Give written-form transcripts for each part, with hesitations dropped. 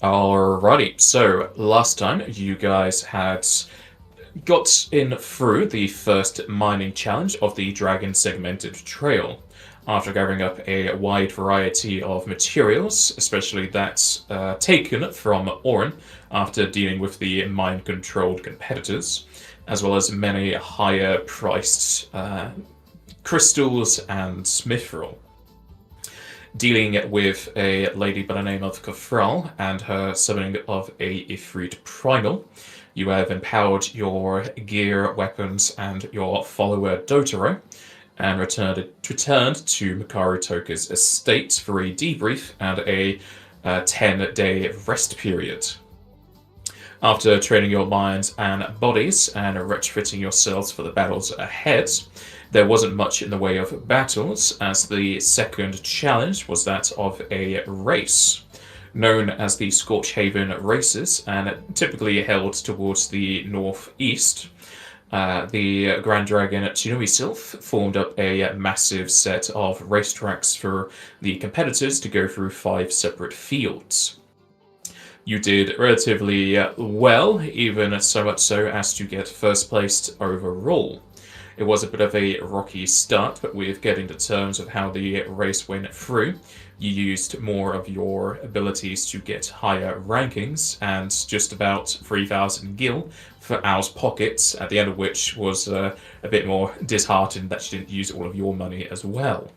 Alrighty, so last time you guys had got in through the first mining challenge of the Dragon Segmented Trail. After gathering up a wide variety of materials, especially that taken from Orin after dealing with the mine-controlled competitors, as well as many higher-priced crystals and mithril. Dealing with a lady by the name of Karthurra and her summoning of a Ifrit Primal, you have empowered your gear, weapons, and your follower Dotaro, and returned to Makaru Toka's estate for a debrief and a 10-day rest period. After training your minds and bodies and retrofitting yourselves for the battles ahead, there wasn't much in the way of battles, as the second challenge was that of a race, known as the Scorchhaven Races, and typically held towards the northeast. The Grand Dragon Tsunui Sylph formed up a massive set of racetracks for the competitors to go through 5 separate fields. You did relatively well, even so much so as to get first place overall. It was a bit of a rocky start, but with getting to terms of how the race went through, you used more of your abilities to get higher rankings, and just about 3,000 gil for Owl's pockets, at the end of which was a bit more disheartened that you didn't use all of your money as well.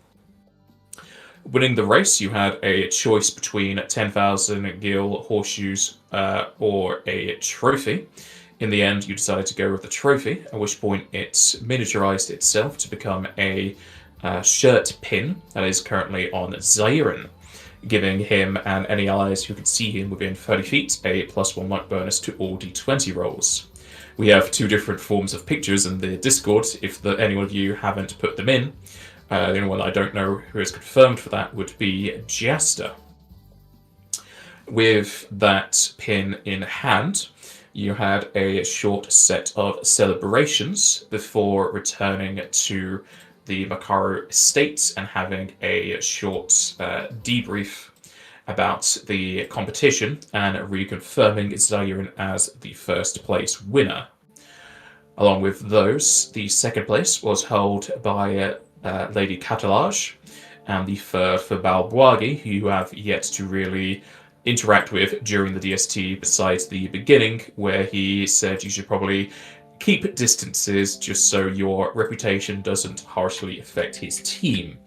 Winning the race, you had a choice between 10,000 gil, horseshoes, or a trophy. In the end, you decided to go with the trophy, at which point it miniaturized itself to become a shirt pin that is currently on Zairin, giving him and any allies who could see him within 30 feet a +1 luck bonus to all d20 rolls. We have 2 different forms of pictures in the Discord, if any of you haven't put them in. The only one I don't know who is confirmed for that would be Jasta. With that pin in hand, you had a short set of celebrations before returning to the Makaru estate and having a short debrief about the competition and reconfirming Zairin as the first place winner. Along with those, the second place was held by Lady Catalage, and the third for Balboagi, who you have yet to really interact with during the DST, besides the beginning, where he said you should probably keep distances just so your reputation doesn't harshly affect his team.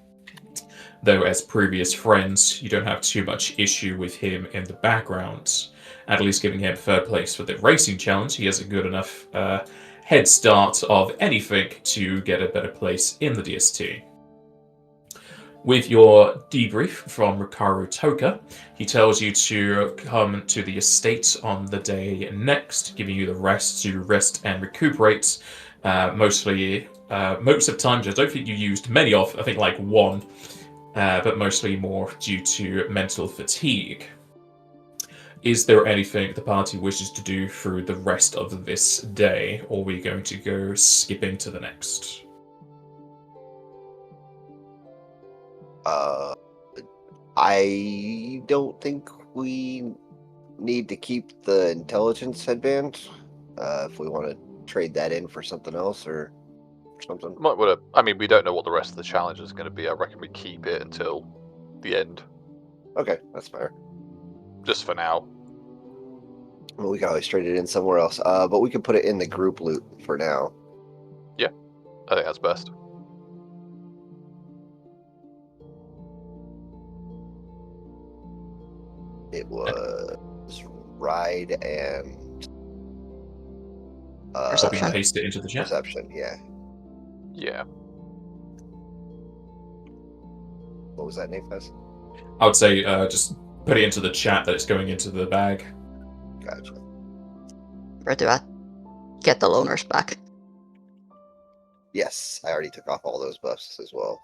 Though as previous friends, you don't have too much issue with him in the background. At least giving him third place for the racing challenge, he has a good enough head start of anything to get a better place in the DST. With your debrief from Rikaru Toka, he tells you to come to the estate on the day next, giving you the rest to rest and recuperate. Most of the times, I don't think you used many of, I think like 1, but mostly more due to mental fatigue. Is there anything the party wishes to do through the rest of this day, or are we going to go skipping to the next? I don't think we need to keep the intelligence headband. If we want to trade that in for something else or something. I mean, we don't know what the rest of the challenge is going to be. I reckon we keep it until the end. Okay, that's fair. Just for now. Well, we can always trade it in somewhere else. But we can put it in the group loot for now. Yeah, I think that's best. It was ride and Perception. Paste it into the chat. Perception, yeah. Yeah. What was that name, Fez? I would say just put it into the chat that it's going into the bag. Gotcha. Where do I get the loners back? Yes, I already took off all those buffs as well.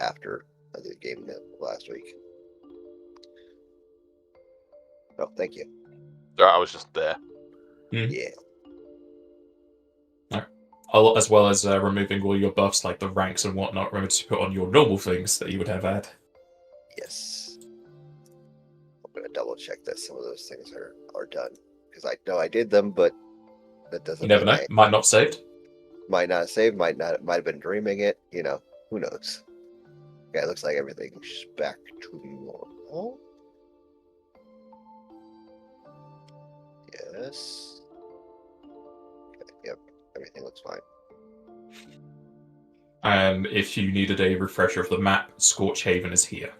After I did game last week. Oh, thank you. I was just there. Yeah. As well as removing all your buffs like the ranks and whatnot, remember to put on your normal things that you would have had. Yes. gonna double check that some of those things are done because I know I did them, but that doesn't. You never mean know. Might not saved. Might not save. Might have been dreaming it. Who knows? Yeah, it looks like everything's back to normal. Yes. Okay, yep. Everything looks fine. If you needed a refresher of the map, Scorch Haven is here.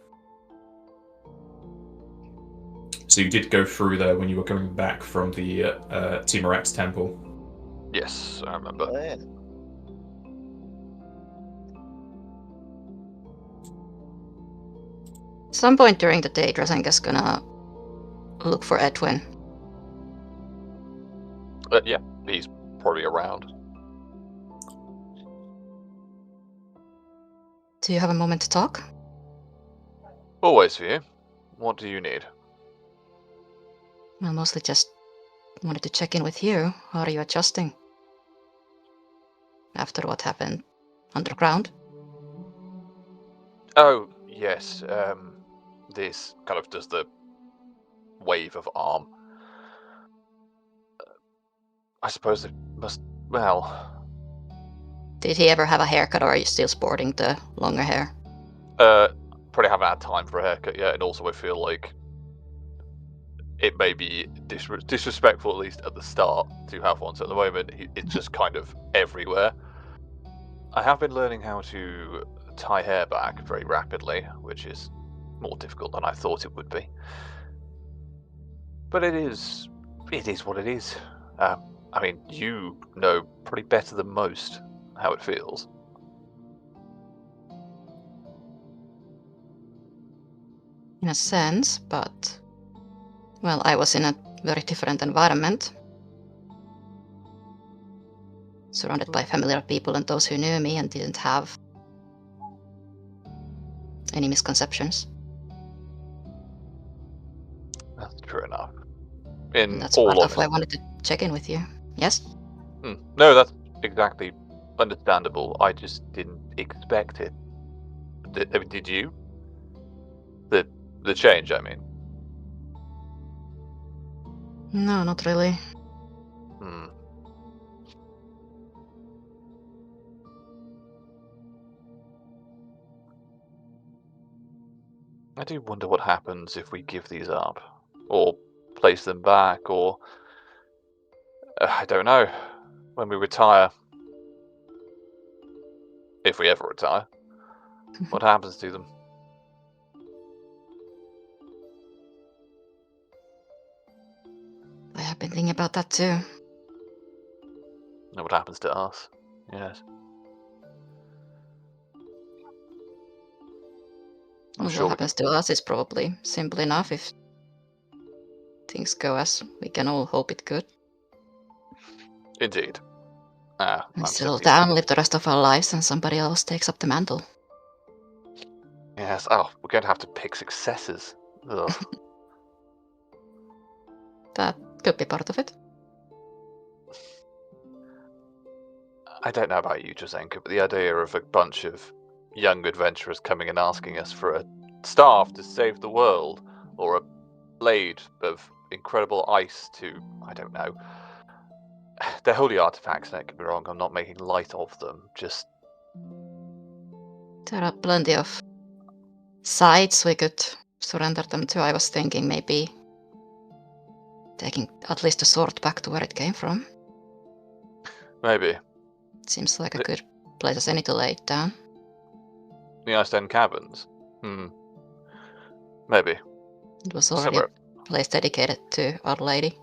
So you did go through there when you were coming back from the Timurex temple. Yes, I remember. Oh, yeah. At some point during the day, Drazenga's gonna look for Edwin. Yeah, he's probably around. Do you have a moment to talk? Always for you. What do you need? Well, mostly just wanted to check in with you. How are you adjusting? After what happened underground? Oh, yes. This kind of does the wave of arm. I suppose it must. Well. Did he ever have a haircut, or are you still sporting the longer hair? Probably haven't had time for a haircut yet, and also I feel like it may be disrespectful, at least at the start, to have one. So at the moment, it's just kind of everywhere. I have been learning how to tie hair back very rapidly, which is more difficult than I thought it would be. But it is what it is. I mean, you know probably better than most how it feels. In a sense, but... Well, I was in a very different environment. Surrounded by familiar people and those who knew me and didn't have any misconceptions. That's true enough. In That's all part honesty. of why I wanted to check in with you. Yes? No, that's exactly understandable. I just didn't expect it. Did you? The change, I mean. No, not really. I do wonder what happens if we give these up, or place them back, or I don't know, when we retire, if we ever retire, what happens to them? I have been thinking about that too. And what happens to us? Yes. I'm Well, sure what happens to us is probably simple enough if things go as we can all hope it could. Indeed. We settle down, live the rest of our lives, and somebody else takes up the mantle. Yes. Oh, we're going to have to pick successors. Ugh. That could be part of it. I don't know about you, Josenka, but the idea of a bunch of young adventurers coming and asking us for a staff to save the world, or a blade of incredible ice to, I don't know. They're holy artifacts, don't get me wrong, I'm not making light of them, just... There are plenty of sites we could surrender them to. I was thinking maybe taking at least a sword back to where it came from. Maybe. Seems like a good place as any to lay it down. The Ice End Caverns? Maybe. It was already a place dedicated to Our Lady.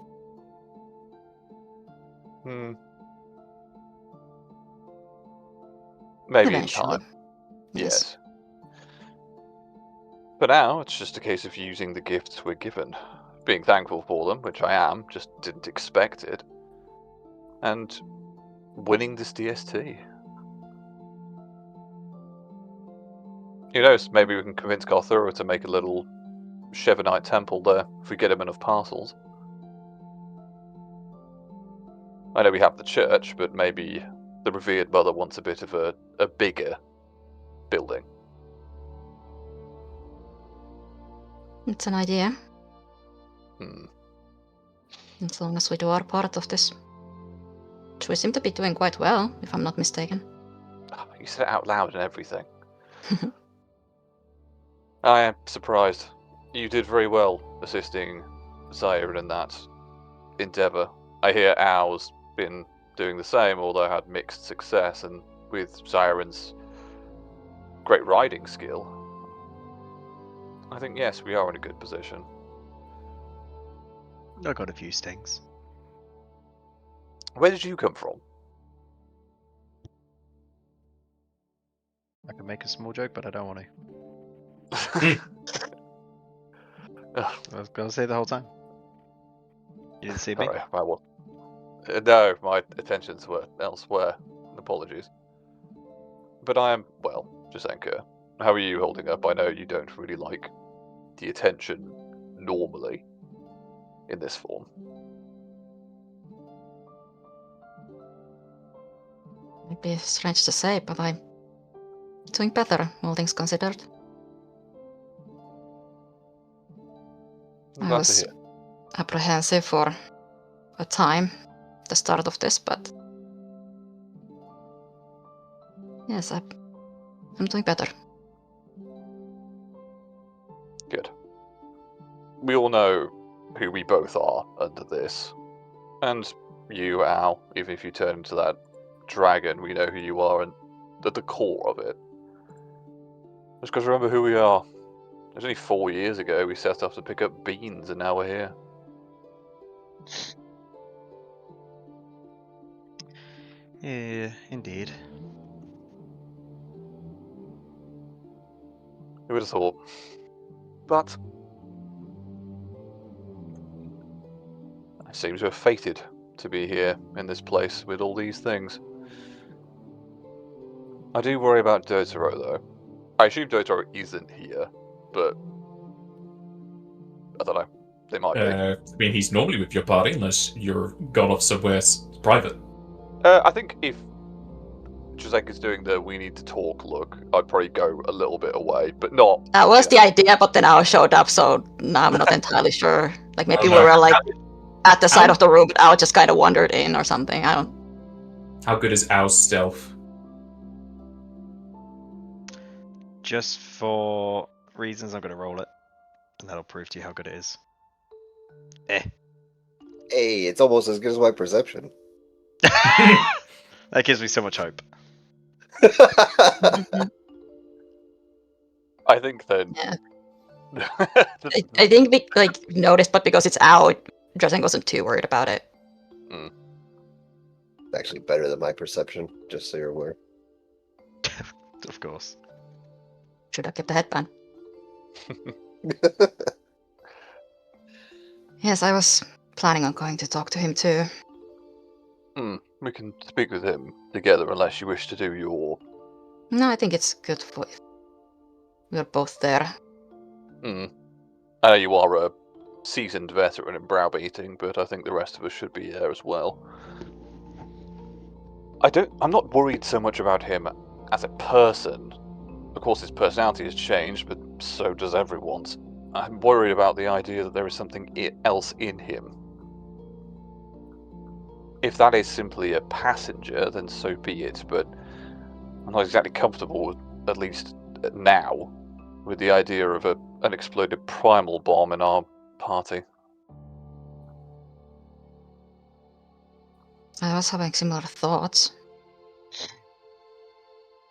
Maybe eventually. in time. Yes. But now, it's just a case of using the gifts we're given. Being thankful for them, which I am, just didn't expect it. And winning this DST. Who knows, maybe we can convince Karthurra to make a little Shevanite temple there, if we get him enough parcels. I know we have the church, but maybe the revered mother wants a bit of a bigger building. It's an idea. As long as we do our part of this. Which we seem to be doing quite well, if I'm not mistaken. You said it out loud and everything. I am surprised. You did very well assisting Siren in that endeavour. I hear Owl's been doing the same, although had mixed success, and with Siren's great riding skill, I think, yes, we are in a good position. I got a few stings. Where did you come from? I can make a small joke, but I don't want to. Ugh, I was going to say the whole time. You didn't see me? Alright, well, no, my attentions were elsewhere. Apologies. But I am, well, Jasenka. How are you holding up? I know you don't really like the attention normally in this form. Maybe strange to say, but I'm doing better, all things considered. I'm I glad to was hear. apprehensive for a time, the start of this, but yes, I'm doing better. Good. We all know who we both are under this. And you, Al, even if you turn into that dragon, we know who you are and at the core of it. Just because remember who we are. It was only 4 years ago we set off to pick up beans and now we're here. Yeah, indeed. Who would have thought? But I seem to have fated to be here in this place with all these things. I do worry about Dotaro though. I assume Dotaro isn't here, but I don't know. They might be. I mean, he's normally with your party unless you're gone off somewhere private. I think if Joseko's doing the we need to talk look, I'd probably go a little bit away, but not. That was the know. idea, but then Ao showed up, so now I'm not entirely sure. Like maybe Oh, we no. were like at the side Ao- of the room, but Ao just kind of wandered in or something. I don't. How good is Owl's stealth? Just for reasons, I'm going to roll it. And that'll prove to you how good it is. Hey, it's almost as good as my perception. That gives me so much hope. I think then. Yeah. I think we noticed, but because it's Ao, Dressing wasn't too worried about it. Actually better than my perception, just so you're aware. Of course. Should have kept the headband. Yes, I was planning on going to talk to him too. We can speak with him together unless you wish to do your. No, I think it's good for if we're both there. I know you are a seasoned veteran in browbeating, but I think the rest of us should be there as well. I'm not worried so much about him as a person. Of course, his personality has changed, but so does everyone's. I'm worried about the idea that there is something else in him. If that is simply a passenger, then so be it, but I'm not exactly comfortable with, at least now, with the idea of an exploded primal bomb in our party. I was having similar thoughts.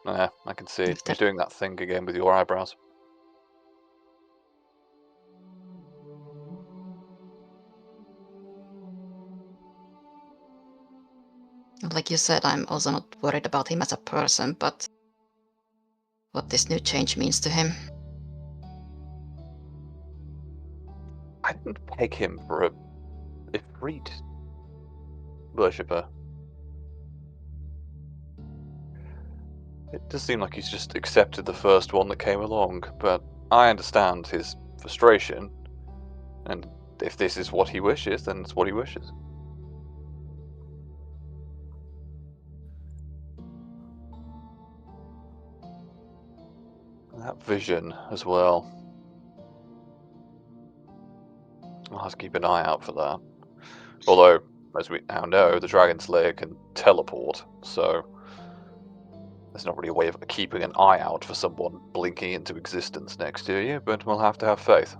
Yeah, I can see it. If You're doing that thing again with your eyebrows. Like you said, I'm also not worried about him as a person, but what this new change means to him. I didn't peg him for a Ifrit worshipper. It does seem like he's just accepted the first one that came along, but I understand his frustration, and if this is what he wishes, then it's what he wishes. That vision as well. I'll have to keep an eye out for that. Although, as we now know, the Dragon Slayer can teleport, so there's not really a way of keeping an eye out for someone blinking into existence next to you, but we'll have to have faith.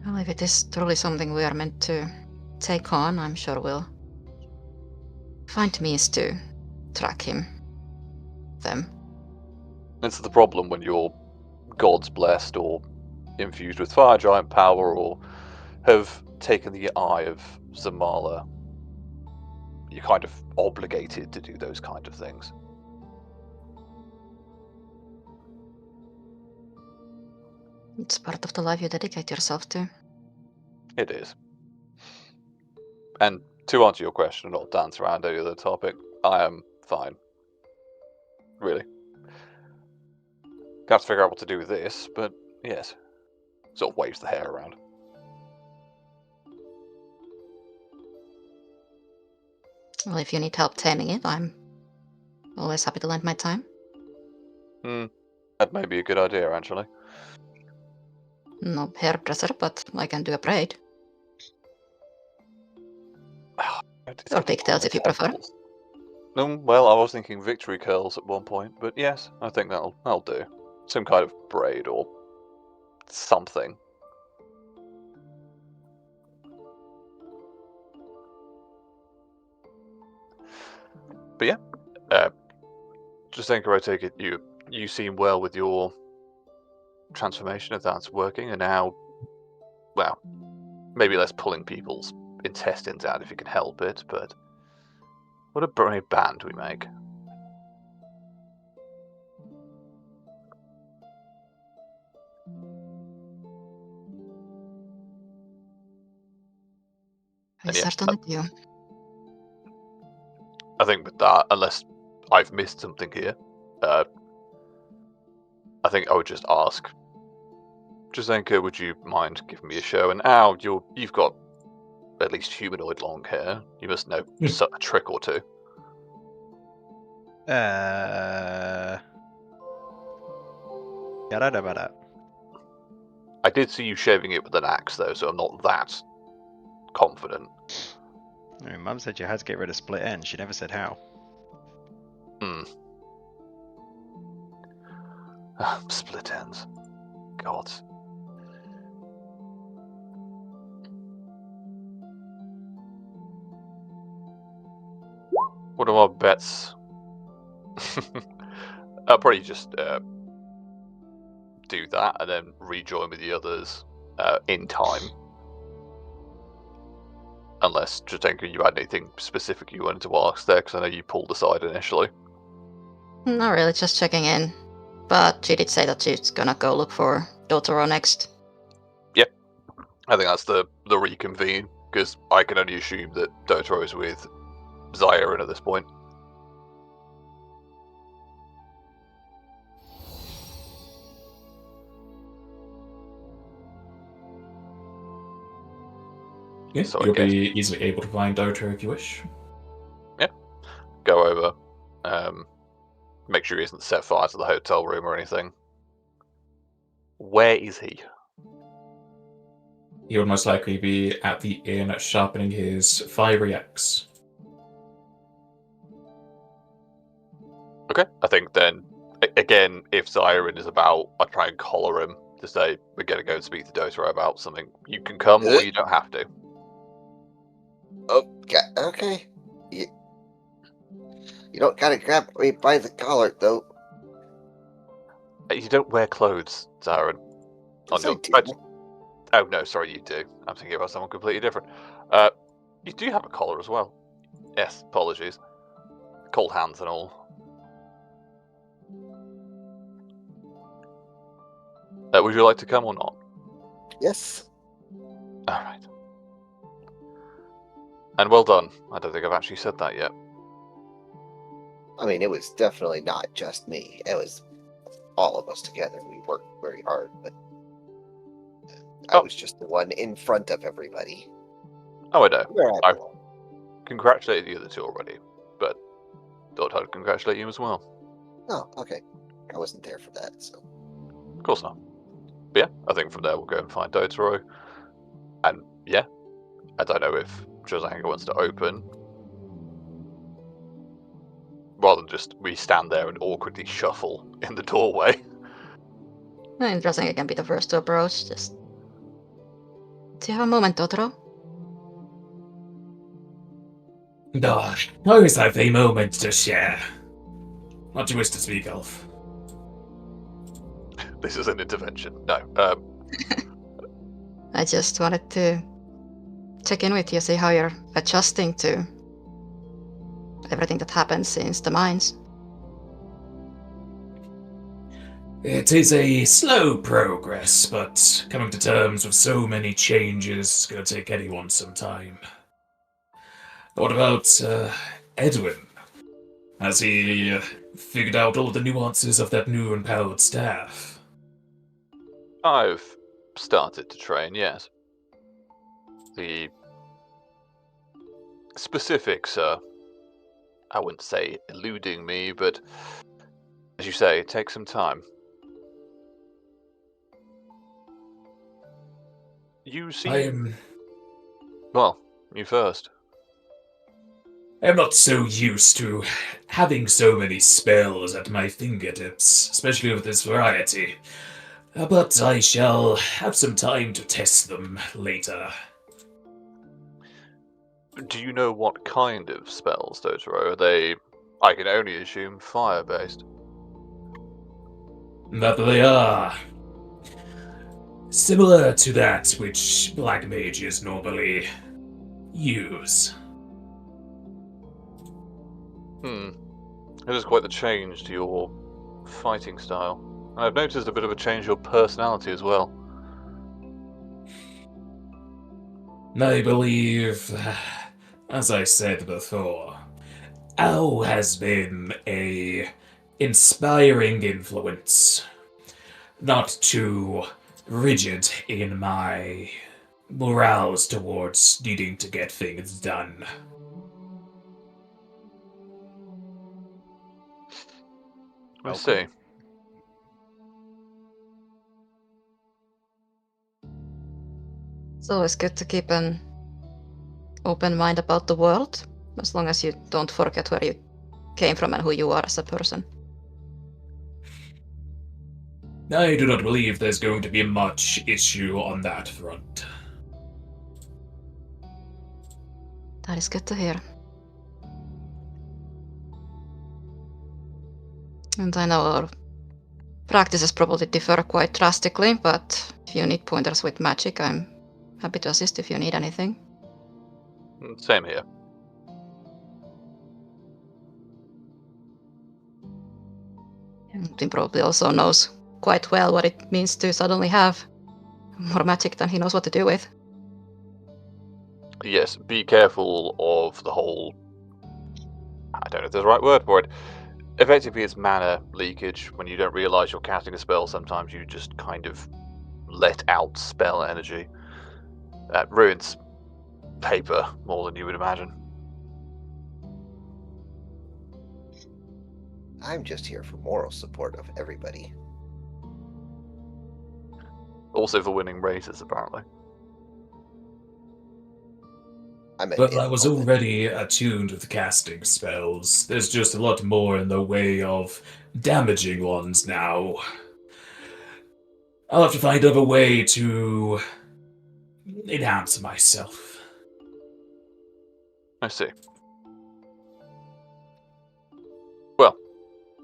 Well, if it is truly something we are meant to take on, I'm sure we'll find means to track him. Them. It's the problem when you're God's blessed or infused with fire giant power or have taken the eye of Zamala. You're kind of obligated to do those kind of things. It's part of the life you dedicate yourself to. It is. And to answer your question, not dance around any other topic, I am fine. Really. Got to figure out what to do with this, but yes. Sort of waves the hair around. Well, if you need help taming it, I'm always happy to lend my time. That may be a good idea, actually. No hairdresser, but I can do a braid. Or pigtails if you prefer. Well, I was thinking victory curls at one point, but yes, I think that'll do. Some kind of braid or something. But yeah, Jasenko, I take it you seem well with your transformation, if that's working, and now, well, maybe less pulling people's intestines out if you can help it, but what a brave band we make. I And yeah, certainly do. I think with that, unless I've missed something here, I think I would just ask, Jasenko, would you mind giving me a show? And Al, you've got at least humanoid long hair. You must know a trick or two. Yeah, I don't know about that. I did see you shaving it with an axe, though, so I'm not that confident. I mean, Mum said you had to get rid of split ends. She never said how. Split ends. God. What are our bets? I'll probably just do that and then rejoin with the others in time. Unless, Jasenko, you had anything specific you wanted to ask there, because I know you pulled aside initially. Not really, just checking in. But she did say that she's gonna go look for Dotoro next. Yep. I think that's the reconvene, because I can only assume that Dotoro is with Zyron at this point. Yeah, So I you'll guess- be easily able to find Dotoro if you wish. Go over, make sure he isn't set fire to the hotel room or anything. Where is he? He would most likely be at the inn sharpening his fiery axe. Okay, I think then, again, if Zyron is about, I'd try and collar him to say, we're going to go and speak to Dotoro about something. You can come or you don't have to. Okay. You don't gotta grab me by the collar, though. You don't wear clothes, Zyron. Yes, I do. Oh, no, sorry, you do. I'm thinking about someone completely different. You do have a collar as well. Yes, apologies. Cold hands and all. Would you like to come or not? Yes. Alright. And well done. I don't think I've actually said that yet. I mean, it was definitely not just me. It was all of us together. We worked very hard, but I was just the one in front of everybody. Oh, I know. Where I I've belong. congratulated the other two already, but thought I'd congratulate you as well. Oh, okay. I wasn't there for that, so. Of course not. But yeah, I think from there we'll go and find Dotaro. And yeah, I don't know if Josanga wants to open. Rather than just we stand there and awkwardly shuffle in the doorway. Interesting, I can be the first to approach. Just. Do you have a moment, Totoro? Ah, I always have a moment to share. What do you wish to speak of? This is an intervention. No. I just wanted to check in with you, see how you're adjusting to everything that happens since the mines. It is a slow progress, but coming to terms with so many changes is going to take anyone some time. What about Edwin? Has he figured out all the nuances of that new empowered staff? I've started to train, yes. The specifics are, I wouldn't say eluding me, but as you say, it takes some time. You seem... Well, you first. I'm not so used to having so many spells at my fingertips, especially with this variety. But I shall have some time to test them later. Do you know what kind of spells, Totoro? Are they, I can only assume, fire-based? That they are. Similar to that which black mages normally use. It is quite the change to your fighting style. And I've noticed a bit of a change in your personality as well. I believe, as I said before, Ao has been a inspiring influence. Not too rigid in my morals towards needing to get things done. I see. It's always good to keep an open mind about the world, as long as you don't forget where you came from and who you are as a person. I do not believe there's going to be much issue on that front. That is good to hear. And I know our practices probably differ quite drastically, but if you need pointers with magic, I'm happy to assist if you need anything. Same here. Tim probably also knows quite well what it means to suddenly have more magic than he knows what to do with. Yes, be careful of the whole... I don't know if there's a right word for it. Effectively, it's mana leakage. When you don't realise you're casting a spell, sometimes you just kind of let out spell energy. That ruins paper more than you would imagine. I'm just here for moral support of everybody. Also for winning races, apparently. But I was already attuned with casting spells. There's just a lot more in the way of damaging ones now. I'll have to find a way to enhance myself. I see. Well,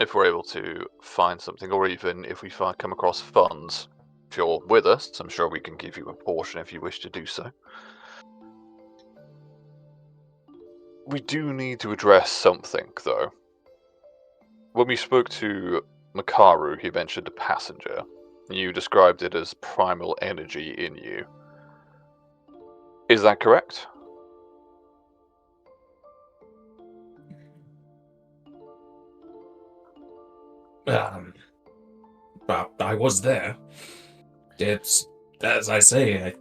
if we're able to find something, or even if we come across funds, if you're with us, I'm sure we can give you a portion if you wish to do so. We do need to address something, though. When we spoke to Makaru, he mentioned a passenger. You described it as primal energy in you. Is that correct? But I was there. It's, as I say,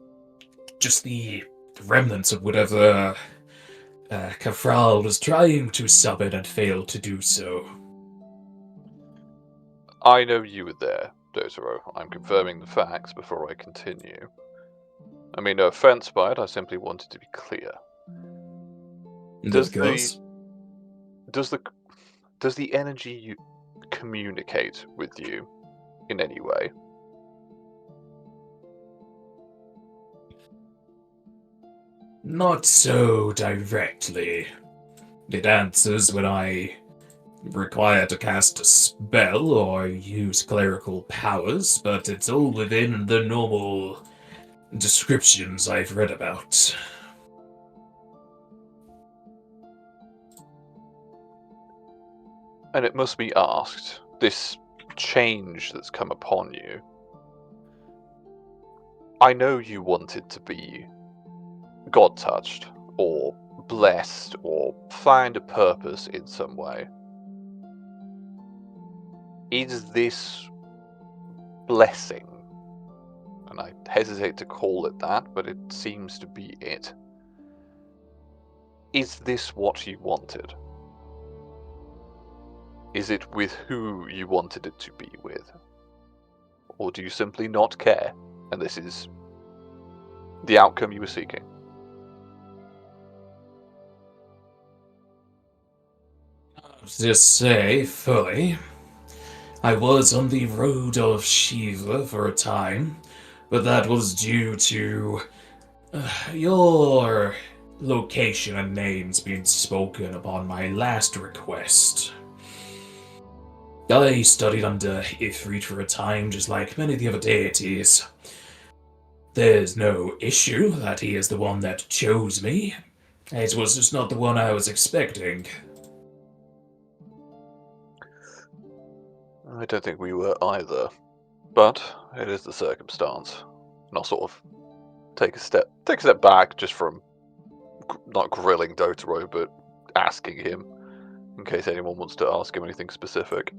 just the remnants of whatever Kafral was trying to summon and failed to do so. I know you were there, Dotaro. I'm confirming the facts before I continue. I mean, no offense by it, I simply wanted to be clear. Does the energy communicate with you in any way? Not so directly. It answers when I require to cast a spell or use clerical powers, but it's all within the normal descriptions I've read about. And it must be asked, this change that's come upon you, I know you wanted to be God-touched, or blessed, or find a purpose in some way. Is this blessing, and I hesitate to call it that, but it seems to be it, is this what you wanted? Is it with who you wanted it to be with? Or do you simply not care, and this is the outcome you were seeking? To say fully, I was on the road of Shiva for a time, but that was due to your location and names being spoken upon my last request. I studied under Ifrit for a time, just like many of the other deities. There's no issue that he is the one that chose me. It was just not the one I was expecting. I don't think we were either, but it is the circumstance. And I'll sort of take a step back just from not grilling Dotaro, but asking him, in case anyone wants to ask him anything specific.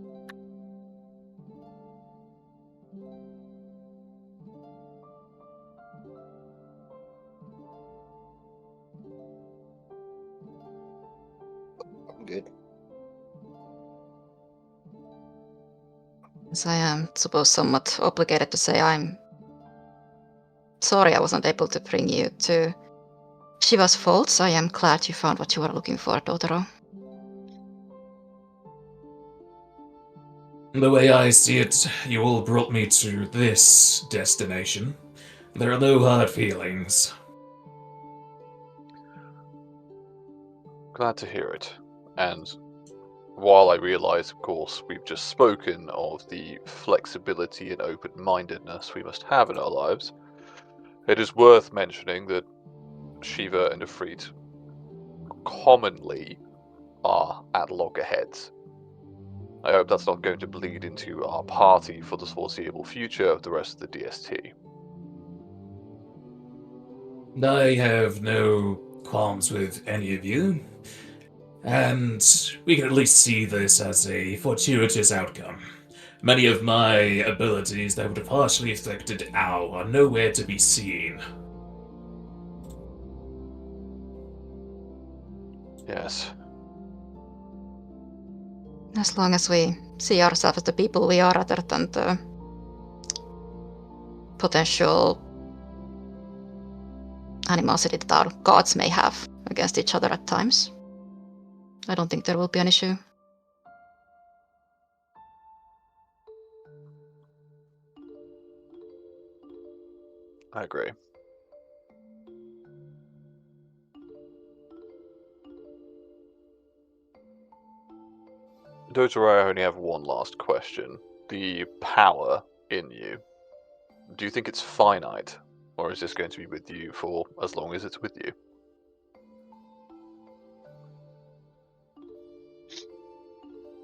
I'm good. As I am, suppose, somewhat obligated to say I'm sorry I wasn't able to bring you to Shiva's faults. I am glad you found what you were looking for, Dotaro. The way I see it, you all brought me to this destination. There are no hard feelings. Glad to hear it. And while I realise, of course, we've just spoken of the flexibility and open-mindedness we must have in our lives, it is worth mentioning that Shiva and Ifrit commonly are at loggerheads. I hope that's not going to bleed into our party for the foreseeable future of the rest of the DST. I have no qualms with any of you, and we can at least see this as a fortuitous outcome. Many of my abilities that would have partially affected Ao are nowhere to be seen. Yes. As long as we see ourselves as the people we are rather than the potential animosity that our gods may have against each other at times, I don't think there will be an issue. I agree. Dotaro, I only have one last question. The power in you, do you think it's finite? Or is this going to be with you for as long as it's with you?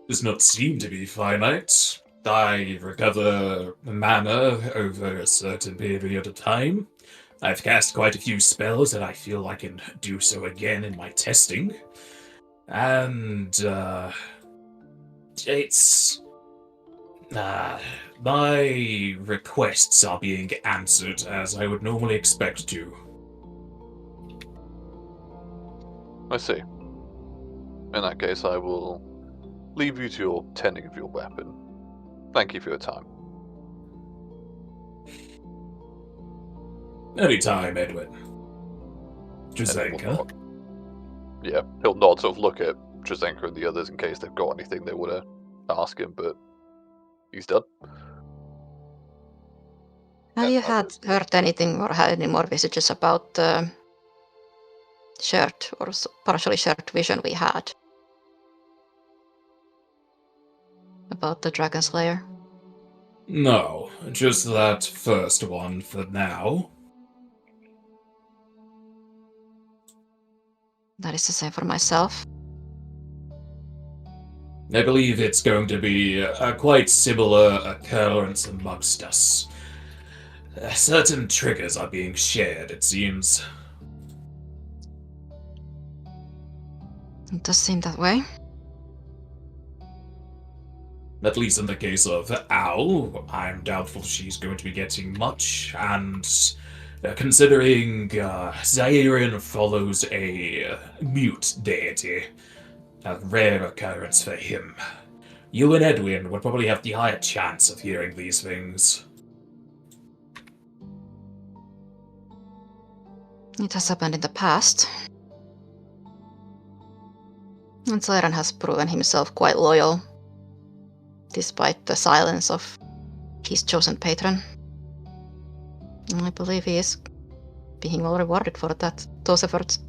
Does not seem to be finite. I recover mana over a certain period of time. I've cast quite a few spells and I feel I can do so again in my testing. And, it's... my requests are being answered as I would normally expect to. I see. In that case, I will leave you to your tending of your weapon. Thank you for your time. Anytime, Edwin. And he'll Drzenka. nod. Yeah, he'll nod, sort of look at Drzenka and the others in case they've got anything they want to ask him, but he's done. Have you heard anything or had any more messages about the shared or partially shared vision we had? About the Dragon Slayer? No, just that first one for now. That is the same for myself. I believe it's going to be a quite similar occurrence amongst us. Certain triggers are being shared, it seems. It does seem that way. At least in the case of Owl, I'm doubtful she's going to be getting much, and considering Zairian follows a mute deity, a rare occurrence for him, you and Edwin would probably have the higher chance of hearing these things. It has happened in the past. And Zairian has proven himself quite loyal, despite the silence of his chosen patron. I believe he is being well rewarded for those efforts.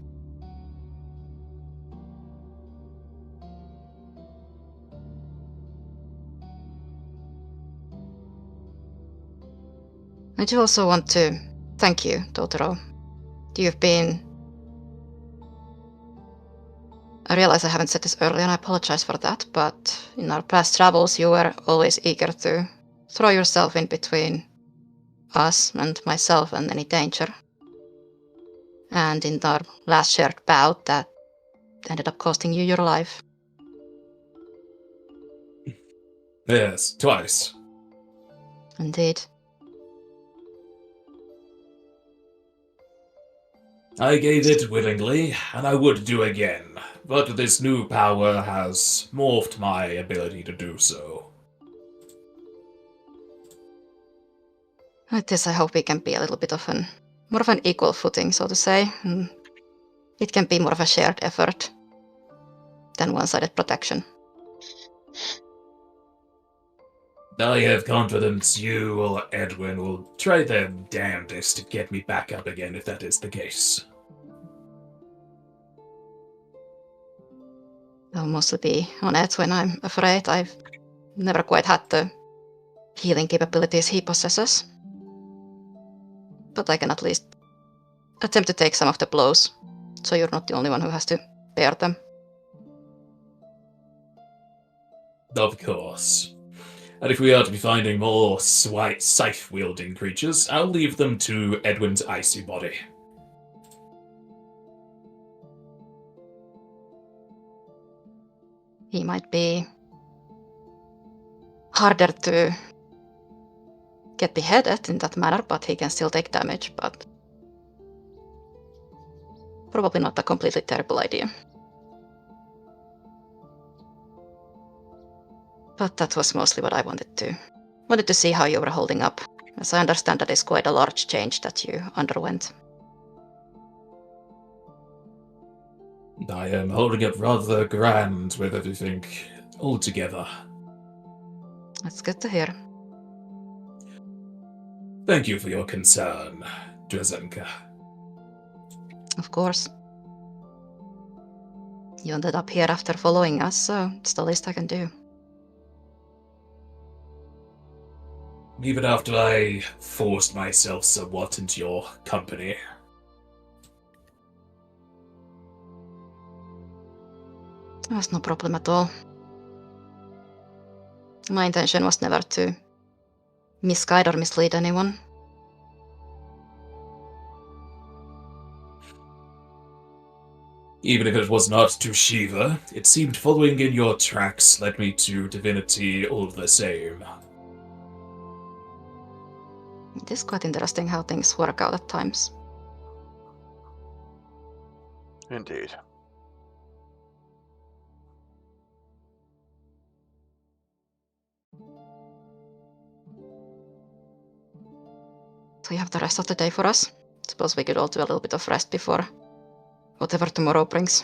I do also want to thank you, Totoro. I realize I haven't said this earlier and I apologize for that, but in our past travels you were always eager to throw yourself in between us and myself and any danger. And in our last shared bout, that ended up costing you your life. Yes, twice. Indeed. I gave it willingly, and I would do again, but this new power has morphed my ability to do so. With this, I hope we can be a little bit of more of an equal footing, so to say. It can be more of a shared effort than one-sided protection. I have confidence you or Edwin will try their damnedest to get me back up again if that is the case. I'll mostly be on Edwin, I'm afraid. I've never quite had the healing capabilities he possesses. But I can at least attempt to take some of the blows, so you're not the only one who has to bear them. Of course. And if we are to be finding more scythe-wielding creatures, I'll leave them to Edwin's icy body. He might be harder to get beheaded in that manner, but he can still take damage, but probably not a completely terrible idea. But that was mostly what I wanted to see how you were holding up, as I understand that is quite a large change that you underwent. I am holding up rather grand with everything all together. That's good to hear. Thank you for your concern, Drzenka. Of course. You ended up here after following us, so it's the least I can do. Even after I forced myself somewhat into your company. That's no problem at all. My intention was never to misguide or mislead anyone. Even if it was not to Shiva, it seemed following in your tracks led me to divinity all the same. It is quite interesting how things work out at times. Indeed. So you have the rest of the day for us? Suppose we could all do a little bit of rest before whatever tomorrow brings.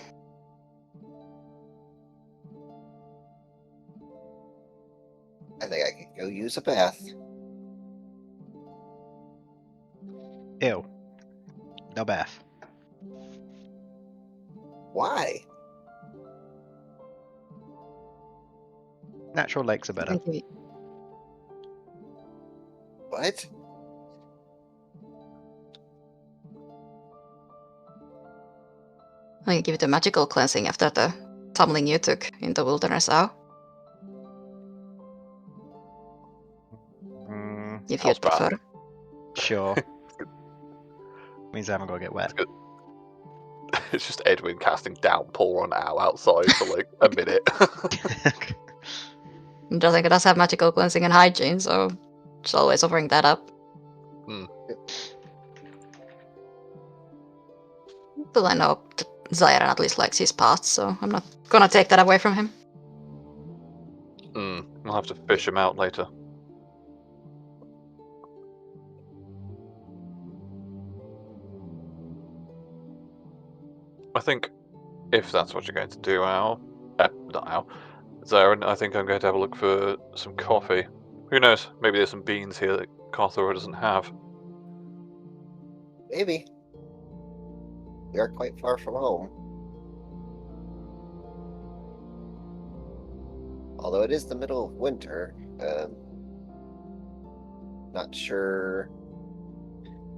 I think I could go use a bath. Ew. No bath. Why? Natural lakes are better. Thank you. What? I can give it a magical cleansing after the tumbling you took in the wilderness owl, if House you'd bath. prefer. Sure. Means I haven't got to get wet. It's just Edwin casting downpour on Al outside for like a minute. Dressing does have magical cleansing and hygiene, so just always offering that up. But I know that Zyran at least likes his paths, so I'm not gonna take that away from him. I'll have to fish him out later. I think if that's what you're going to do, Al, not Al, Zarin, I think I'm going to have a look for some coffee. Who knows? Maybe there's some beans here that Karthurra doesn't have. Maybe. We are quite far from home. Although it is the middle of winter, not sure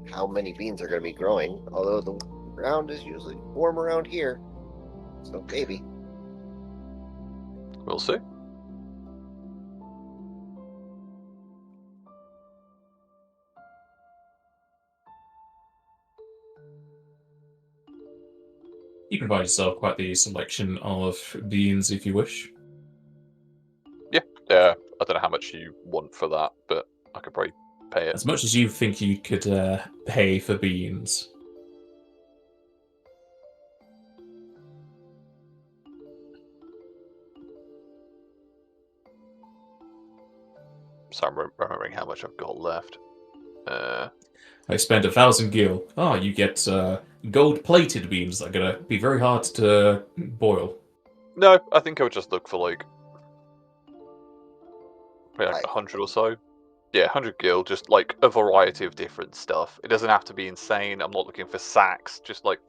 how many beans are going to be growing, although the ground is usually warm around here, so maybe. We'll see. You can provide yourself quite the selection of beans if you wish. Yeah, I don't know how much you want for that, but I could probably pay it. As much as you think you could pay for beans. So I'm remembering how much I've got left. I spent 1,000 gil. You get gold-plated beans that are going to be very hard to boil. No, I think I would just look for like maybe like 100 or so. Yeah, 100 gil, just like a variety of different stuff. It doesn't have to be insane. I'm not looking for sacks, just like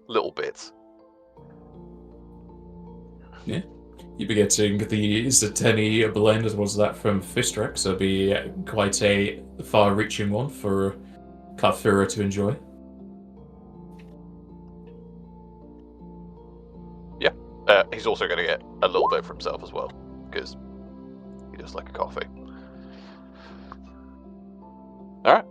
little bits. Yeah. You'd be getting the Zateni blend as well as that from Fistrex, so it'd be quite a far-reaching one for Karthurra to enjoy. Yeah, he's also going to get a little bit for himself as well, because he does like a coffee. Alright.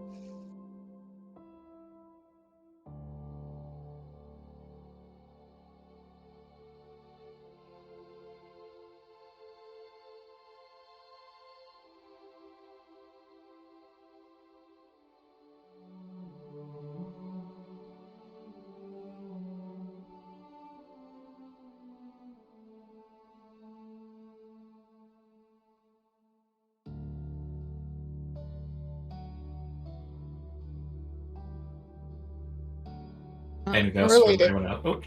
Anything else from Unrelated, anyone else?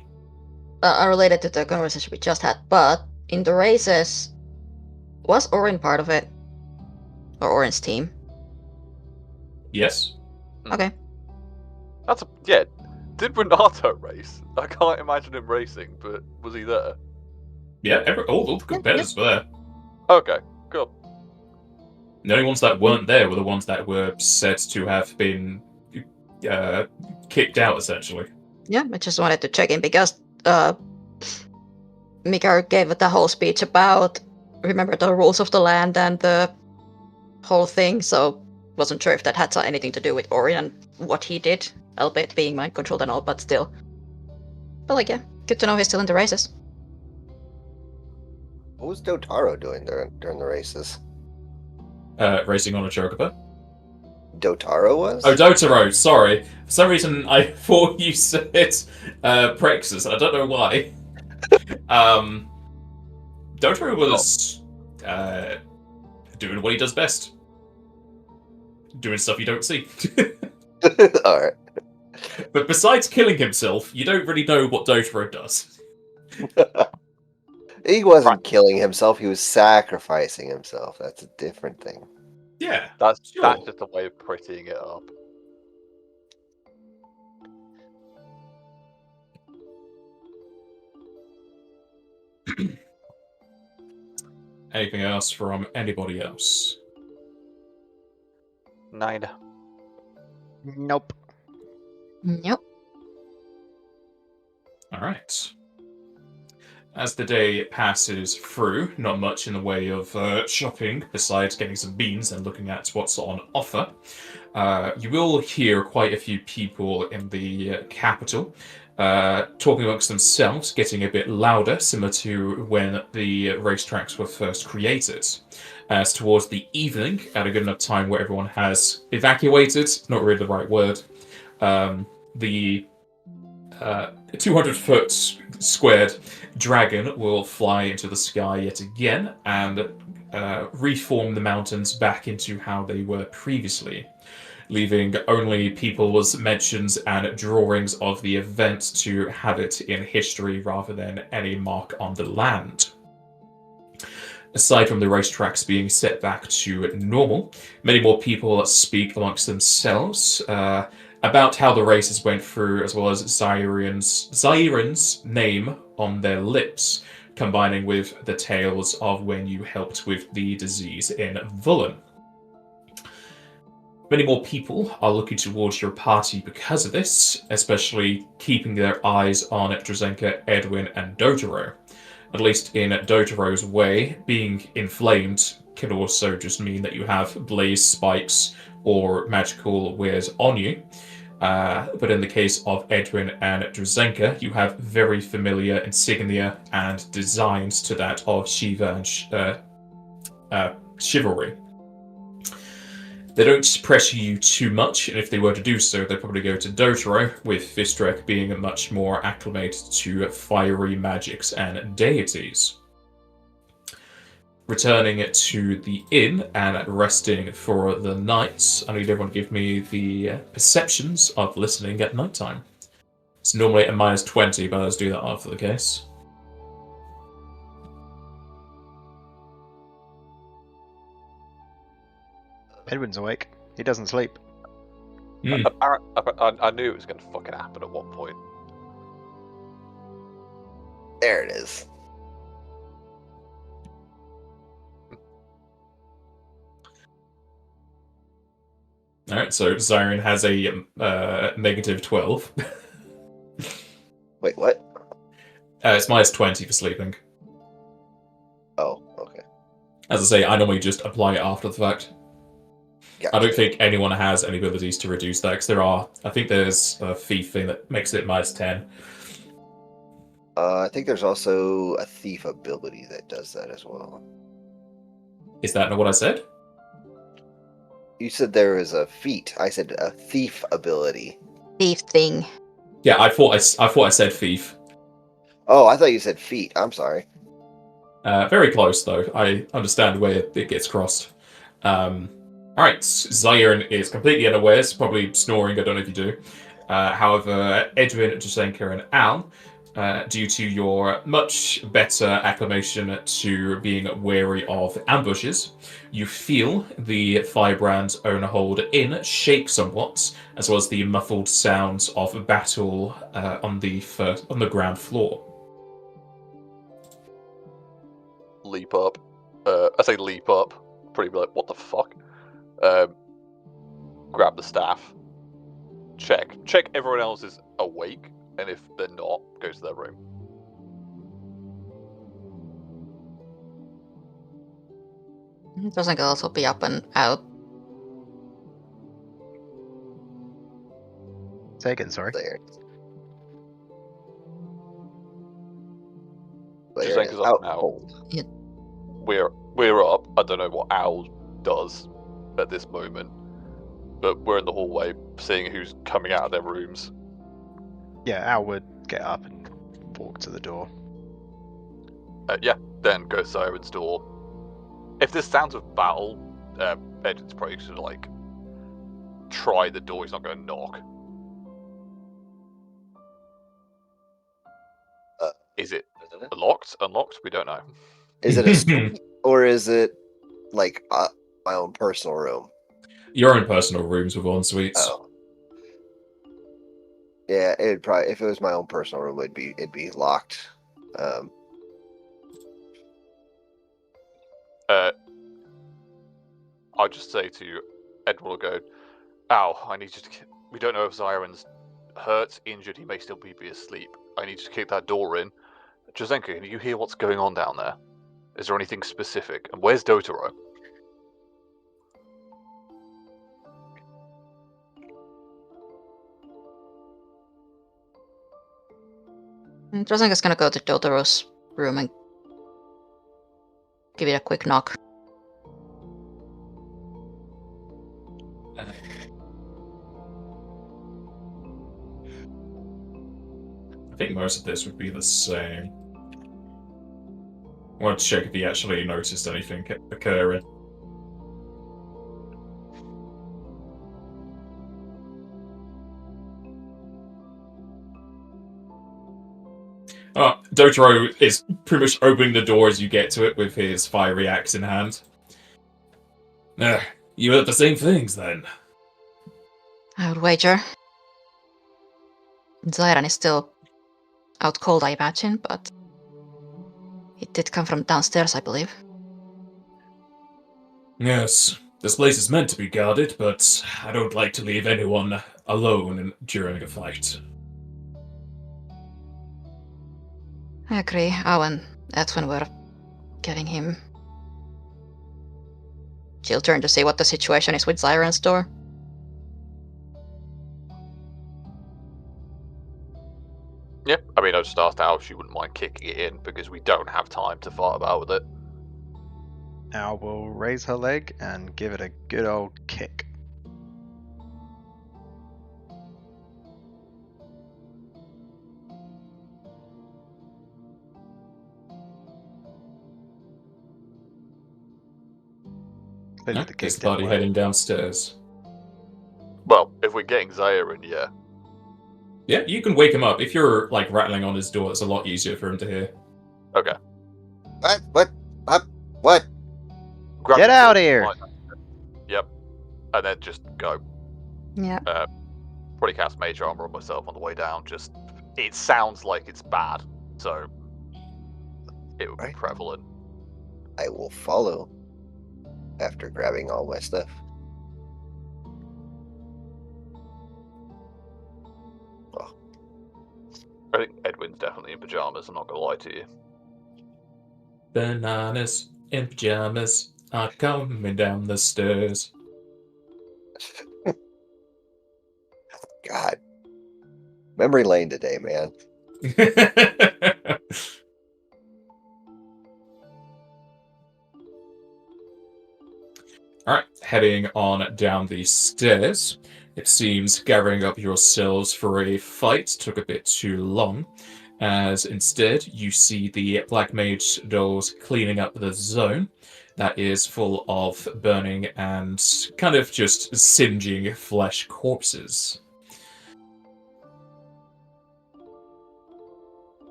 Oh, unrelated to the conversation we just had, but in the races, was Orin part of it? Or Orin's team? yes. Okay. Yeah. Did Renato race? I can't imagine him racing, but was he there? Yeah, all the competitors were there. Okay, cool. The only ones that weren't there were the ones that were said to have been kicked out, essentially. Yeah, I just wanted to check in because Mikar gave the whole speech about remember the rules of the land and the whole thing, so wasn't sure if that had anything to do with Orin and what he did, albeit being mind controlled and all, but still. But like, yeah, good to know he's still in the races. What was Dotaro doing during the races? Racing on a chocobo. Dotaro was? Oh, Dotaro, sorry. For some reason, I thought you said Praxis. I don't know why. Dotaro was doing what he does best. Doing stuff you don't see. Alright. But besides killing himself, you don't really know what Dotaro does. He wasn't killing himself, he was sacrificing himself. That's a different thing. Yeah, That's sure. just a way of prettying it up. Anything else from anybody else? Nine. Nope. Nope. Alright. As the day passes through, not much in the way of shopping, besides getting some beans and looking at what's on offer. You will hear quite a few people in the capital talking amongst themselves, getting a bit louder, similar to when the racetracks were first created. As towards the evening, at a good enough time where everyone has evacuated, not really the right word, the 200-foot squared dragon will fly into the sky yet again and reform the mountains back into how they were previously, leaving only people's mentions and drawings of the event to have it in history rather than any mark on the land. Aside from the racetracks being set back to normal, many more people speak amongst themselves about how the races went through, as well as Zairen's name on their lips, combining with the tales of when you helped with the disease in Vullen. Many more people are looking towards your party because of this, especially keeping their eyes on Drazenka, Edwin, and Dotaro. At least in Dotaro's way, being inflamed can also just mean that you have blaze spikes or magical wares on you. But in the case of Edwin and Drazenka, you have very familiar insignia and designs to that of Shiva and chivalry. They don't pressure you too much, and if they were to do so, they'd probably go to Dotaro, with Fistrek being much more acclimated to fiery magics and deities. Returning to the inn and resting for the night, I need everyone to give me the perceptions of listening at nighttime. It's normally a -20, but let's do that after the case. Edwin's awake. He doesn't sleep. I knew it was going to fucking happen at one point. There it is. Alright, so Zyron has a -12. Wait, what? It's -20 for sleeping. Oh, okay. As I say, I normally just apply it after the fact. Gotcha. I don't think anyone has any abilities to reduce that, because I think there's a thief thing that makes it -10. I think there's also a thief ability that does that as well. Is that not what I said? You said there was a feat. I said a thief ability. Thief thing. Yeah, I thought I said thief. Oh, I thought you said feat. I'm sorry. Very close, though. I understand where it gets crossed. Alright, Zyron is completely unawares, probably snoring, I don't know if you do. However, Edwin, Jasenka, and Al, due to your much better acclimation to being wary of ambushes, you feel the firebrand's own hold in shake somewhat, as well as the muffled sounds of battle on the ground floor. Leap up. I say leap up. Pretty be like, what the fuck? Grab the staff. Check everyone else is awake, and if they're not, go to their room. Doesn't also be up and out. Say again, sorry. There. Just There saying, is 'cause out I'm out. cold. Yeah. We're up. I don't know what Owl does at this moment, but we're in the hallway, seeing who's coming out of their rooms. Yeah, Al would get up and walk to the door. Yeah, then go to Siren's door. If there's sounds of battle, Edwin's probably should like try the door. He's not going to knock. Is it Isn't it? locked? Unlocked? We don't know. Is it a suite or is it like my own personal room? Your own personal rooms with en-suites. Oh, yeah. It'd probably, if it was my own personal room, it'd be locked. I'll just say to Edward will go, ow, I need you to... We don't know if Zyron's hurt, injured, he may still be asleep. I need you to kick that door in. Josenka, can you hear what's going on down there? Is there anything specific? And where's Dotaro? Drozenka's gonna go to Dotaro's room and give it a quick knock. I think most of this would be the same. I want to check if he actually noticed anything occurring. Dotaro is pretty much opening the door as you get to it with his fiery axe in hand. You heard the same things then. I would wager. Zyran is still out cold, I imagine, but it did come from downstairs, I believe. Yes, this place is meant to be guarded, but I don't like to leave anyone alone during a fight. I agree. Owen, that's when we're giving him. She'll turn to see what the situation is with Zyran's door. Yeah, I mean, I just asked Al if she wouldn't mind kicking it in, because we don't have time to fight about with it. Al will raise her leg and give it a good old kick. Clearly the kick Is the didn't party work. heading downstairs? Well, if we're getting Zaya in, yeah. Yeah, you can wake him up. If you're, like, rattling on his door, it's a lot easier for him to hear. Okay. What? Grab Get your out sword, here! right. Yep. And then just go. Yeah. Probably cast Mage Armor on myself on the way down. Just, it sounds like it's bad, so it would be Right. prevalent. I will follow after grabbing all my stuff. I think Edwin's definitely in pajamas, I'm not going to lie to you. Bananas in pajamas are coming down the stairs. God. Memory lane today, man. Alright, heading on down the stairs. It seems gathering up yourselves for a fight took a bit too long, as instead you see the Black Mage dolls cleaning up the zone that is full of burning and kind of just singeing flesh corpses.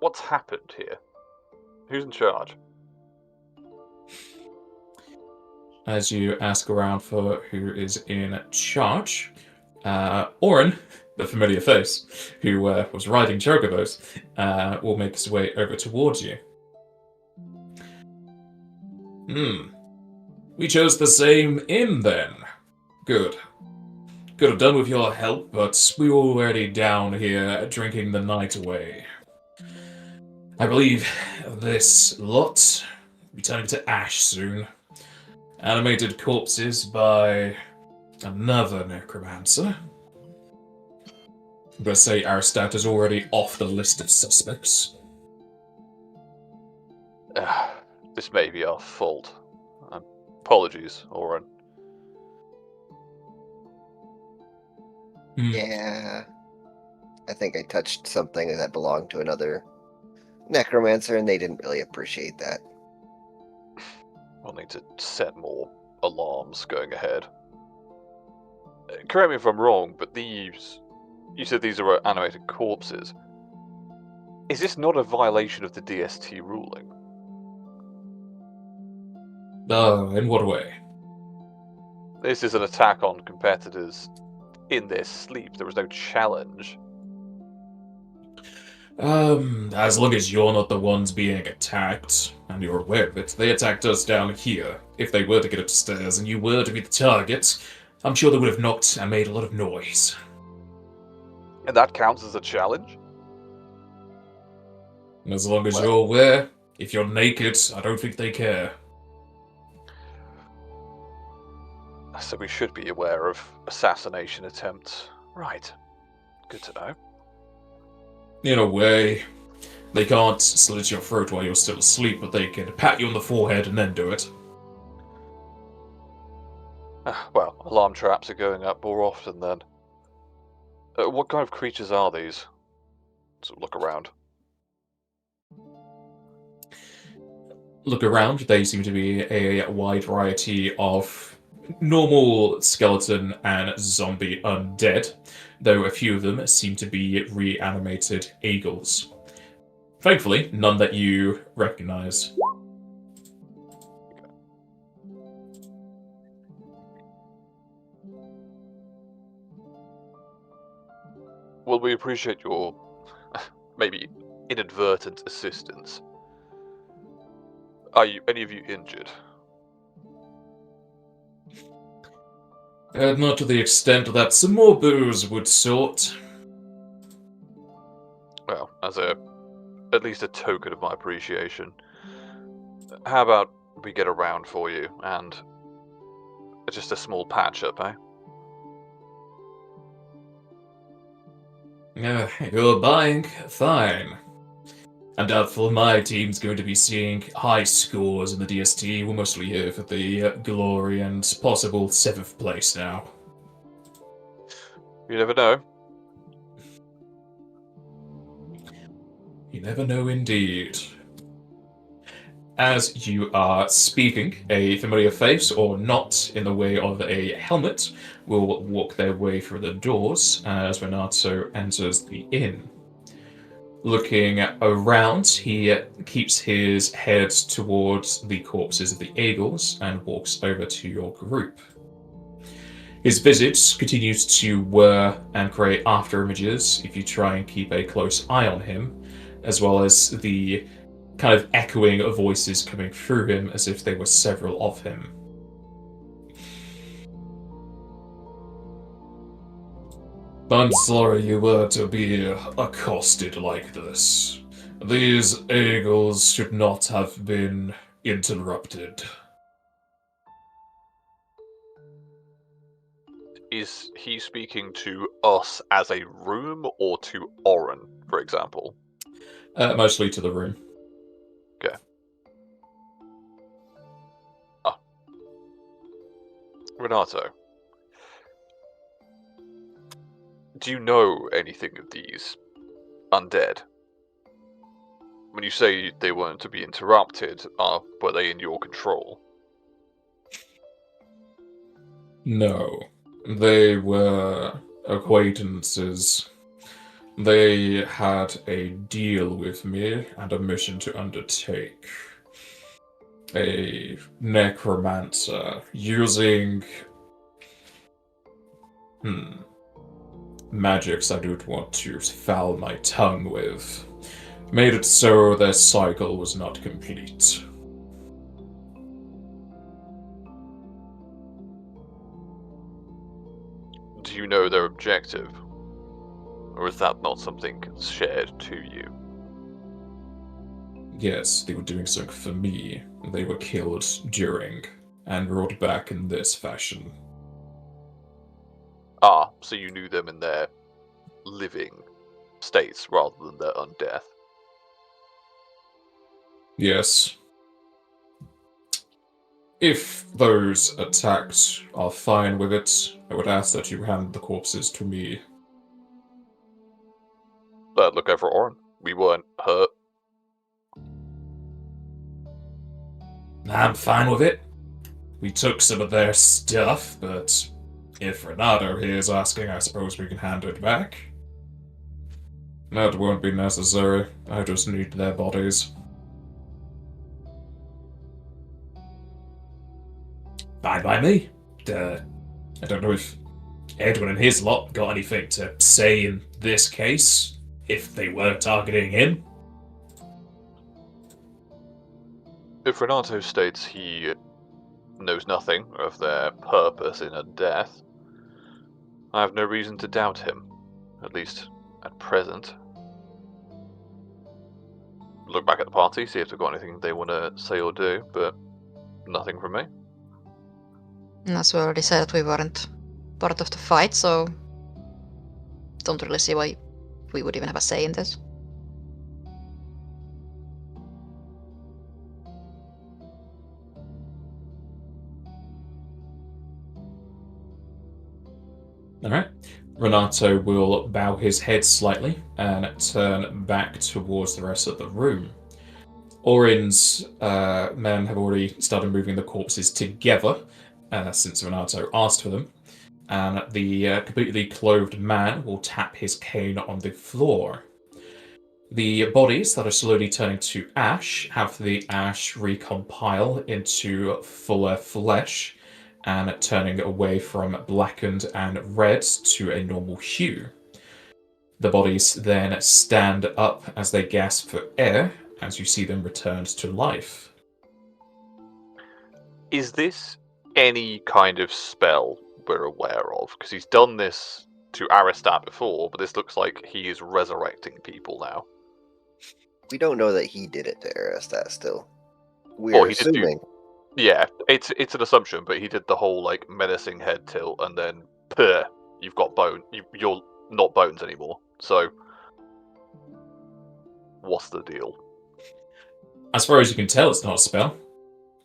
What's happened here? Who's in charge? As you ask around for who is in charge, Oren, the familiar face, who was riding chocobos, will make his way over towards you. We chose the same inn then. Good. Could have done with your help, but we were already down here drinking the night away. I believe this lot will be turning to ash soon. Animated corpses by another necromancer. I'm gonna say Aristat is already off the list of suspects. This may be our fault. Apologies, Oren. Yeah. I think I touched something that belonged to another necromancer, and they didn't really appreciate that. We'll need to set more alarms going ahead. Correct me if I'm wrong, but these... You said these are animated corpses. Is this not a violation of the DST ruling? In what way? This is an attack on competitors in their sleep. There was no challenge. As long as you're not the ones being attacked, and you're aware of it, they attacked us down here. If they were to get upstairs and you were to be the target, I'm sure they would have knocked and made a lot of noise. And that counts as a challenge? And as long as you're aware, if you're naked, I don't think they care. So we should be aware of assassination attempts. Right. Good to know. In a way, they can't slit your throat while you're still asleep, but they can pat you on the forehead and then do it. Well, alarm traps are going up more often then. What kind of creatures are these? So look around. Look around, they seem to be a wide variety of normal skeleton and zombie undead, though a few of them seem to be reanimated eagles. Thankfully, none that you recognize. Well, we appreciate your maybe inadvertent assistance. Are any of you injured? Not to the extent that some more booze would sort. Well, as at least a token of my appreciation, how about we get around for you and just a small patch up, eh? You're buying? Fine. I'm doubtful my team's going to be seeing high scores in the DST. We're mostly here for the glory and possible 7th place now. You never know. You never know indeed. As you are speaking, a familiar face, or not in the way of a helmet, will walk their way through the doors as Renato enters the inn. Looking around, he keeps his head towards the corpses of the eagles and walks over to your group. His visage continues to whir and create after images if you try and keep a close eye on him, as well as the kind of echoing of voices coming through him as if there were several of him. I'm sorry you were to be accosted like this. These eagles should not have been interrupted. Is he speaking to us as a room or to Oren, for example? Mostly to the room. Okay. Ah. Renato. Do you know anything of these undead? When you say they weren't to be interrupted, were they in your control? No. They were acquaintances. They had a deal with me and a mission to undertake. A necromancer using magics I don't want to foul my tongue with, made it so their cycle was not complete. Do you know their objective? Or is that not something shared to you? Yes, they were doing something for me. They were killed during and brought back in this fashion. Ah, so you knew them in their living states rather than their undeath. Yes. If those attacked are fine with it, I would ask that you hand the corpses to me. Look over Oren. We weren't hurt. I'm fine with it. We took some of their stuff, but if Renato here is asking, I suppose we can hand it back. That won't be necessary. I just need their bodies. Fine by me. I don't know if Edwin and his lot got anything to say in this case, if they were targeting him. If Renato states he knows nothing of their purpose in her death, I have no reason to doubt him, at least at present. Look back at the party, see if they've got anything they want to say or do, but nothing from me. And as we already said, we weren't part of the fight, so don't really see why we would even have a say in this. Alright. Renato will bow his head slightly and turn back towards the rest of the room. Orin's men have already started moving the corpses together, since Renato asked for them. And the completely clothed man will tap his cane on the floor. The bodies that are slowly turning to ash have the ash recompile into fuller flesh and turning away from blackened and red to a normal hue. The bodies then stand up as they gasp for air as you see them returned to life. Is this any kind of spell we're aware of? Because he's done this to Aristat before, but this looks like he is resurrecting people now. We don't know that he did it to Aristat still. We're He did assuming. Yeah, it's an assumption, but he did the whole like menacing head tilt, and then you've got bone. You're not bones anymore. So, what's the deal? As far as you can tell, it's not a spell.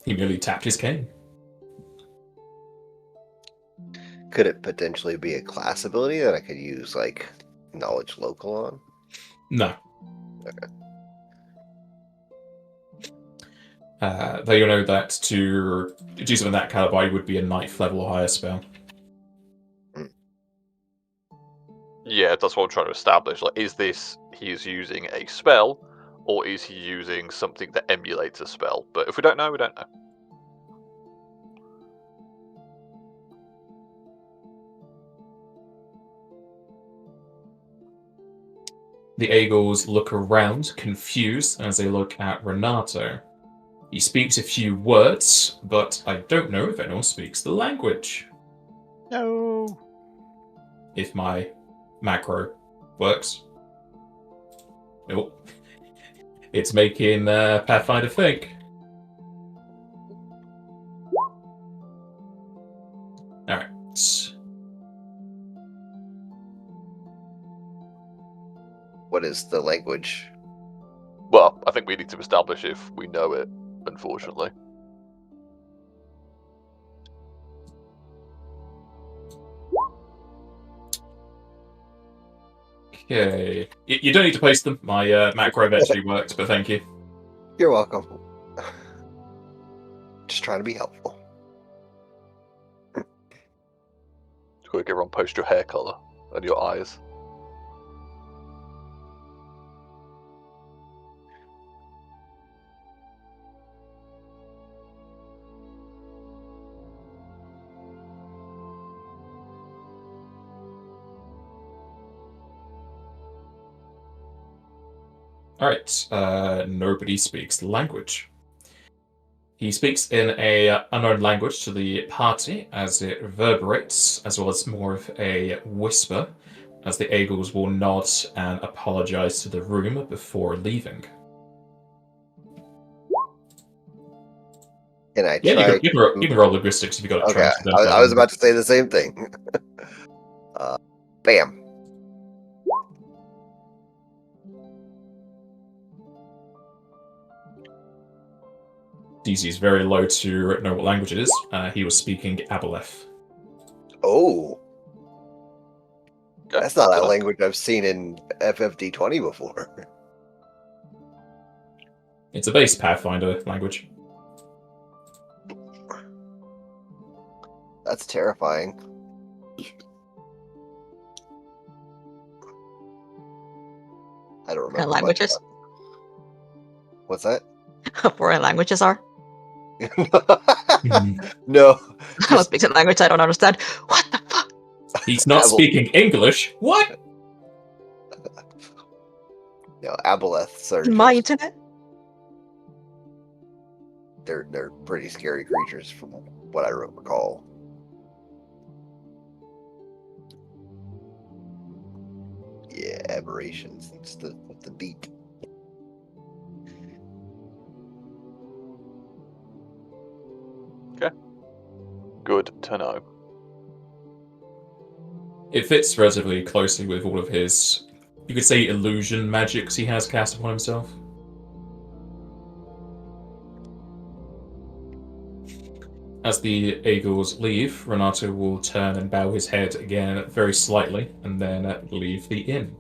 He merely tapped his cane. Could it potentially be a class ability that I could use, like, knowledge local on? No. Okay. Though you know that to do something that caliber would be a ninth level or higher spell. Yeah, that's what I'm trying to establish. Like, is this he is using a spell, or is he using something that emulates a spell? But if we don't know, we don't know. The Eagles look around, confused, as they look at Renato. He speaks a few words, but I don't know if anyone speaks the language. No. If my macro works. Nope. It's making Pathfinder think. Alright. What is the language? Well, I think we need to establish if we know it, unfortunately. Okay. You don't need to paste them. My macro eventually worked, but thank you. You're welcome. Just trying to be helpful. Quick, everyone post your hair color and your eyes. Alright, nobody speaks the language. He speaks in a unknown language to the party as it reverberates, as well as more of a whisper, as the Eagles will nod and apologize to the room before leaving. Can I Yeah, try? you can roll linguistics if you got it. Okay, I was about to say the same thing. Bam. DC is very low to know what language it is. He was speaking Aboleth. Oh. Okay. That's not a language I've seen in FFd20 before. It's a base Pathfinder language. That's terrifying. I don't remember. much languages? about it. What's that? Foreign languages are. No. I don't speak a language I don't understand. What the fuck? He's not speaking English. What? No, aboleths are My just, internet? they're pretty scary creatures from what I recall. Yeah, aberrations. It's the beak. Good to know. It fits relatively closely with all of his, you could say, illusion magics he has cast upon himself. As the eagles leave, Renato will turn and bow his head again very slightly, and then leave the inn.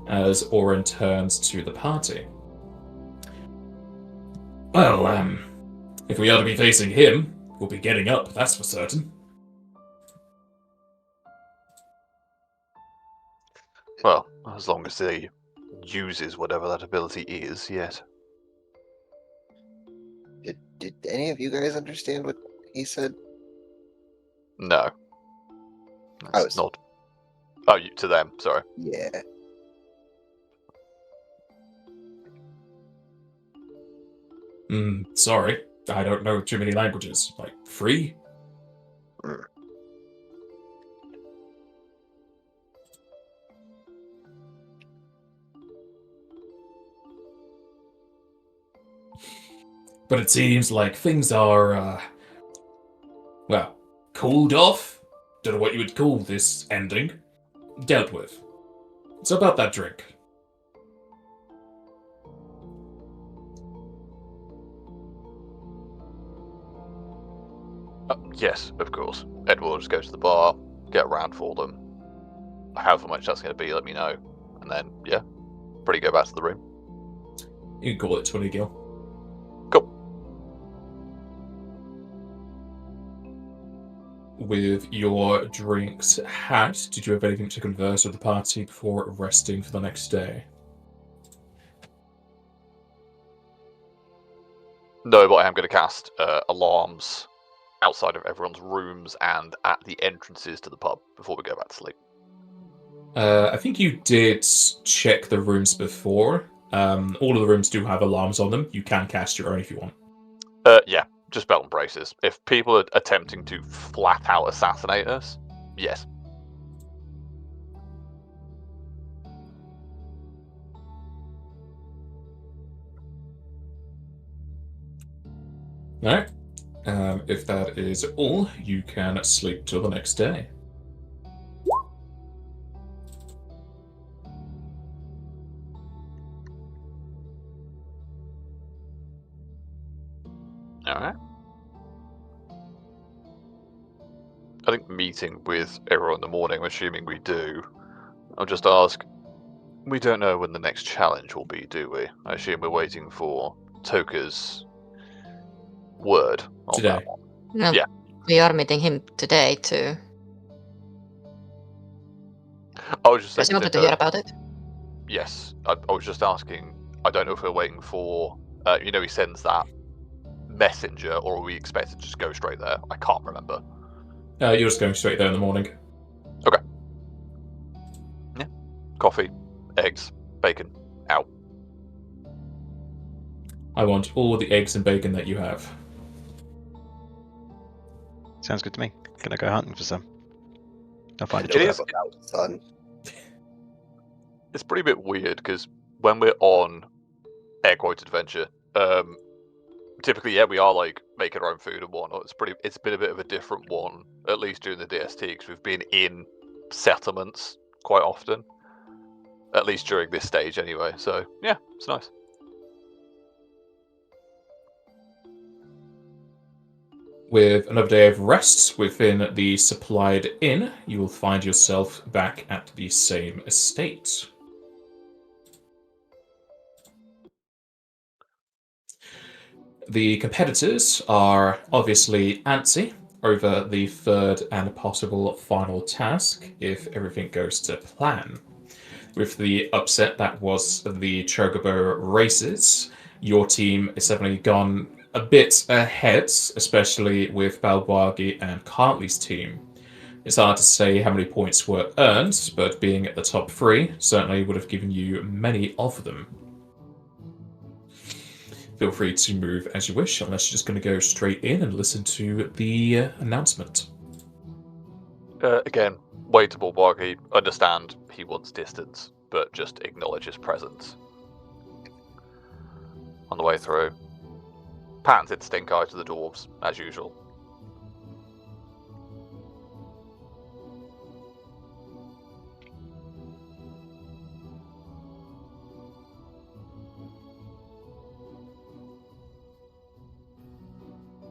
As Oren turns to the party. Well, if we are to be facing him, we'll be getting up, that's for certain. Well, as long as he uses whatever that ability is, yes. Did any of you guys understand what he said? No. I That's was- not. Oh, to them, sorry. Yeah. Sorry, I don't know too many languages. Like, free? Mm. But it seems like things are, well, cooled off? Don't know what you would call this ending. Dealt with. So about that drink. Yes, of course. Ed will just go to the bar, get around for them. However much that's going to be, let me know. And then, yeah, pretty go back to the room. You can call it 20 gil. Cool. With your drinks had, did you have anything to converse with the party before resting for the next day? No, but I am going to cast alarms outside of everyone's rooms and at the entrances to the pub before we go back to sleep. I think you did check the rooms before. All of the rooms do have alarms on them. You can cast your own if you want. Yeah, just belt and braces. If people are attempting to flat out assassinate us, yes. Alright. If that is all, you can sleep till the next day. Alright. I think meeting with everyone in the morning, I'm assuming we do, I'll just ask, we don't know when the next challenge will be, do we? I assume we're waiting for Toka's word on Today. that one. No, Yeah. we are meeting him today to I was just because he saying, wanted to hear about it. yes, I was just asking, I don't know if we're waiting for, he sends that messenger, or are we expected to just go straight there? I can't remember. You're just going straight there in the morning. Coffee, eggs, bacon, out. I want all the eggs and bacon that you have. Sounds good to me. Gonna go hunting for some. I'll find a It chocolate. is- About, son. It's pretty bit weird because when we're on air quote adventure, typically we are like making our own food and whatnot. It's been a bit of a different one, at least during the DST, because we've been in settlements quite often, at least during this stage anyway. So yeah, it's nice. With another day of rest within the supplied inn, you will find yourself back at the same estate. The competitors are obviously antsy over the third and possible final task if everything goes to plan. with the upset that was the Chocobo races, your team has suddenly gone a bit ahead, especially with Balbwagi and Cartley's team. It's hard to say how many points were earned, but being at the top 3 certainly would have given you many of them. Feel free to move as you wish, unless you're just going to go straight in and listen to the announcement. Again, way to Bulwarky. Understand he wants distance, but just acknowledge his presence. On the way through, patented stink eye to the dwarves, as usual.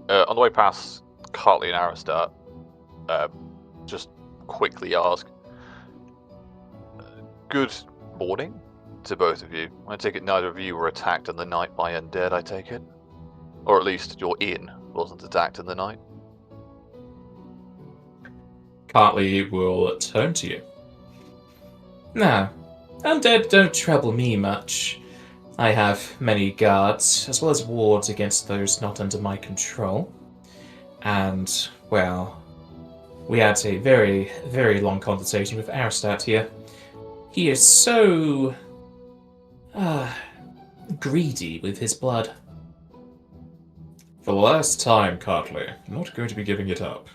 On the way past Cartley and Aristat, just quickly ask, good morning to both of you. I take it neither of you were attacked in the night by undead, I take it? Or at least your inn wasn't attacked in the night? Cartley will turn to you. No, undead don't trouble me much. I have many guards, as well as wards against those not under my control. And, well, we had a very, very long conversation with Aristat here. He is so... greedy with his blood. For the last time, Cartley, I'm not going to be giving it up.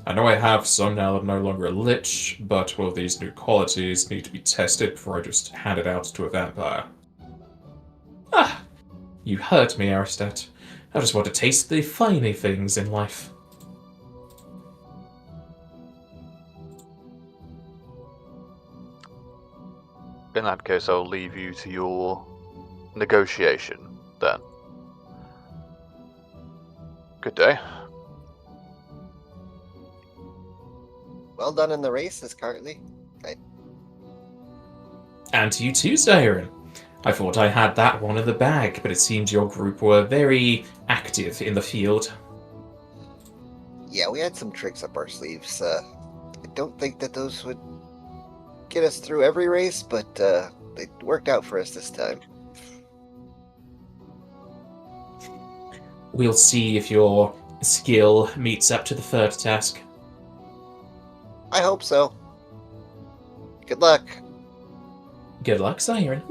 I know I have some now that I'm no longer a lich, but all of these new qualities need to be tested before I just hand it out to a vampire. You hurt me, Aristat. I just want to taste the finer things in life. In that case, I'll leave you to your negotiation, then. Good day. Well done in the races, Cartley. And to you too, Zarin. I thought I had that one in the bag, but it seems your group were very active in the field. Yeah, we had some tricks up our sleeves. I don't think that those would get us through every race, but they worked out for us this time. We'll see if your skill meets up to the third task. I hope so. Good luck. Good luck, Zarin.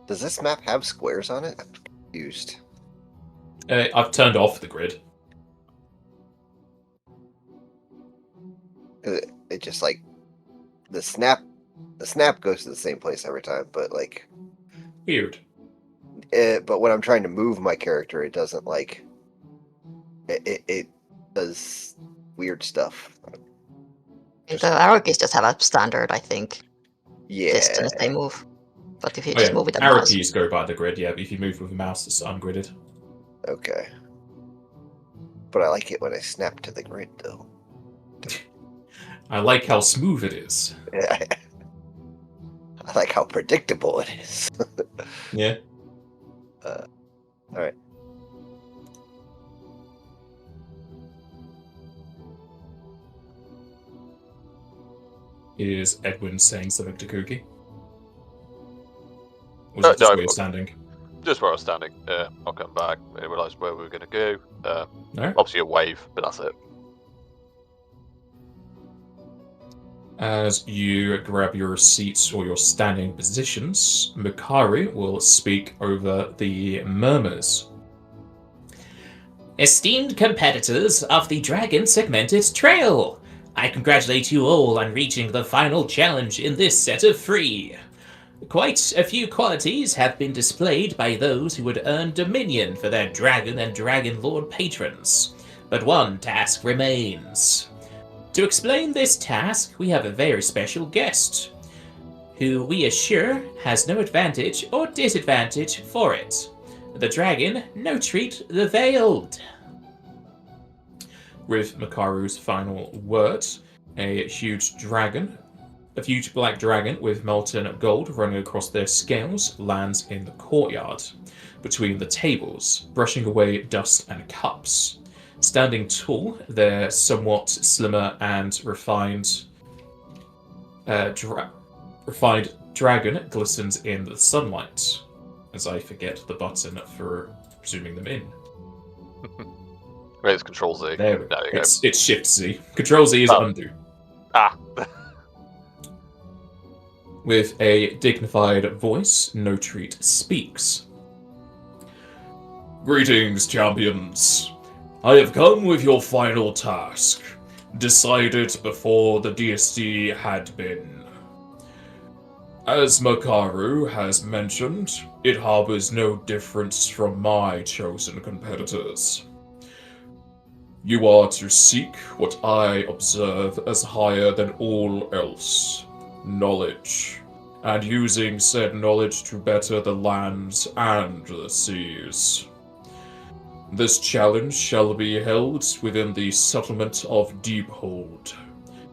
Does this map have squares on it? I'm confused. I've turned off the grid. It just like the snap goes to the same place every time, but like Weird. but when I'm trying to move my character, it doesn't like it does weird stuff. The arrow keys just have a standard, I think, Yeah. distance they move. But if you just move with a arrow mouse, keys go by the grid, yeah, but if you move with a mouse, it's ungridded. Okay. But I like it when I snap to the grid, though. I like how smooth it is. Yeah. I like how predictable it is. Yeah. All right. Is Edwin saying something to Kuki? Or is it just no, where you're standing? Just where I was standing. I'll come back. I didn't realise where we were going to go. No? Obviously a wave, but that's it. As you grab your seats or your standing positions, Makaru will speak over the murmurs. Esteemed competitors of the Dragon Segmented Trail, I congratulate you all on reaching the final challenge in this set of 3. Quite a few qualities have been displayed by those who would earn dominion for their dragon and dragon lord patrons, but one task remains. To explain this task, we have a very special guest, who we assure has no advantage or disadvantage for it. The dragon, no treat, the Veiled. With Makaru's final words, a huge black dragon with molten gold running across their scales lands in the courtyard, between the tables, brushing away dust and cups. Standing tall, their somewhat slimmer and refined dragon glistens in the sunlight, as I forget the button for zooming them in. Wait, it's Control Z. There we There go. you go. It's Shift Z. Control Z is undo. Ah. With a dignified voice, No Treat speaks. Greetings, champions. I have come with your final task. Decide it before the DST had been. As Makaru has mentioned, it harbors no difference from my chosen competitors. You are to seek what I observe as higher than all else, knowledge, and using said knowledge to better the lands and the seas. This challenge shall be held within the settlement of Deephold,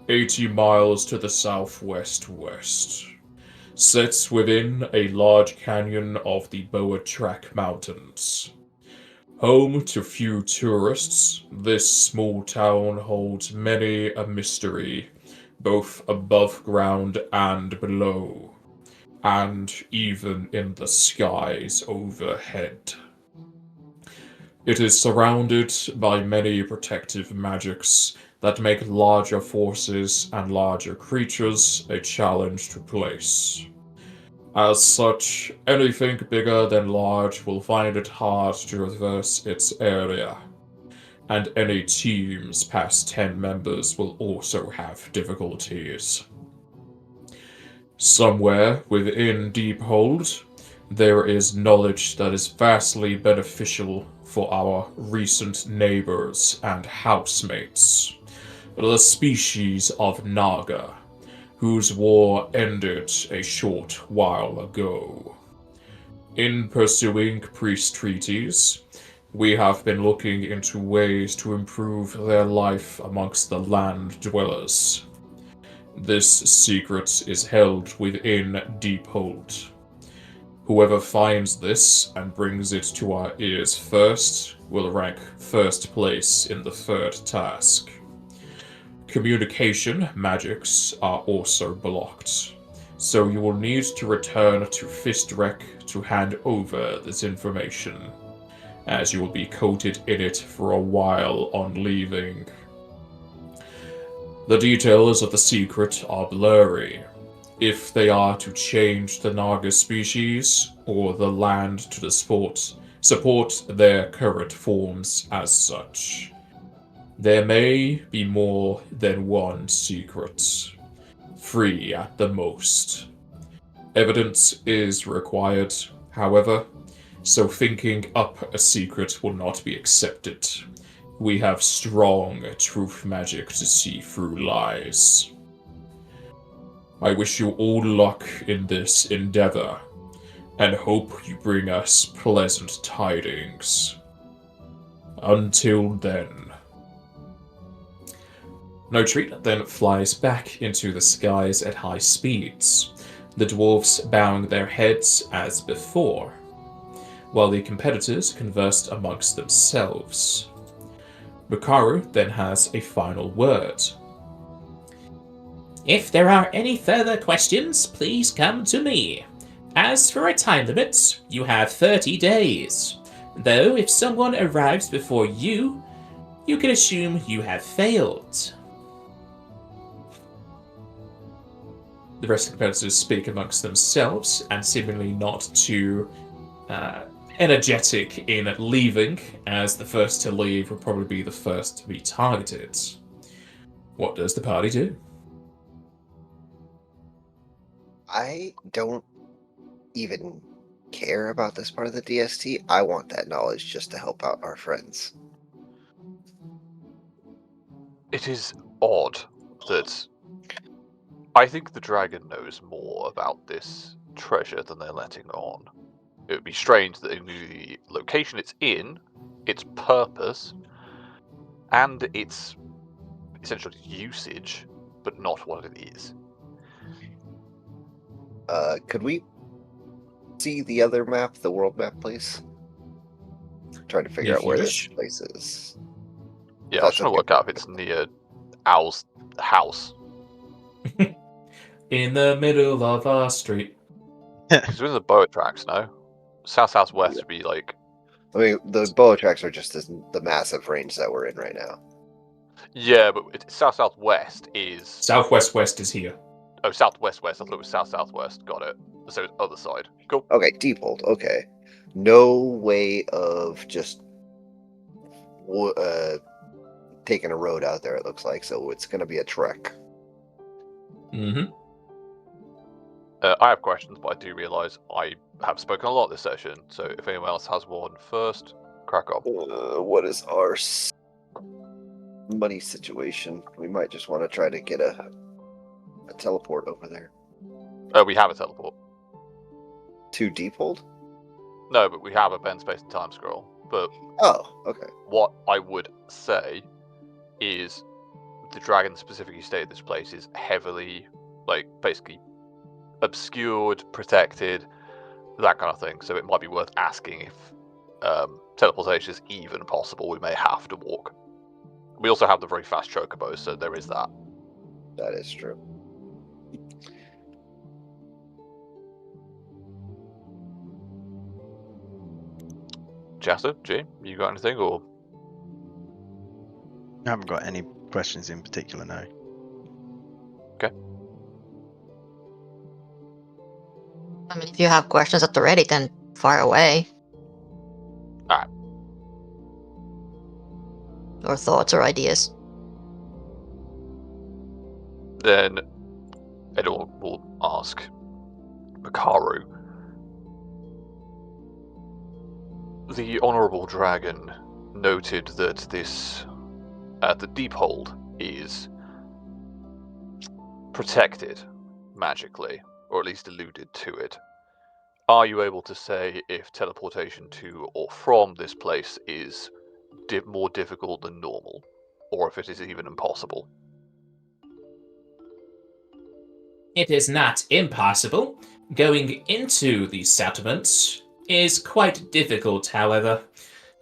80 miles to the southwest-west, set within a large canyon of the Boa Track Mountains. Home to few tourists, this small town holds many a mystery, both above ground and below, and even in the skies overhead. It is surrounded by many protective magics that make larger forces and larger creatures a challenge to place. As such, anything bigger than large will find it hard to traverse its area, and any teams past 10 members will also have difficulties. Somewhere within Deephold, there is knowledge that is vastly beneficial for our recent neighbors and housemates, the species of Naga, whose war ended a short while ago. In pursuing priest treaties, we have been looking into ways to improve their life amongst the land dwellers. This secret is held within Deephold. Whoever finds this and brings it to our ears first will rank first place in the third task. Communication magics are also blocked, so you will need to return to Fistrek to hand over this information, as you will be coated in it for a while on leaving. The details of the secret are blurry, if they are to change the Naga species or the land to support their current forms as such. There may be more than one secret. 3 at the most. Evidence is required, however, so thinking up a secret will not be accepted. We have strong truth magic to see through lies. I wish you all luck in this endeavor, and hope you bring us pleasant tidings. Until then. No Treat then flies back into the skies at high speeds, the dwarves bowing their heads as before, while the competitors conversed amongst themselves. Makaru then has a final word. If there are any further questions, please come to me. As for a time limit, you have 30 days. Though if someone arrives before you can assume you have failed. The rest of the competitors speak amongst themselves, and seemingly not too energetic in leaving, as the first to leave will probably be the first to be targeted. What does the party do? I don't even care about this part of the DST. I want that knowledge just to help out our friends. It is odd that I think the dragon knows more about this treasure than they're letting on. It would be strange that they knew the location it's in, its purpose, and its essential usage, but not what it is. Could we see the other map, the world map, please? I'm trying to figure If out you where wish. this place is. Yeah, I was trying to work out if it's near Owl's house. In the middle of our street. Because we're in the boat tracks, no? South-southwest would be like... I mean, the boa tracks are just the massive range that we're in right now. Yeah, but south-southwest is... Southwest-west is here. Oh, southwest-west. I thought it was south-southwest. Got it. So it's other side. Cool. Okay, deep hold. Okay. No way of just taking a road out there, it looks like. So it's going to be a trek. Mm-hmm. I have questions, but I do realise I have spoken a lot this session. So if anyone else has one first, crack on. What is our money situation? We might just want to try to get a teleport over there. We have a teleport. To deep hold? No, but we have a bend space and time scroll. But Oh, okay. what I would say is the dragon specifically stated this place is heavily, like, basically obscured, protected, that kind of thing. So it might be worth asking if teleportation is even possible. We may have to walk. We also have the very fast chocobos, so there is that. That is true. Chester, G, you got anything, or? I haven't got any questions in particular, no. I mean, if you have questions at the ready, then fire away. Alright. Or thoughts or ideas. Then Edward will ask Makaru. The Honourable Dragon noted that this, the Deep Hold is protected magically, or at least alluded to it. Are you able to say if teleportation to or from this place is more difficult than normal, or if it is even impossible? It is not impossible. Going into these settlements is quite difficult, however.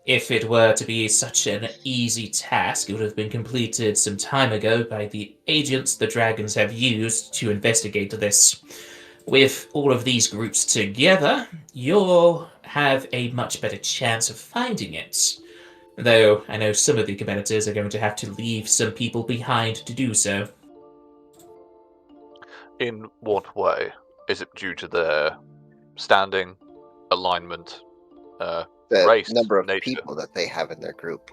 If it were to be such an easy task, it would have been completed some time ago by the agents the dragons have used to investigate this. With all of these groups together, you'll have a much better chance of finding it. Though I know some of the competitors are going to have to leave some people behind to do so. In what way? Is it due to their standing, alignment, The race, number of nature? people that they have in their group.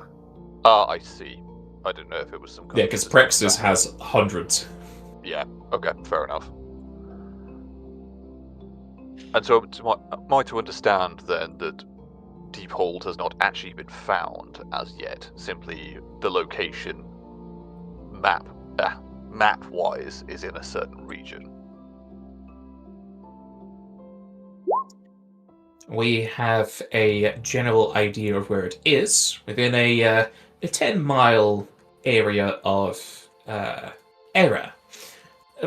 Ah, I see. I didn't know if it was some kind Yeah, of because physical Praxis factor. has hundreds. Yeah, okay, fair enough. And so, am I to understand then that Deep Hold has not actually been found as yet? Simply the location map-wise is in a certain region. We have a general idea of where it is within a 10-mile area of error.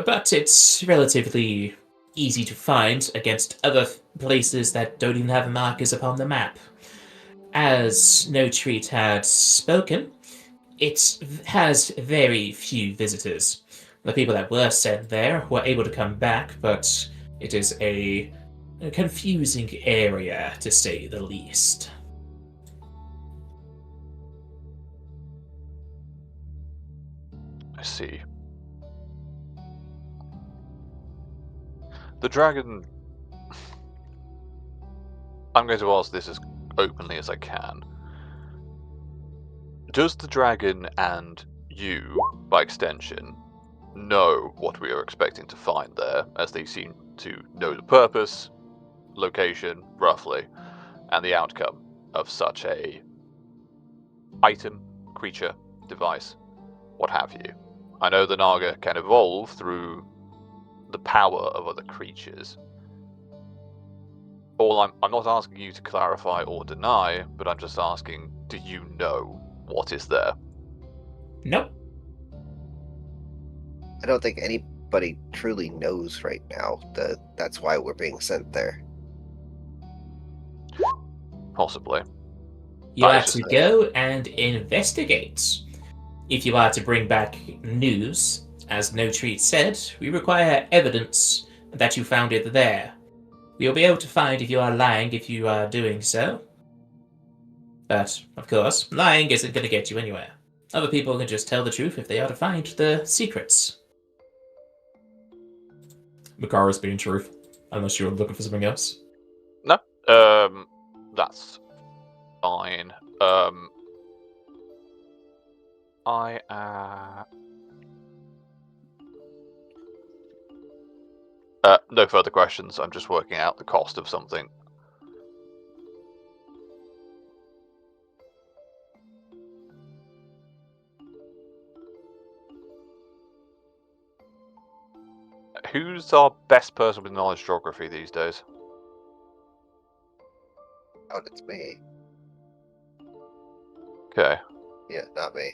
But it's relatively easy to find against other places that don't even have markers upon the map. As No Treat had spoken, it has very few visitors. The people that were sent there were able to come back, but it is a confusing area, to say the least. I see. The dragon... I'm going to ask this as openly as I can. Does the dragon and you, by extension, know what we are expecting to find there, as they seem to know the purpose, location, roughly, and the outcome of such a item, creature, device, what have you? I know the Naga can evolve through the power of other creatures. I'm not asking you to clarify or deny, but I'm just asking, do you know what is there? Nope. I don't think anybody truly knows right now. That's why we're being sent there. Possibly. You That have is to just go and investigate. if you are to bring back news, as No Treat said, we require evidence that you found it there. We'll be able to find if you are lying if you are doing so. But, of course, lying isn't going to get you anywhere. Other people can just tell the truth if they are to find the secrets. Makara's being truth, unless you're looking for something else. No, that's fine. No further questions. I'm just working out the cost of something. Who's our best person with knowledge geography these days? Oh, it's me. Okay. Yeah, not me.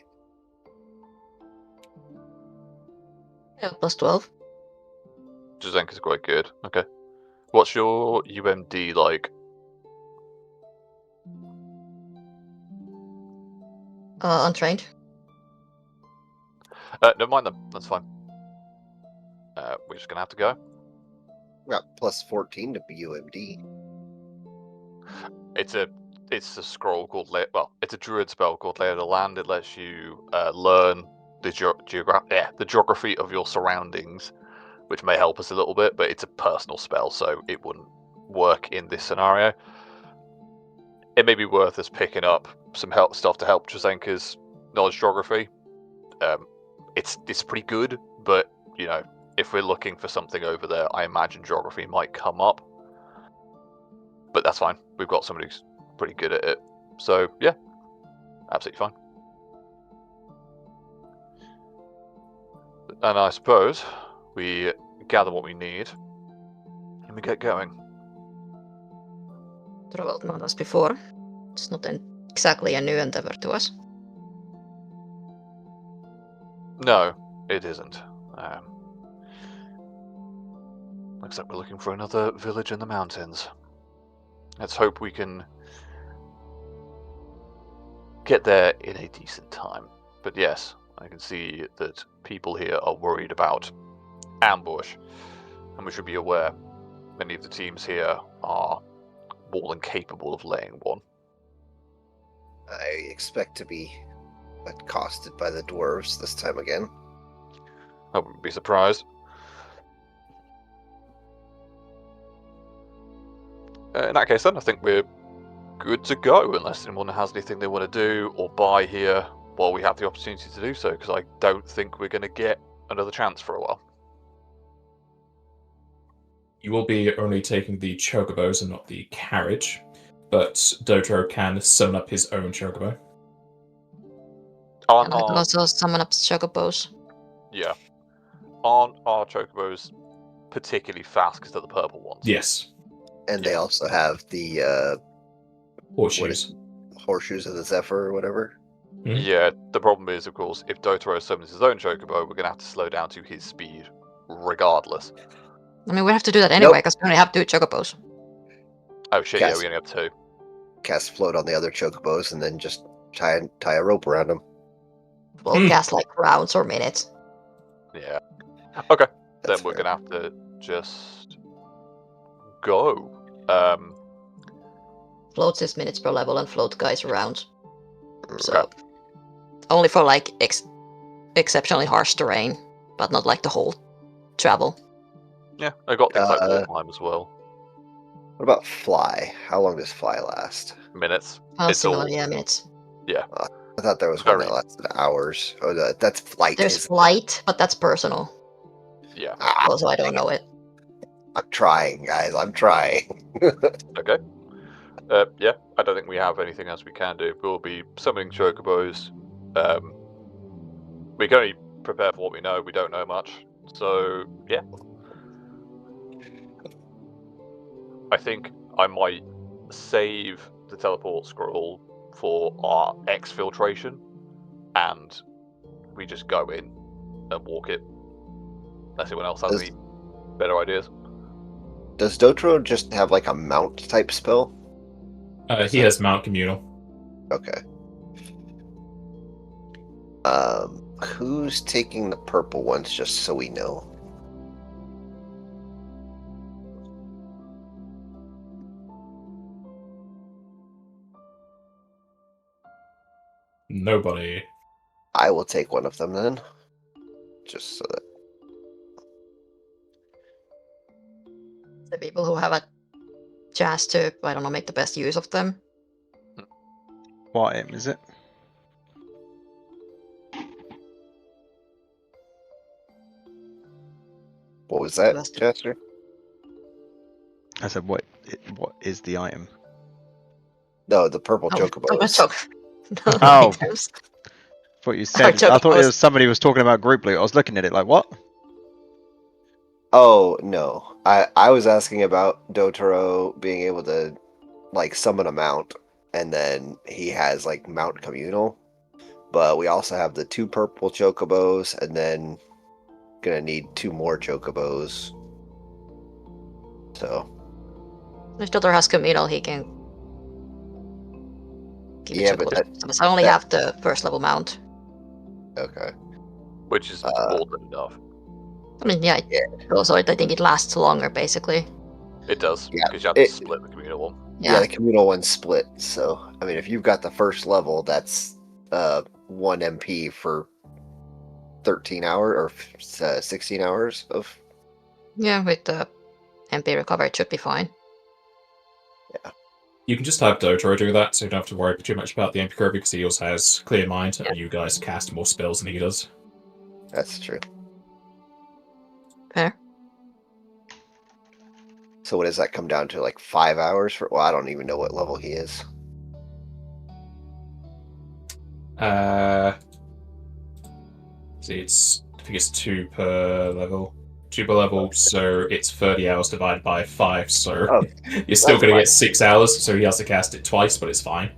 Yeah, plus 12. Jazenka's quite good. Okay. What's your UMD like? Untrained. Never mind then. That's fine. We're just gonna have to go. Got plus 14 to UMD. It's a scroll called it's a druid spell called Lay of the Land. It lets you learn the geography of your surroundings, which may help us a little bit, but it's a personal spell, so it wouldn't work in this scenario. It may be worth us picking up some stuff to help Jazenka's knowledge geography. It's pretty good, but you know, if we're looking for something over there, I imagine geography might come up. But that's fine. We've got somebody who's pretty good at it. So yeah, absolutely fine. And I suppose we gather what we need and we get going. Traveled Manas before. It's not exactly a new endeavor to us. No, it isn't. Looks like we're looking for another village in the mountains. Let's hope we can get there in a decent time. But yes, I can see that people here are worried about ambush, and we should be aware many of the teams here are more than capable of laying one. I expect to be accosted by the dwarves this time again. I wouldn't be surprised. In that case then, I think we're good to go, unless anyone has anything they want to do or buy here while we have the opportunity to do so, because I don't think we're going to get another chance for a while. You will be only taking the chocobos and not the carriage, but Dotro can summon up his own chocobo. And I can also summon up chocobos. Yeah. Aren't our chocobos particularly fast because they're the purple ones? Yes. And they also have the Horseshoes. Horseshoes of the Zephyr or whatever. Mhm. Yeah, the problem is, of course, if Dotaro summons his own chocobo, we're going to have to slow down to his speed, regardless. I mean, we have to do that anyway, because we only have 2 chocobos. Oh shit, yeah, we only have 2. Cast float on the other chocobos and then just tie a rope around them. We'll cast like rounds or minutes. Yeah. Okay, That's then we're fair. going to have to just go. Floats is minutes per level and float guys rounds. So Okay. only for like exceptionally harsh terrain, but not like the whole travel. Yeah, I got things like warp time as well. What about fly? How long does fly last? Minutes. It's Similar, all- yeah, minutes. I thought there was one that lasted hours. Oh, that's flight. There's flight, but that's personal. Yeah. Also, I don't know it. I'm trying, guys. I'm trying. Okay. Yeah, I don't think we have anything else we can do. We'll be summoning chocobos. We can only prepare for what we know. We don't know much. So, yeah. I think I might save the teleport scroll for our exfiltration, and we just go in and walk it. Unless anyone else has any better ideas. Does Dotro just have like a mount type spell? He has Mount Communal. Okay. Who's taking the purple ones, just so we know? Nobody. I will take one of them then. Just so that... The people who have a chance to, I don't know, make the best use of them. What item is it? What was that, That's- Chester? I said, what is the item? No, the purple Oh, chocobos. No, Oh. items. What you said? I thought it was somebody was talking about group loot. I was looking at it like, what? Oh, no. I was asking about Dotaro being able to, like, summon a mount, and then he has, like, mount communal. But we also have the 2 purple chocobos, and then gonna need 2 more chocobos. So... If Dottor has communal, he can give Yeah, it but I only have the first level mount. Okay. Which is more than enough. I mean, yeah. Also, I think it lasts longer, basically. It does, Yeah, because you have to split the communal one. Yeah, the communal one's split. So, I mean, if you've got the first level, that's 1 MP for 13 hours or 16 hours of... Yeah, with the MP recovery, it should be fine. Yeah. You can just have Dotaro do that, so you don't have to worry too much about the MP recovery because he also has clear mind, and you guys cast more spells than he does. That's true. Fair. So what does that come down to? Like 5 hours for... Well, I don't even know what level he is. See, I think it's 2 per level. 2 per level, so it's 30 hours divided by 5, so you're still going to get 6 hours, so he has to cast it twice, but it's fine.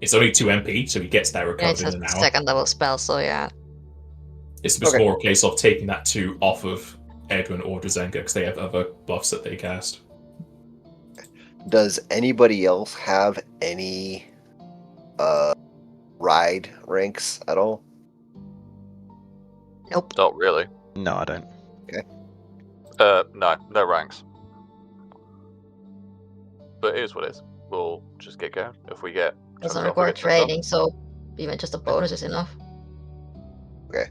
It's only 2 MP, so he gets that recovered it's in an a hour. second level spell, so yeah. It's just more a case of taking that 2 off of Edwin or Drazenka, because they have other buffs that they cast. Does anybody else have any ride ranks at all? Nope. Not really. No, I don't. Okay. No ranks. But it is what it is. We'll just get going. If we get... Doesn't require training, so even just a bonus is enough. Okay.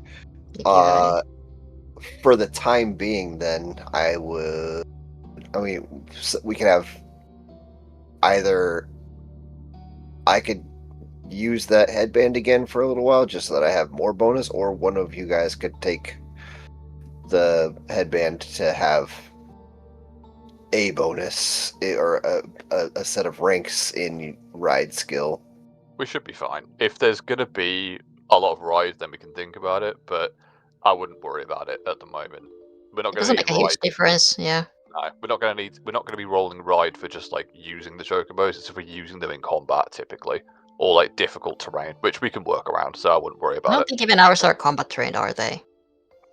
If you have any. For the time being, then, I would... I mean, we could have either... I could use that headband again for a little while, just so that I have more bonus, or one of you guys could take the headband to have a bonus, or a set of ranks in ride skill. We should be fine. If there's going to be a lot of rides, then we can think about it, but I wouldn't worry about it at the moment. We're not It going doesn't to make need a huge ride. difference, yeah. No, we're not going to be rolling ride for just like using the chocobos. It's if we're using them in combat typically, or like difficult terrain, which we can work around. So I wouldn't worry I about don't it. think even ours are combat trained, are they?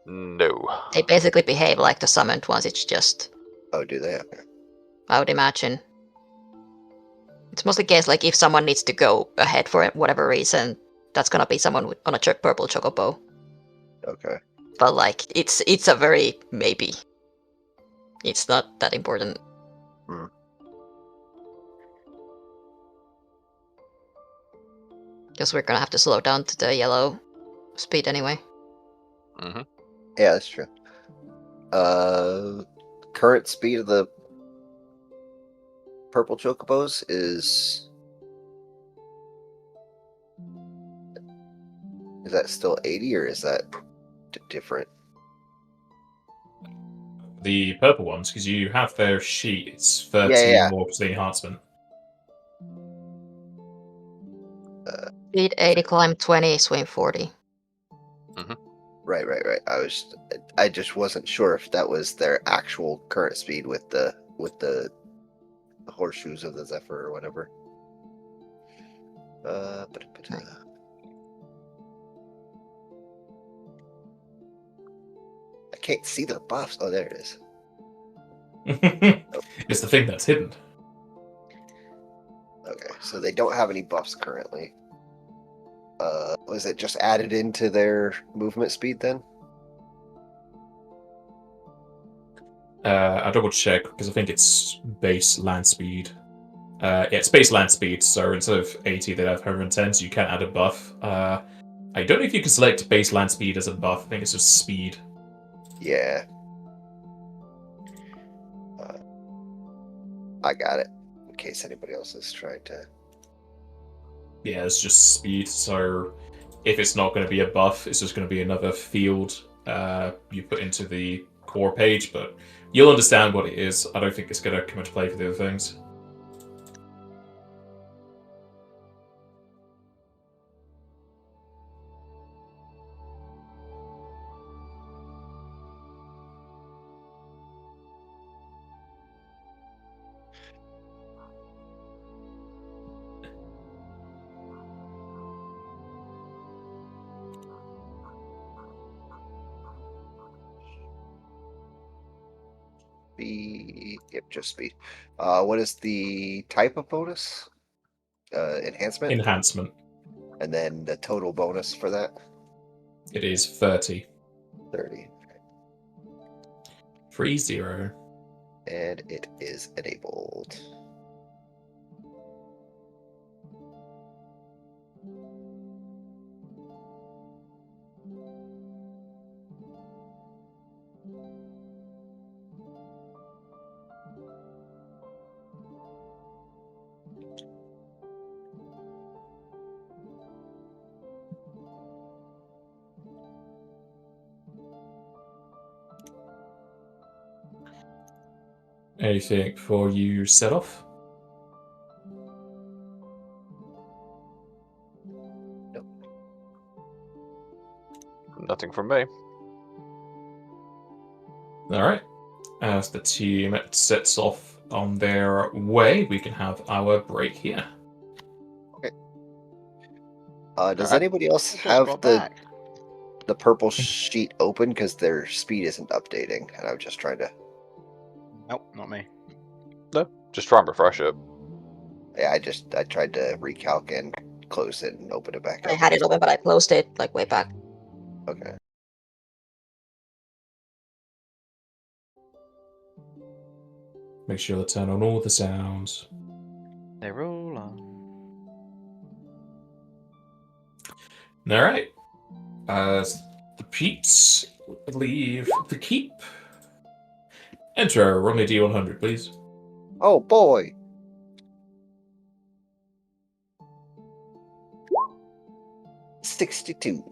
No. They basically behave like the summoned ones, it's just... Oh, do they? I would imagine. It's mostly the case, like, if someone needs to go ahead for whatever reason, that's gonna be someone on a purple chocobo. Okay. But, like, it's a very maybe. It's not that important. Because we're gonna have to slow down to the yellow speed anyway. Mm-hmm. Yeah, that's true. Current speed of the purple chocobos is that still 80, or is that different? The purple ones, because you have their sheet, it's 30 more because of the enhancement. Speed 80, climb 20, swim 40. Right. I just wasn't sure if that was their actual current speed with the horseshoes of the Zephyr or whatever. I can't see their buffs. Oh, there it is. It's the thing that's hidden. Okay, so So they don't have any buffs currently. Was it just added into their movement speed then? I'll double check because I think it's base land speed. Yeah, it's base land speed, so instead of 80, they have 110, so you can add a buff. I don't know if you can select base land speed as a buff. I think it's just speed. Yeah. I got it. In case anybody else is trying to. Yeah, it's just speed, so if it's not going to be a buff, it's just going to be another field you put into the core page, but you'll understand what it is. I don't think it's going to come into play for the other things. Speed. Yep, just speed. What is the type of bonus? Enhancement? Enhancement. And then the total bonus for that? It is 30. 30. 30. And it is enabled. Anything before you set off? Nothing from me. Alright. As the team sets off on their way, we can have our break here. Does Alright. anybody else Just have got the back. purple sheet open? Because their speed isn't updating, and I'm just trying to. Nope, not me. No, just try and refresh it. Yeah, I tried to recalc and close it and open it back up. I had it open, but I closed it like way back. Okay. Make sure to turn on all the sounds. They roll on. Alright. As the Peats leave the keep. Enter, roll me a D100, please. Oh boy. $62.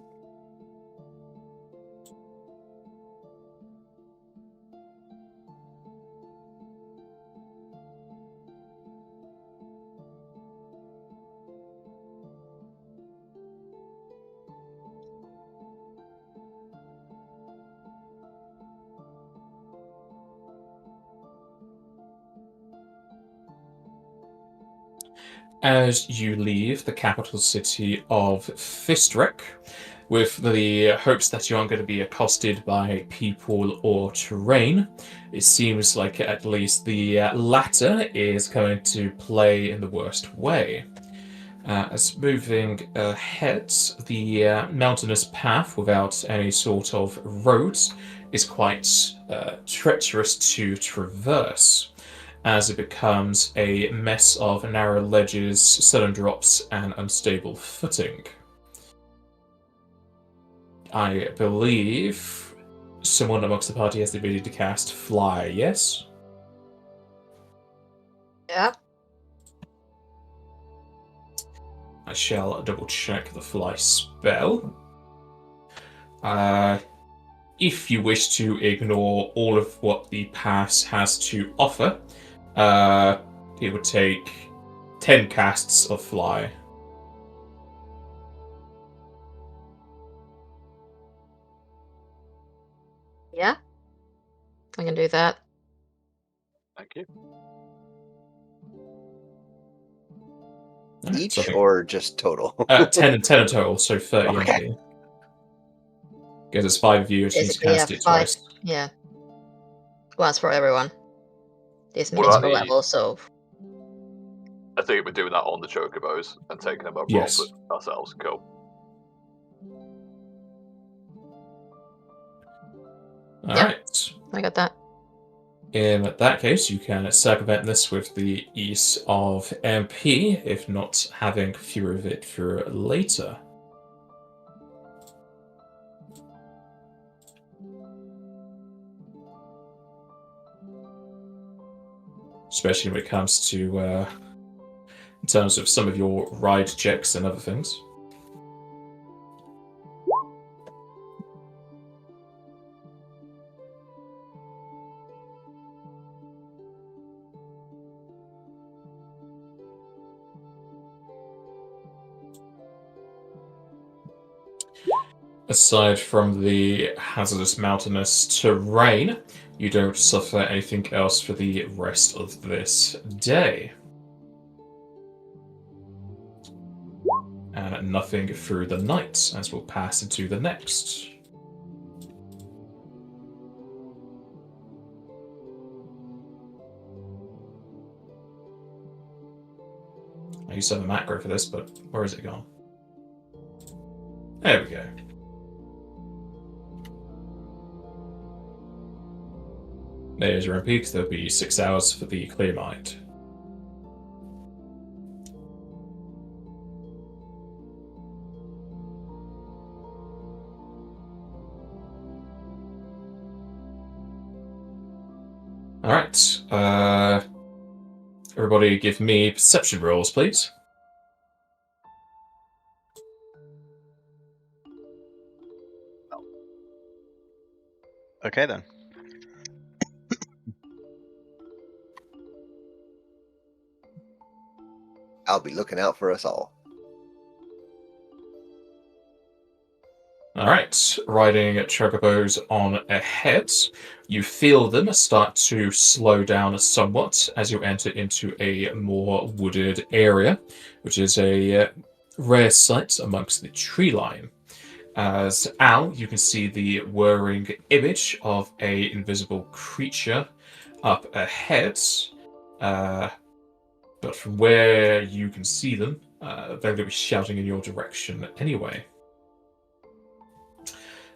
As you leave the capital city of Fistrek, with the hopes that you aren't going to be accosted by people or terrain, it seems like at least the latter is going to play in the worst way. As moving ahead, the mountainous path without any sort of roads is quite treacherous to traverse, as it becomes a mess of narrow ledges, sudden drops, and unstable footing. I believe someone amongst the party has the ability to cast Fly, yes? Yeah. I shall double check the Fly spell. If you wish to ignore all of what the pass has to offer, it would take 10 casts of Fly. Yeah. I can do that. Thank you. Alright, Each so I think- or just total? 10 in total, so 30 Okay. MP. Because there's 5 of you, which needs to Basically, cast yeah, it 5. twice. Yeah. Once for everyone. These What minis about per the- level, so I think we're doing that on the chocobos and taking them up Yes. ourselves. Cool. Alright. I got that. In that case, you can circumvent this with the ease of MP, if not having fewer of it for later. Especially when it comes to, in terms of some of your ride checks and other things. Aside from the hazardous mountainous terrain, you don't suffer anything else for the rest of this day. And nothing through the night, as we'll pass into the next. I used to have a macro for this, but where is it gone? There we go. There's your MP, because there'll be 6 hours for the clear mind. Alright, everybody give me perception rolls, please. Okay then. I'll be looking out for us all. Alright, riding chocobos on ahead. You feel them start to slow down somewhat as you enter into a more wooded area, which is a rare sight amongst the tree line. As Al, you can see the whirring image of a invisible creature up ahead. But from where you can see them, they're going to be shouting in your direction anyway.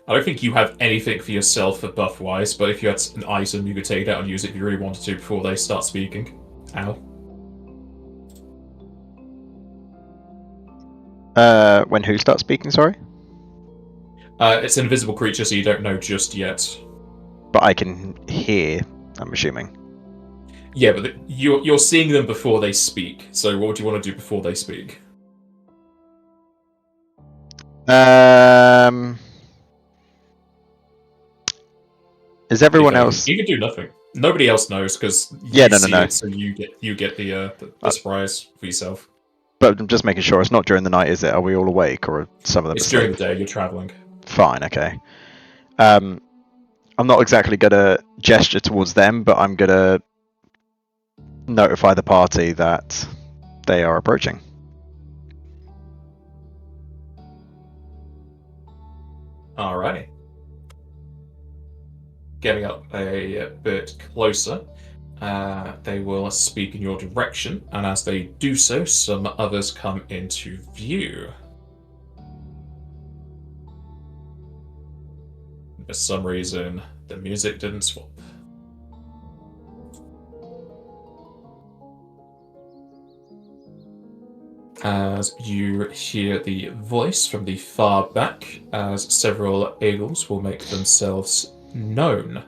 I don't think you have anything for yourself for buff-wise, but if you had an item, you could take it out and use it if you really wanted to before they start speaking. Al? When who starts speaking, sorry? It's an invisible creature, so you don't know just yet. But I can hear, I'm assuming. Yeah, but you're seeing them before they speak, so what would you want to do before they speak? Is everyone else? You can do nothing. Nobody else knows because No. So you get the surprise for yourself. But I'm just making sure it's not during the night, is it? Are we all awake, or are some of them? It's during the day. You're traveling. Fine, okay. I'm not exactly gonna gesture towards them, but I'm gonna notify the party that they are approaching. Alrighty. Getting up a bit closer, they will speak in your direction, and as they do so, some others come into view. For some reason, the music didn't swap. As you hear the voice from the far back, as several eagles will make themselves known.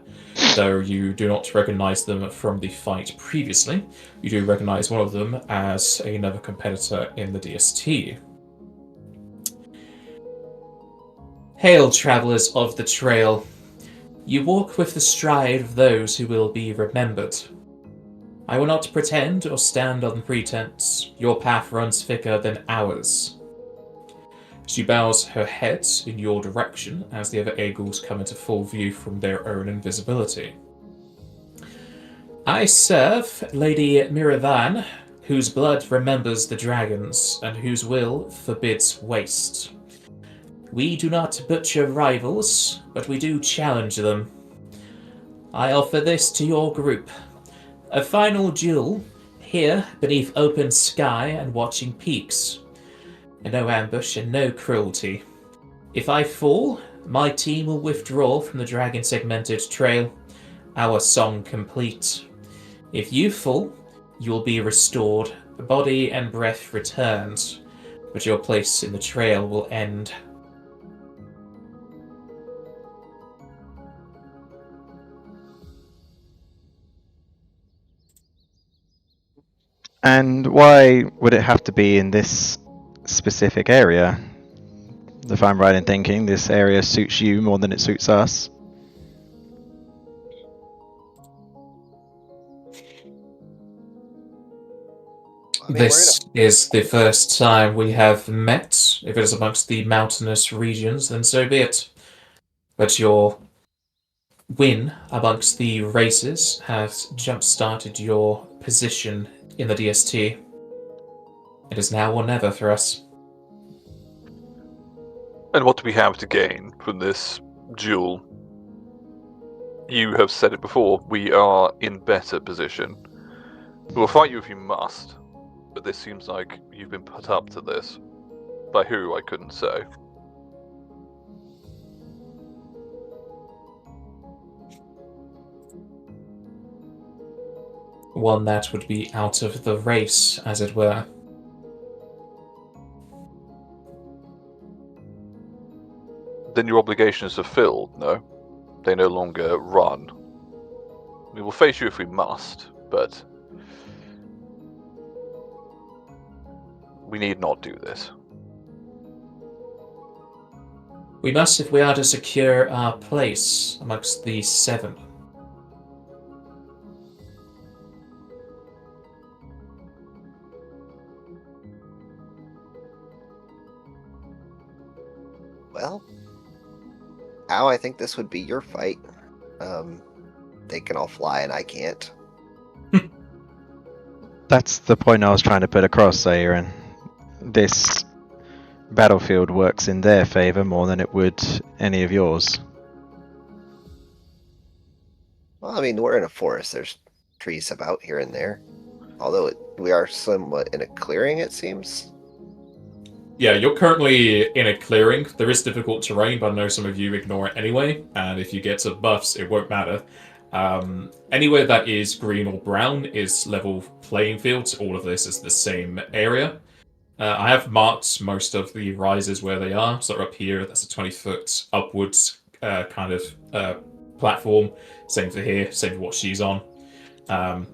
Though you do not recognize them from the fight previously, you do recognize one of them as another competitor in the DST. Hail, travelers of the trail. You walk with the stride of those who will be remembered. I will not pretend or stand on pretense. Your path runs thicker than ours. She bows her head in your direction as the other eagles come into full view from their own invisibility. I serve Lady Miravan, whose blood remembers the dragons and whose will forbids waste. We do not butcher rivals, but we do challenge them. I offer this to your group. A final duel, here beneath open sky and watching peaks. And no ambush and no cruelty. If I fall, my team will withdraw from the dragon segmented trail, our song complete. If you fall, you will be restored, body and breath returned, but your place in the trail will end. And why would it have to be in this specific area? If I'm right in thinking, this area suits you more than it suits us. I mean, This is the first time we have met. If it is amongst the mountainous regions, then so be it. But your win amongst the races has jump-started your position in the DST. It is now or never for us. And what do we have to gain from this duel? You have said it before, we are in better position. We'll fight you if you must, but this seems like you've been put up to this. By who, I couldn't say. One that would be out of the race, as it were. Then your obligations are filled, no? They no longer run. We will face you if we must, but we need not do this. We must if we are to secure our place amongst the seven. Well, Al, I think this would be your fight. They can all fly and I can't. That's the point I was trying to put across, Aaron. This battlefield works in their favour more than it would any of yours. Well, I mean, we're in a forest. There's trees about here and there. Although we are somewhat in a clearing, it seems. Yeah, you're currently in a clearing. There is difficult terrain, but I know some of you ignore it anyway, and if you get some buffs, it won't matter. Anywhere that is green or brown is level playing fields. All of this is the same area. I have marked most of the rises where they are. So up here, that's a 20-foot upwards kind of platform. Same for here, same for what she's on.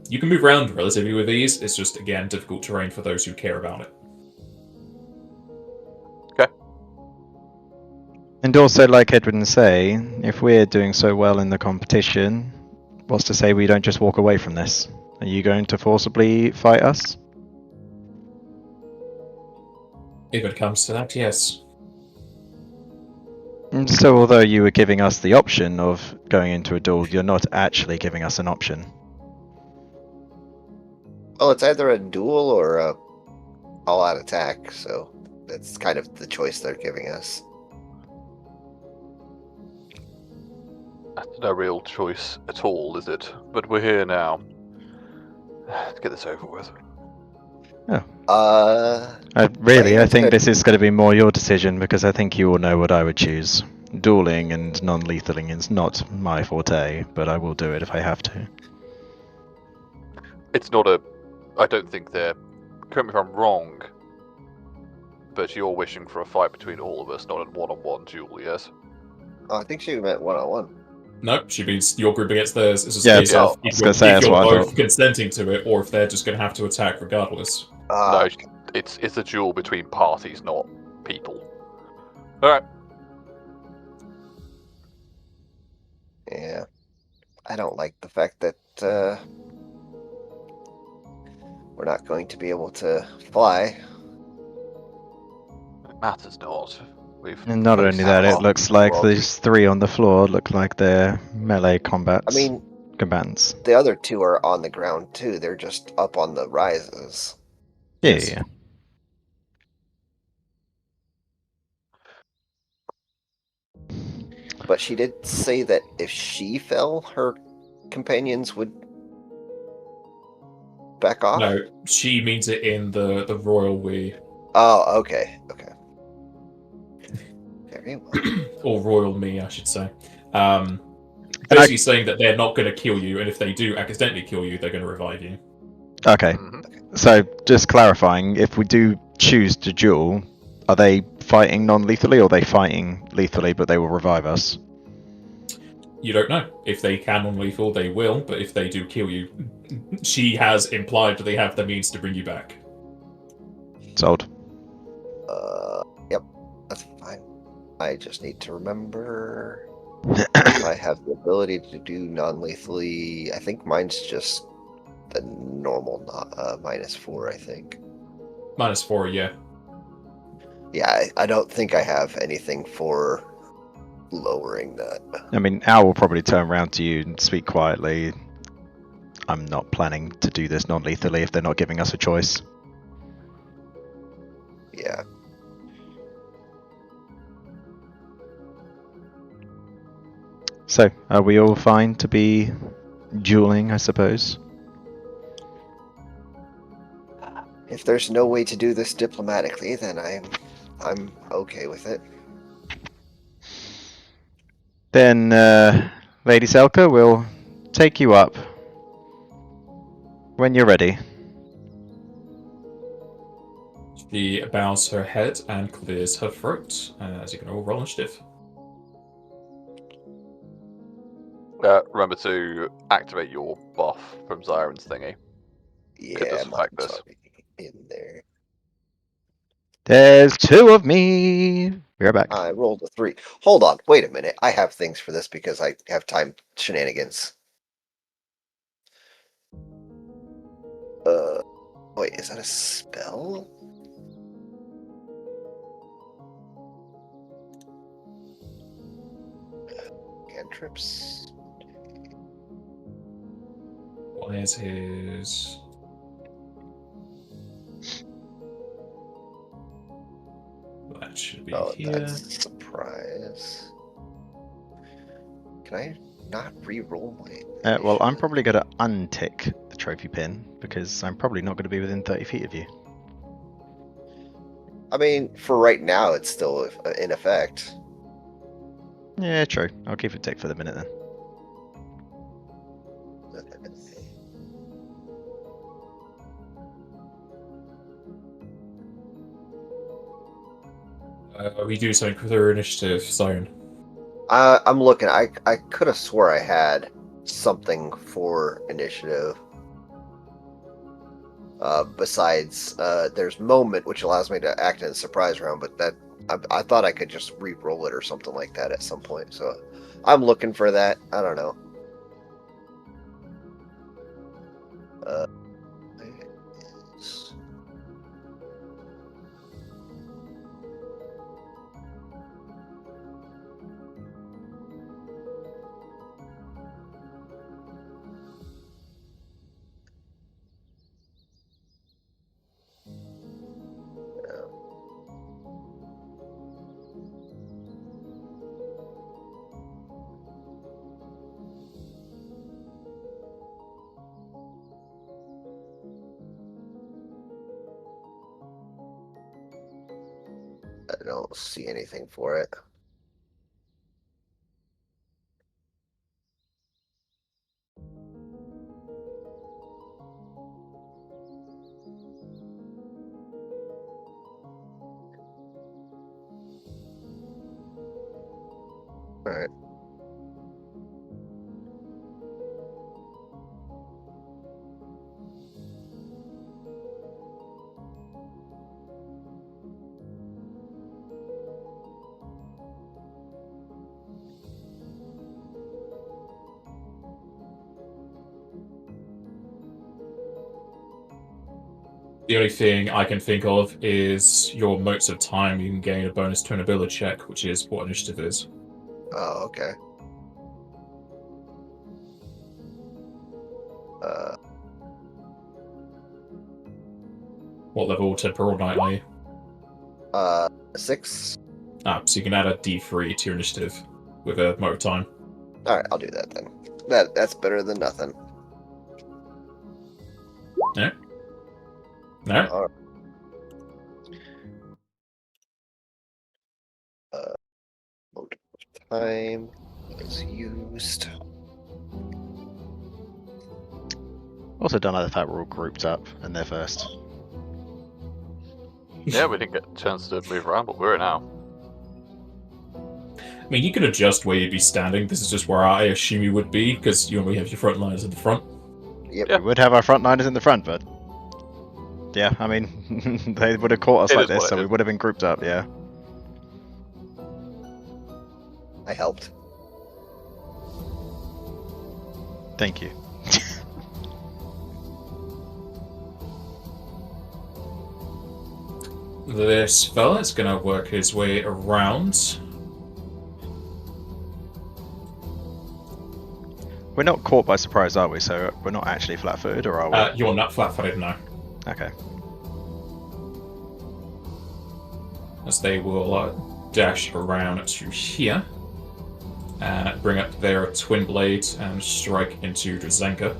You can move around relatively with ease. It's just, again, difficult terrain for those who care about it. And also, like Edwin say, if we're doing so well in the competition, what's to say we don't just walk away from this? Are you going to forcibly fight us? If it comes to that, yes. So although you were giving us the option of going into a duel, you're not actually giving us an option. Well, it's either a duel or a all-out attack, so that's kind of the choice they're giving us. That's no real choice at all, is it? But we're here now. Let's get this over with. I I think this is going to be more your decision because I think you all know what I would choose. Dueling and non-lethaling is not my forte, but I will do it if I have to. It's not a... I don't think they're... Correct me if I'm wrong, but you're wishing for a fight between all of us, not a one-on-one duel, yes? I think she meant one-on-one. Nope, she means your group against theirs. It's just Yeah, a case of I was gonna say, if that's you're what I both thought. consenting to it, or if they're just going to have to attack regardless. No, it's a duel between parties, not people. Alright. Yeah. I don't like the fact that we're not going to be able to fly. It matters not. And not only that, it looks like these three on the floor look like they're melee I mean, combatants. the other two are on the ground too. They're just up on the rises. Yeah. But she did say that if she fell, her companions would back off? No, she means it in the royal we. Oh, okay. Okay. Very well. Or royal me, I should say. Basically saying that they're not going to kill you, and if they do accidentally kill you, they're going to revive you. Okay. Mhm. So, just clarifying, if we do choose to duel, are they fighting non-lethally, or are they fighting lethally, but they will revive us? You don't know. If they can non-lethal, they will, but if they do kill you, she has implied that they have the means to bring you back. Sold. Yep. That's fine. I just need to remember if I have the ability to do non-lethally. I think mine's just the normal -4, I think. -4, yeah. Yeah, I don't think I have anything for lowering that. I mean, Al will probably turn around to you and speak quietly. I'm not planning to do this non-lethally if they're not giving us a choice. Yeah. So, are we all fine to be dueling, I suppose? If there's no way to do this diplomatically, then I'm okay with it. Then, Lady Selka, we'll take you up when you're ready. She bows her head and clears her throat, as you can all roll initiative. Remember to activate your buff from Zyron's thingy. Could Yeah, this affect mine's this? already in there. There's 2 of me! Be right back. I rolled a 3. Hold on, wait a minute. I have things for this because I have time shenanigans. Wait, is that a spell? Cantrips? Where's his... That should be here. That's a surprise. Can I not re-roll my... Well, I'm probably going to untick the trophy pin, because I'm probably not going to be within 30 feet of you. I mean, for right now, it's still in effect. Yeah, true. I'll keep it tick for the minute then. We do something with her initiative, Siren. I'm looking. I could have swore I had something for initiative. Besides, there's moment, which allows me to act in a surprise round, but that I thought I could just re-roll it or something like that at some point. So I'm looking for that. I don't know. I don't see anything for it. All right. The only thing I can think of is your motes of time. You can gain a bonus to an ability check, which is what initiative is. Oh, okay. What level temporal knight are you? 6. So you can add a D3 to your initiative with a mote of time. All right, I'll do that then. That's better than nothing. Yeah. No. All right. Mode of time is used. Also, don't know if that we're all grouped up and they're first. Yeah, we didn't get a chance to move around, but we're here now. I mean, you can adjust where you'd be standing. This is just where I assume you would be, because you only have your front liners at the front. Yep. Yeah. We would have our frontliners in the front, but yeah, I mean, they would have caught us It like is this, what it so we is. would have been grouped up. Yeah. I helped. Thank you. This fella is going to work his way around. We're not caught by surprise, are we? So we're not actually flat-footed, or are we? You're not flat-footed now, Okay. as they will dash around to here and bring up their twin blades and strike into Drzenka.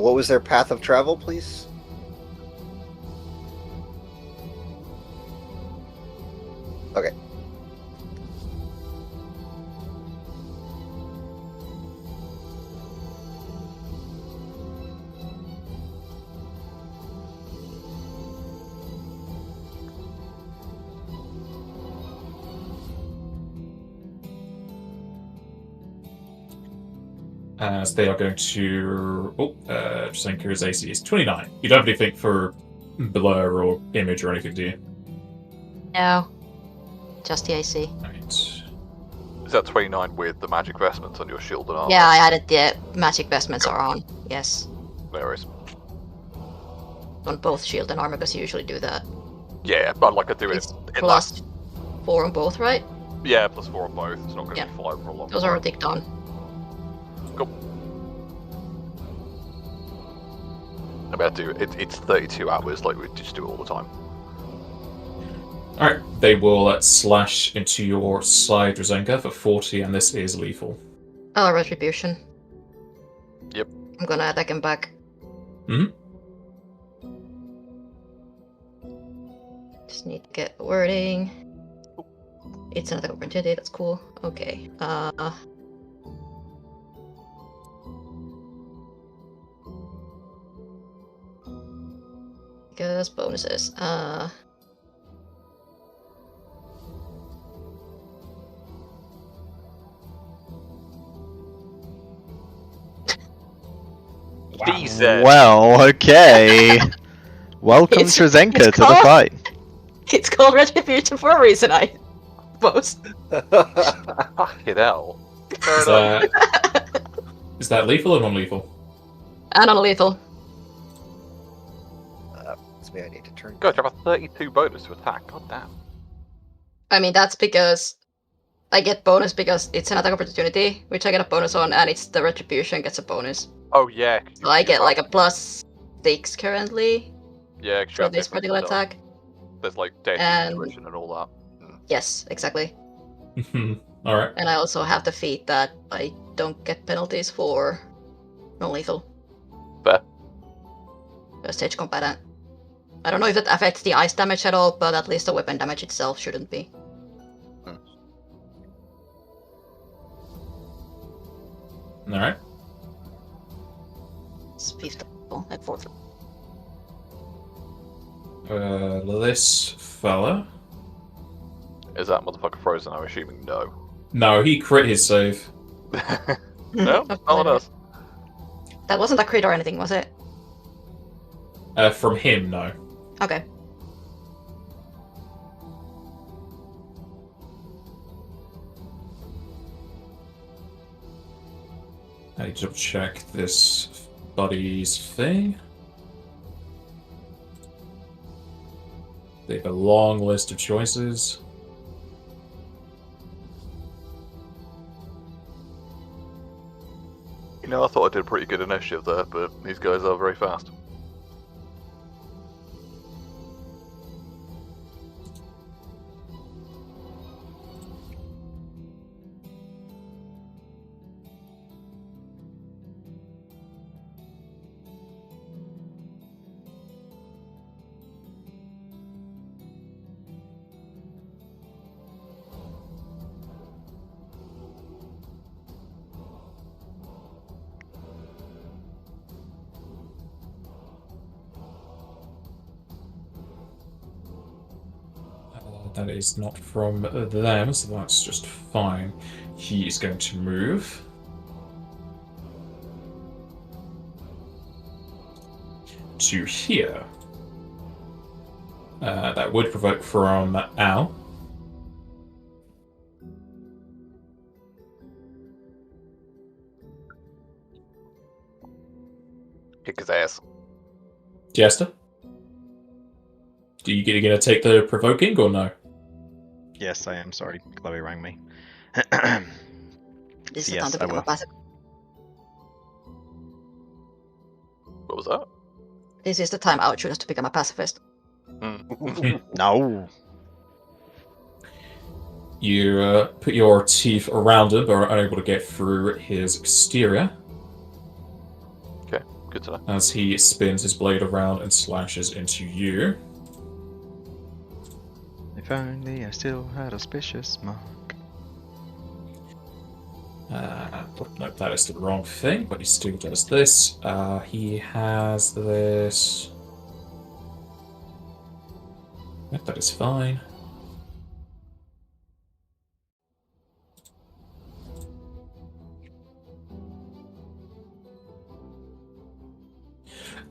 What was their path of travel, please? Okay. As they are going to... Drzenka's AC is 29. You don't have anything for blur or image or anything, do you? No. Just the AC. Right. Is that 29 with the magic vestments on your shield and armor? Yeah, I added the magic vestments are on. Yes. There worries. On both shield and armor, because you usually do that. Yeah, but like I do it It's in plus 4 on both, right? yeah, plus 4 on both. It's not going to Yeah. be 5 for a long Those time. are ticked on. Cool. I mean, I do. It's 32 hours, like we just do all the time. Alright, they will slash into your side, Drzenka, for 40, and this is lethal. Oh, retribution. Yep. I'm gonna attack him back. Mhm. Just need to get the wording. It's an attack opportunity, that's cool. Okay. Because bonuses. Jesus! Well, okay. Welcome, It's- Drzenka, it's to the called- fight. It's called retribution for a reason, I suppose. Fucking hell. Fair Is enough. is that lethal or non-lethal? And non-lethal. It's me. I need to turn. God, you have a 32 bonus to attack. God damn. I mean, that's because I get bonus because it's an attack opportunity, which I get a bonus on, and it's the retribution gets a bonus. Oh yeah. So I get like a plus 6 currently yeah, 'cause you for have this different particular stuff. attack. There's like death, And- intuition, and all that. Yes, exactly. Alright. And I also have the feat that I don't get penalties for non-lethal. Fair. Stage combatant. I don't know if that affects the ice damage at all, but at least the weapon damage itself shouldn't be. Alright. It's 5th level and 4th level. This fella... Is that motherfucker frozen? I'm assuming no. No, he crit his save. No, not on us. That wasn't a crit or anything, was it? From him, no. Okay. I need to double check this buddy's thing. They have a long list of choices. You know, I thought I did a pretty good initiative there, but these guys are very fast. That is not from them, so that's just fine. He is going to move. To here. That would provoke from Al. Kick his ass. Jester? Are you going to take the provoking or no? Yes, I am. Sorry, Chloe rang me. This is the Yes, time to I become will. a pacifist. What was that? This is the time I would choose to become a pacifist. No. You put your teeth around him, but are unable to get through his exterior Okay, good to know. as he spins his blade around and slashes into you. If only I still had auspicious mark. Nope, that is the wrong thing, but he still does this. He has this. Yep, that is fine.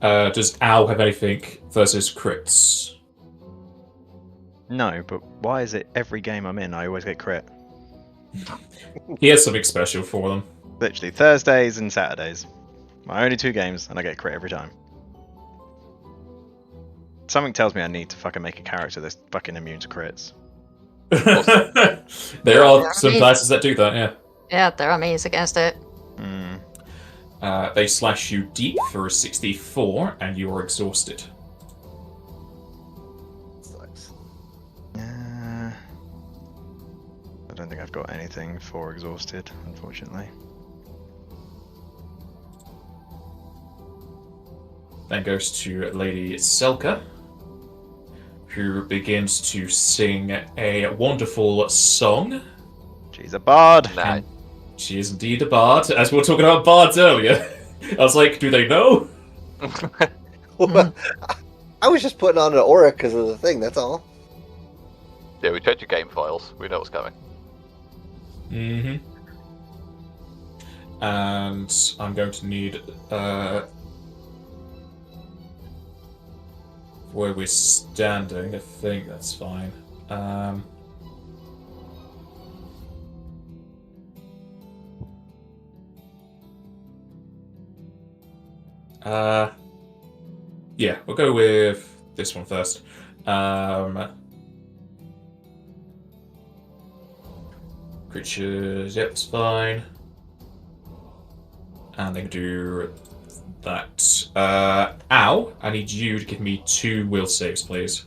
Does Al have anything versus crits? No, but why is it every game I'm in I always get crit? He has something special for them. Literally Thursdays and Saturdays. My only 2 games and I get crit every time. Something tells me I need to fucking make a character that's fucking immune to crits. There are some classes that do that, yeah. Yeah, there are means against it. They slash you deep for a 64, and you are exhausted. Sucks. I don't think I've got anything for exhausted, unfortunately. Then goes to Lady Selka, who begins to sing a wonderful song. She's a bard. Nah, And she is indeed a bard, as we were talking about bards earlier. I was like, do they know? I was just putting on an aura because of the thing, that's all. yeah, we checked your game files. We know what's coming. Mm-hmm. And I'm going to need where we're standing. I think that's fine. Yeah, we'll go with this one first. Creatures, yep, it's fine. And they can do that. Al, I need you to give me 2 will saves, please.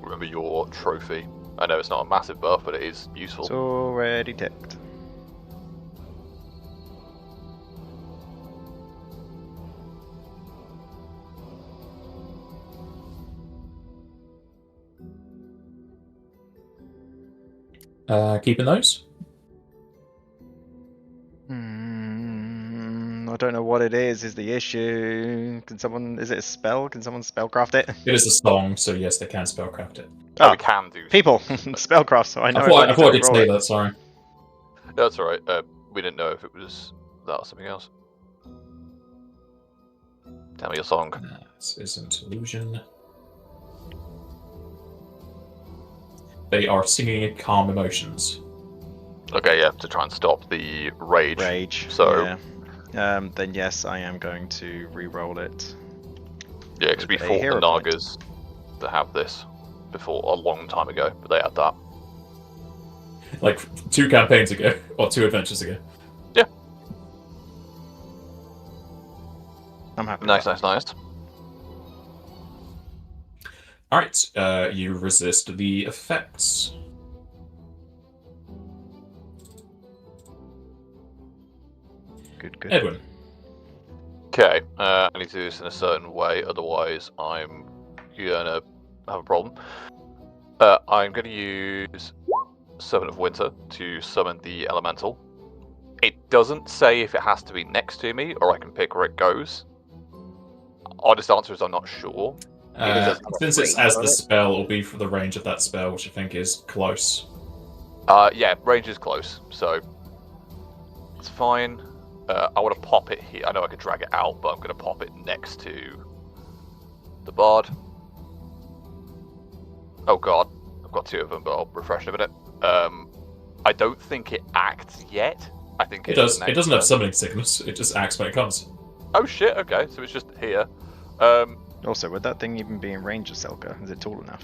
Remember your trophy. I know it's not a massive buff, but it is useful. It's already ticked. Keeping those? I don't know what it is the issue. Can someone, is it a spell? Can someone spellcraft it? It is a song, so yes, they can spellcraft it. Oh, we can do. People, spellcraft, so I know I if thought I need to did roll say it. that, sorry. No, that's alright. We didn't know if it was that or something else. Tell me your song. This isn't illusion. They are singing calm emotions. Okay, yeah, to try and stop the rage. Rage. So- yeah. Then yes, I am going to re-roll it. Yeah, because we With a fought the hero point. Nagas that have this before a long time ago, but they had that. Like 2 campaigns ago, or 2 adventures ago. I'm happy. Nice, with nice, nice. Alright, you resist the effects. that. Good, good. Edwin. Okay, I need to do this in a certain way, otherwise I'm gonna have a problem. I'm gonna use Servant of Winter to summon the Elemental. It doesn't say if it has to be next to me, or I can pick where it goes. Honest answer is I'm not sure. Since it's as the spell, it'll be for the range of that spell, which I think is close. Yeah, range is close, so it's fine. I want to pop it here. I know I could drag it out, but I'm going to pop it next to the bard. Oh god, I've got 2 of them, but I'll refresh in a minute. I don't think it acts yet. I think It does. It doesn't have summoning sickness. It just acts when it comes. Oh shit! Okay, so it's just here. Also, would that thing even be in range of Selka? Is it tall enough?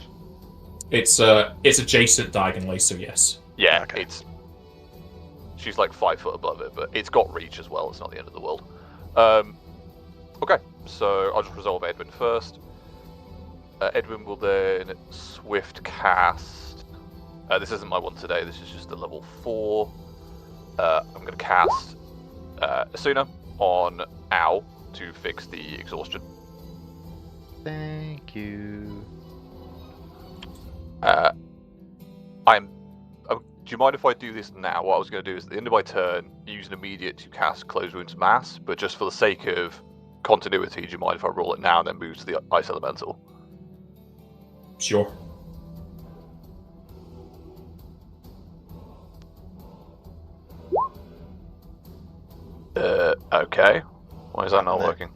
It's adjacent diagonally, so yes. Yeah, Okay. She's like 5 foot above it, but it's got reach as well. It's not the end of the world. Okay, so I'll just resolve Edwin first. Edwin will then swift cast. This isn't my one today. This is just a level 4. I'm going to cast Asuna on Ow to fix the exhaustion. Thank you. Do you mind if I do this now? What I was going to do is at the end of my turn, use an immediate to cast Close Wounds Mass, but just for the sake of continuity, do you mind if I roll it now and then move to the Ice Elemental? Sure. Okay. Why is that not working?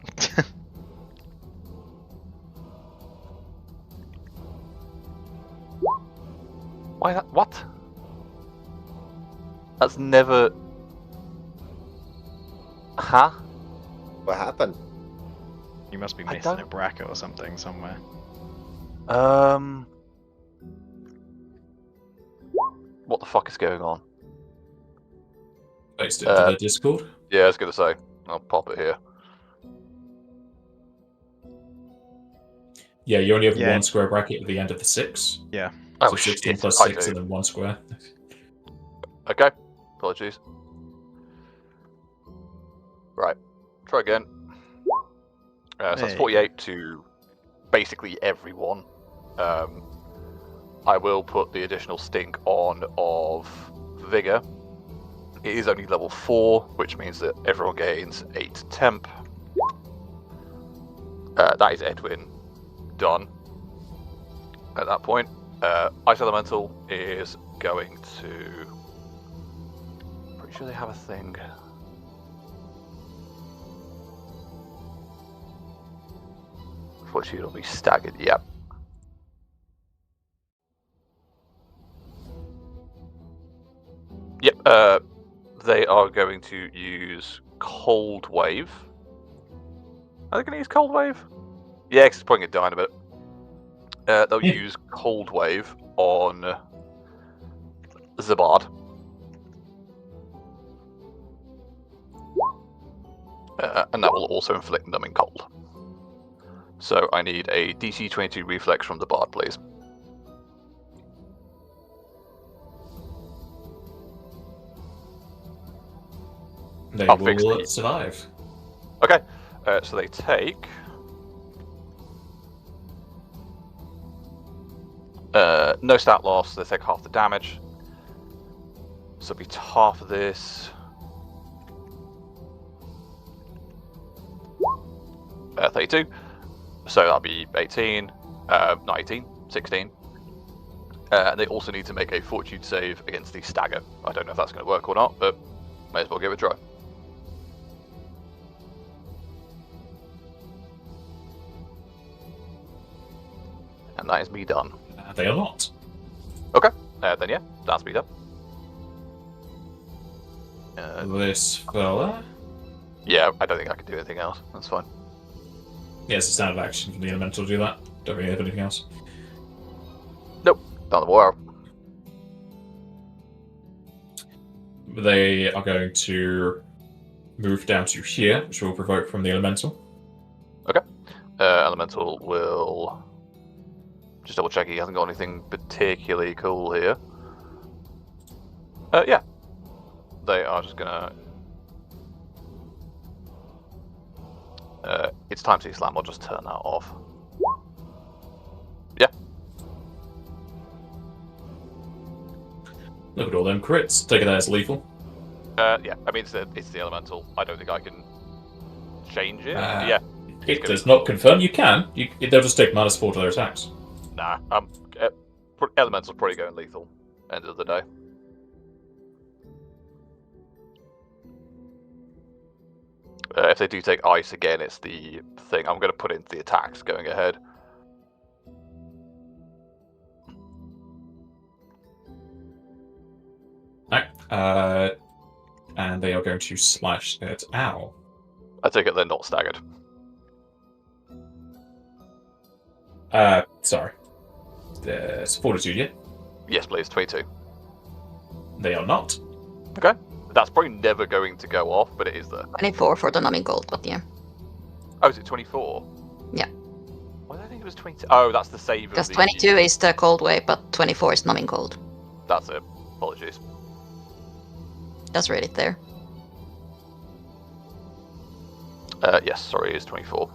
Why that? What? That's never. Huh? What happened? You must be I missing a don't- bracket or something somewhere. What the fuck is going on? Based it into the Discord. Yeah, I was gonna say. I'll pop it here. Yeah, you only have Yeah. 1 square bracket at the end of the 6. Yeah. Oh So 16 shit! plus I 6 do. and then 1 square. Okay. Apologies. Right. Try again. So that's Hey. 48 to basically everyone. I will put the additional stink on of Vigor. It is only level 4, which means that everyone gains 8 temp. That is Edwin done. At that point, Ice Elemental is going to... Pretty sure they have a thing. Unfortunately, it'll be staggered, yep. Yep, they are going to use Cold Wave. Are they going to use Cold Wave? Yeah, 'cause it's putting it down a bit. They'll Yeah. use Cold Wave on Zabard. And that will also inflict numbing cold. So I need a DC 22 reflex from the Bard, please. They I'll fix will it. survive. Okay, so they take... no stat loss, they take half the damage. So it'll be half of this. 32. So that'll be 18. Not 18, 16. And they also need to make a fortitude save against the stagger. I don't know if that's going to work or not, but may as well give it a try. And that is me done. They are not. Okay, then yeah, that's me done. This fella. Yeah, I don't think I can do anything else. That's fine. Yeah, it's a standard action from the elemental to do that. Don't really have anything else. Nope, not the war. They are going to move down to here, which will provoke from the elemental. Elemental will just double check he hasn't got anything particularly cool here. Yeah, they are just gonna. It's time to slam. I'll just turn that off. Yeah. Look at all them crits. Take it as lethal. Yeah. I mean, it's the elemental. I don't think I can change it. Yeah. It does not confirm you can. They'll just take -4 to their attacks. Nah, Elemental's probably going lethal. End of the day. If they do take ice again, it's the thing. I'm going to put into the attacks going ahead. Right. And they are going to slash at Owl. I take it they're not staggered. Sorry. There's Fortitude, yeah? Yes, please. 22. They are not. Okay. That's probably never going to go off, but it is there. 24 for the numbing gold, but yeah. Oh, is it 24? Yeah. Why did I think it was 20? Oh, that's the save. Because 22 is the cold wave, but 24 is numbing gold. That's it. Apologies. Just read it there. Yes, sorry, it is 24.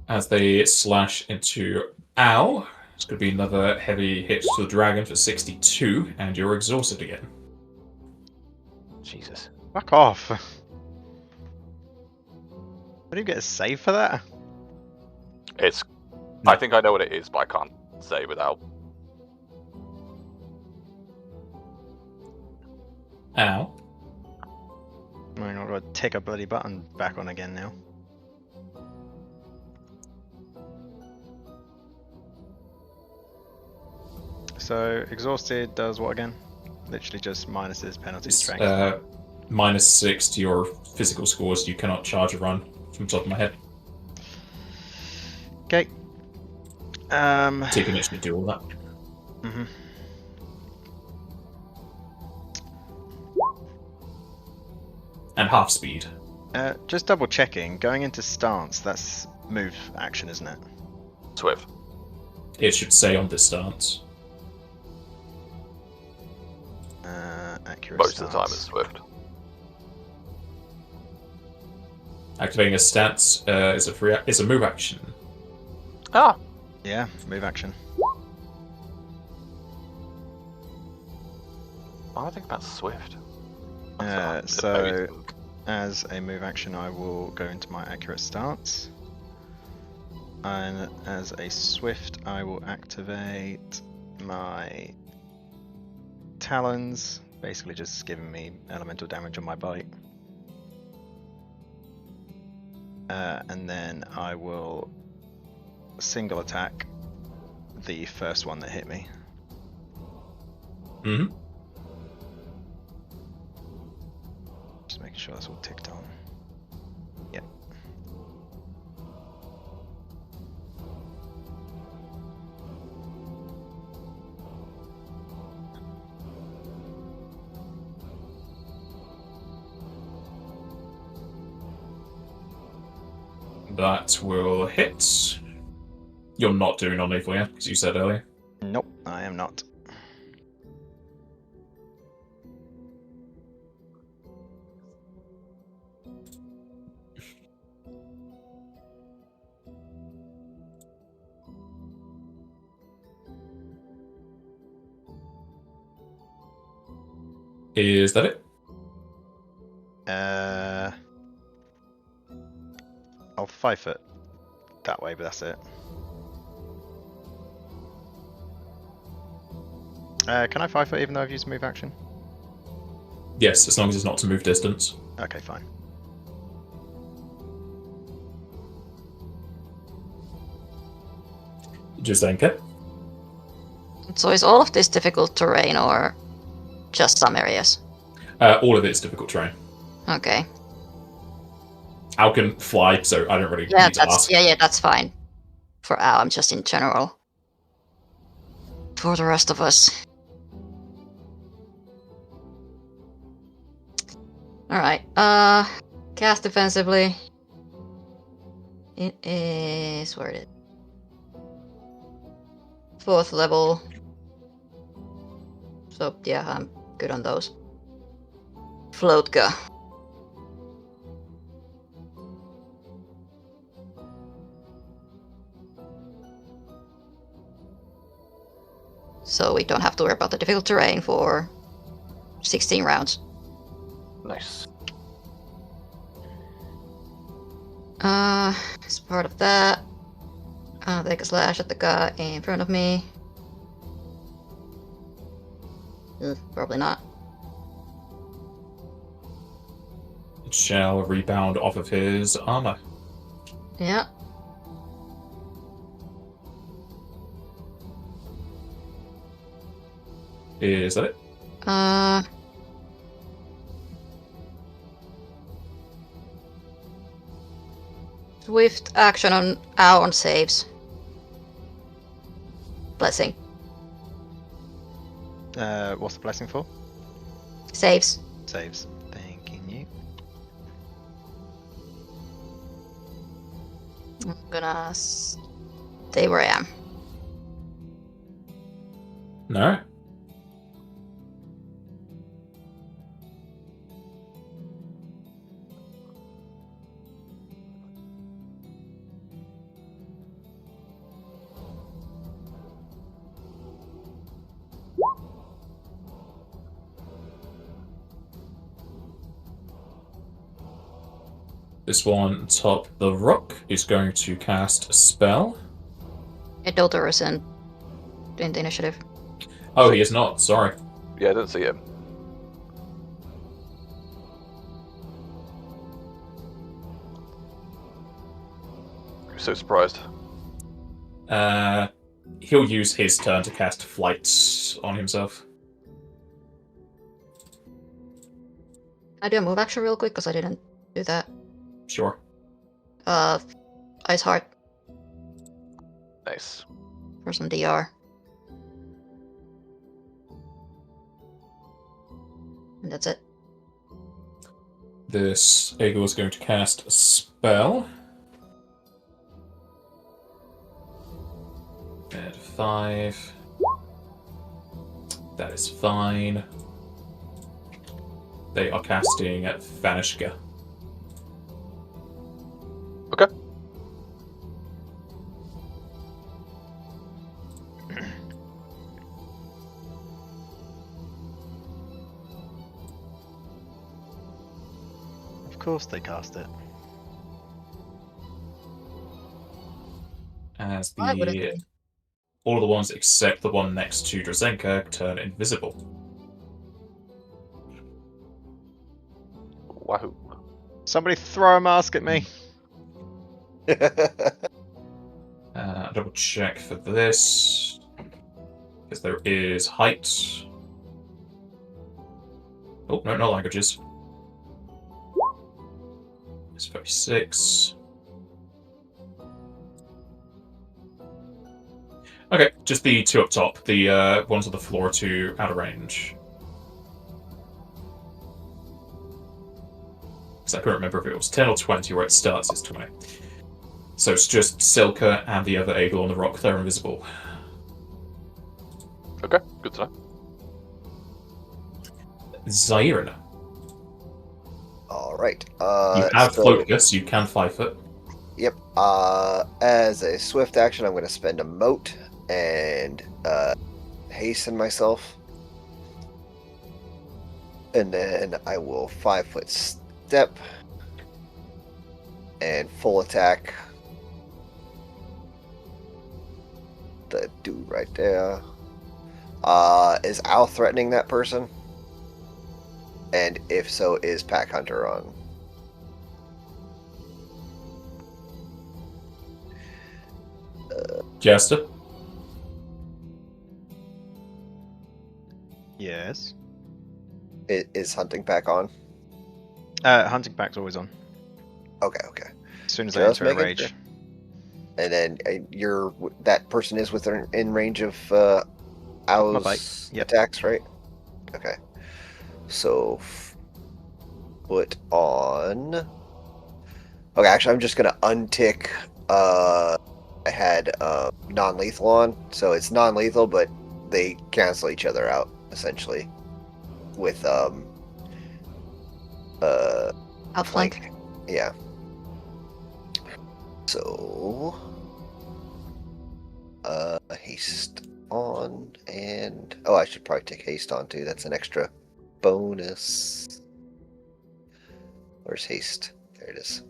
As they slash into Owl, it's going to be another heavy hit to the dragon for 62, and you're exhausted again. Jesus. Fuck off. What do you get a save for that? It's. I think I know what it is, but I can't say without. Owl. I'm not going to tick a bloody button back on again now. So, exhausted does what again? Literally just minuses penalty strength. -6 to your physical scores. You cannot charge a run from the top of my head. Okay. Take an to do all that. Mm-hmm. And half speed. Just double checking. Going into stance, that's move action, isn't it? Swift. It should say on this stance. Accurate Most stance. of the time it's Swift. Activating a stance is a move action. Ah! Yeah, move action. I think that's Swift. So, as a move action, I will go into my accurate stance. And as a swift, I will activate my talons, basically just giving me elemental damage on my bite. And then I will single attack the first one that hit me. Mm-hmm. Just making sure that's all ticked on. Yep. That will hit. You're not doing non-lethal, yeah? Because you said earlier. Nope, I am not. Is that it? I'll 5 foot that way, but that's it. Can I 5 foot even though I've used move action? Yes, as long as it's not to move distance. Okay, fine. Just anchor. So is all of this difficult terrain or just some areas? All of it's difficult terrain. Okay. Owl can fly, so I don't really Yeah, need to ask. yeah, that's fine. For Al, I'm just in general. For the rest of us. Alright, cast defensively. It is where it is. 4th level. So yeah, I'm good on those. Floatka. So we don't have to worry about the difficult terrain for 16 rounds. Nice. As part of that, I'll take a slash at the guy in front of me. Probably not. It shall rebound off of his armor. Yeah. Is that it? Swift action on Aon saves. Blessing. What's the blessing for? Saves. Saves. Thanking you. I'm gonna stay where I am. No. This one atop the rock is going to cast a spell. Daughter isn't in the initiative. Oh, he is not. Sorry. Yeah, I didn't see him. I'm so surprised. He'll use his turn to cast flight on himself. I do a move action real quick because I didn't do that. Sure. Ice Heart Nice. for some DR. And that's it. This eagle is going to cast a spell. At 5. That is fine. They are casting Vanishka. Okay. Of course they cast it. As Why would the it all of the ones except the one next to Drazenka turn invisible. Wahoo. Somebody throw a mask at me. Double check for this. Because there is height. Oh, no languages. It's 36. Okay, just the two up top. The ones on the floor to out of range. Because I couldn't remember if it was 10 or 20 where it starts, it's 20. So it's just Silka and the other eagle on the rock. They're invisible. Okay, good to know. Zairn. Alright. You have focus, you can 5 foot. Yep. As a swift action, I'm going to spend a moat and hasten myself. And then I will 5 foot step and full attack the dude right there. Is Al threatening that person? And if so, is Pack Hunter on? Jester. Yes. Is Hunting Pack on? Hunting pack's always on. Okay. As soon as Just I enter a making rage. sure. And then that person is in range of My Al's bite. Yep. attacks, right? Okay. So put on. Okay, actually, I'm just gonna untick. I had non-lethal on, so it's non-lethal, but they cancel each other out essentially. With Outflank. yeah. So haste on, and I should probably take haste on too. That's an extra bonus. Where's haste? There it is.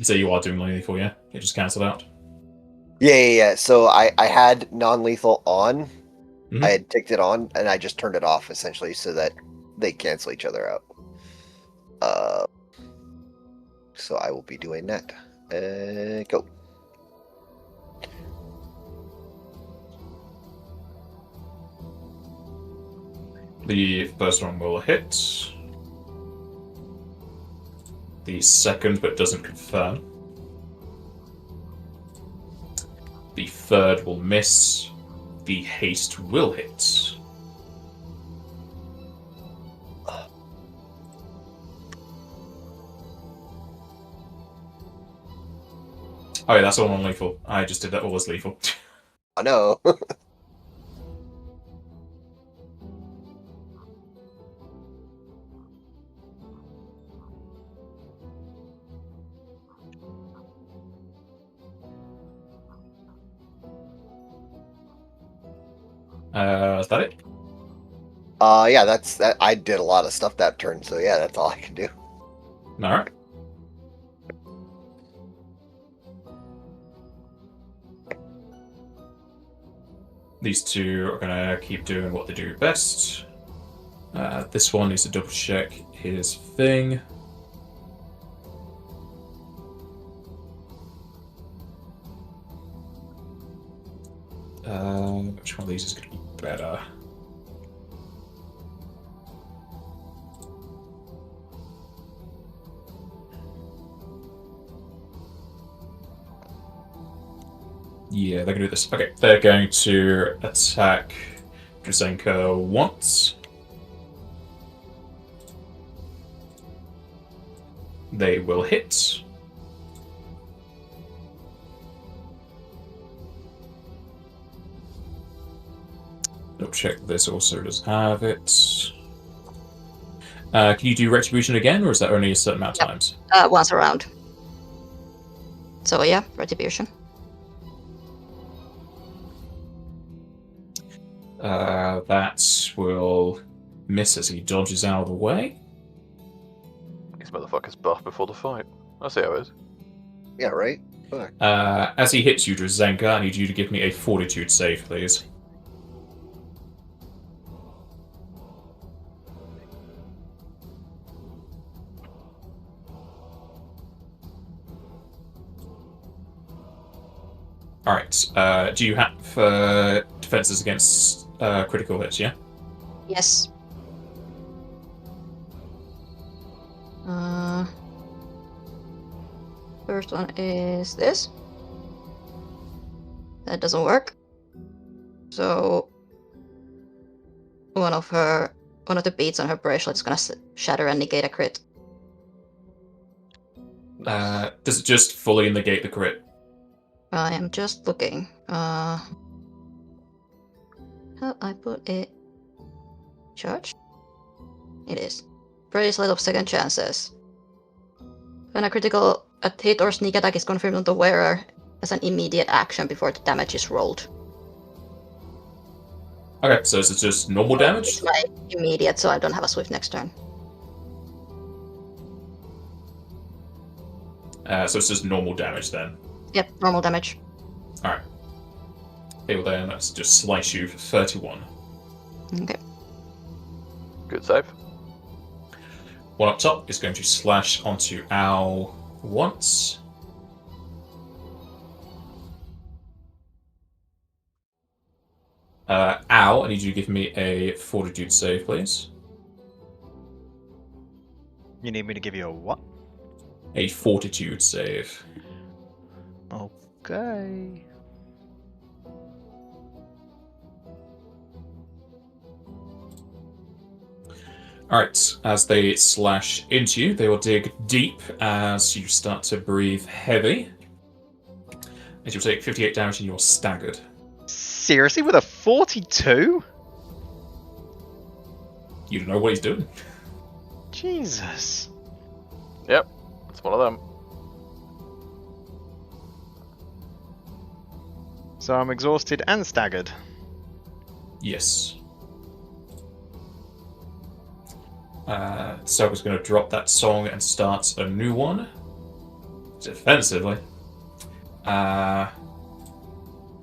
So you are doing non-lethal, yeah? It just cancelled out. Yeah. So I had non-lethal on. Mhm. I had ticked it on, and I just turned it off essentially so that they cancel each other out. So I will be doing that. Go. The first one will hit. The second, but doesn't confirm. The third will miss. The haste will hit. Oh yeah, that's all non-lethal. I just did that all as lethal. Oh no. Is that it? Yeah, that's that. I did a lot of stuff that turn, so yeah, that's all I can do. Alright. These two are gonna keep doing what they do best. This one needs to double check his thing. Which one of these is going to be better? Yeah, they're going to do this. Okay, they're going to attack Drazenka once. They will hit. Double check this also does have it. Can you do retribution again, or is that only a certain amount of times? Once around. So yeah, retribution. That will miss as he dodges out of the way. These motherfuckers buff before the fight. That's how it is. Yeah, right. Fuck. As he hits you, Drazenka, I need you to give me a fortitude save, please. Alright, do you have defenses against critical hits, yeah? Yes. First one is this. That doesn't work. So one of the beads on her bracelet is gonna shatter and negate a crit. Does it just fully negate the crit? I am just looking. How I put it? Charge? It is. Bracelet of second chances. When a critical hit or sneak attack is confirmed on the wearer as an immediate action before the damage is rolled. Okay, so is it just normal damage? It's my immediate, so I don't have a swift next turn. So it's just normal damage then. Yep, normal damage. Alright. Okay, well then let's just slice you for 31. Okay. Good save. One up top is going to slash onto Al once. Al, I need you to give me a fortitude save, please. You need me to give you a what? A fortitude save. Okay. Alright, as they slash into you, they will dig deep as you start to breathe heavy. As you'll take 58 damage and you're staggered. Seriously, with a 42? You don't know what he's doing. Jesus. Yep, it's one of them. So I'm exhausted and staggered. Yes. So I was going to drop that song and start a new one. Defensively.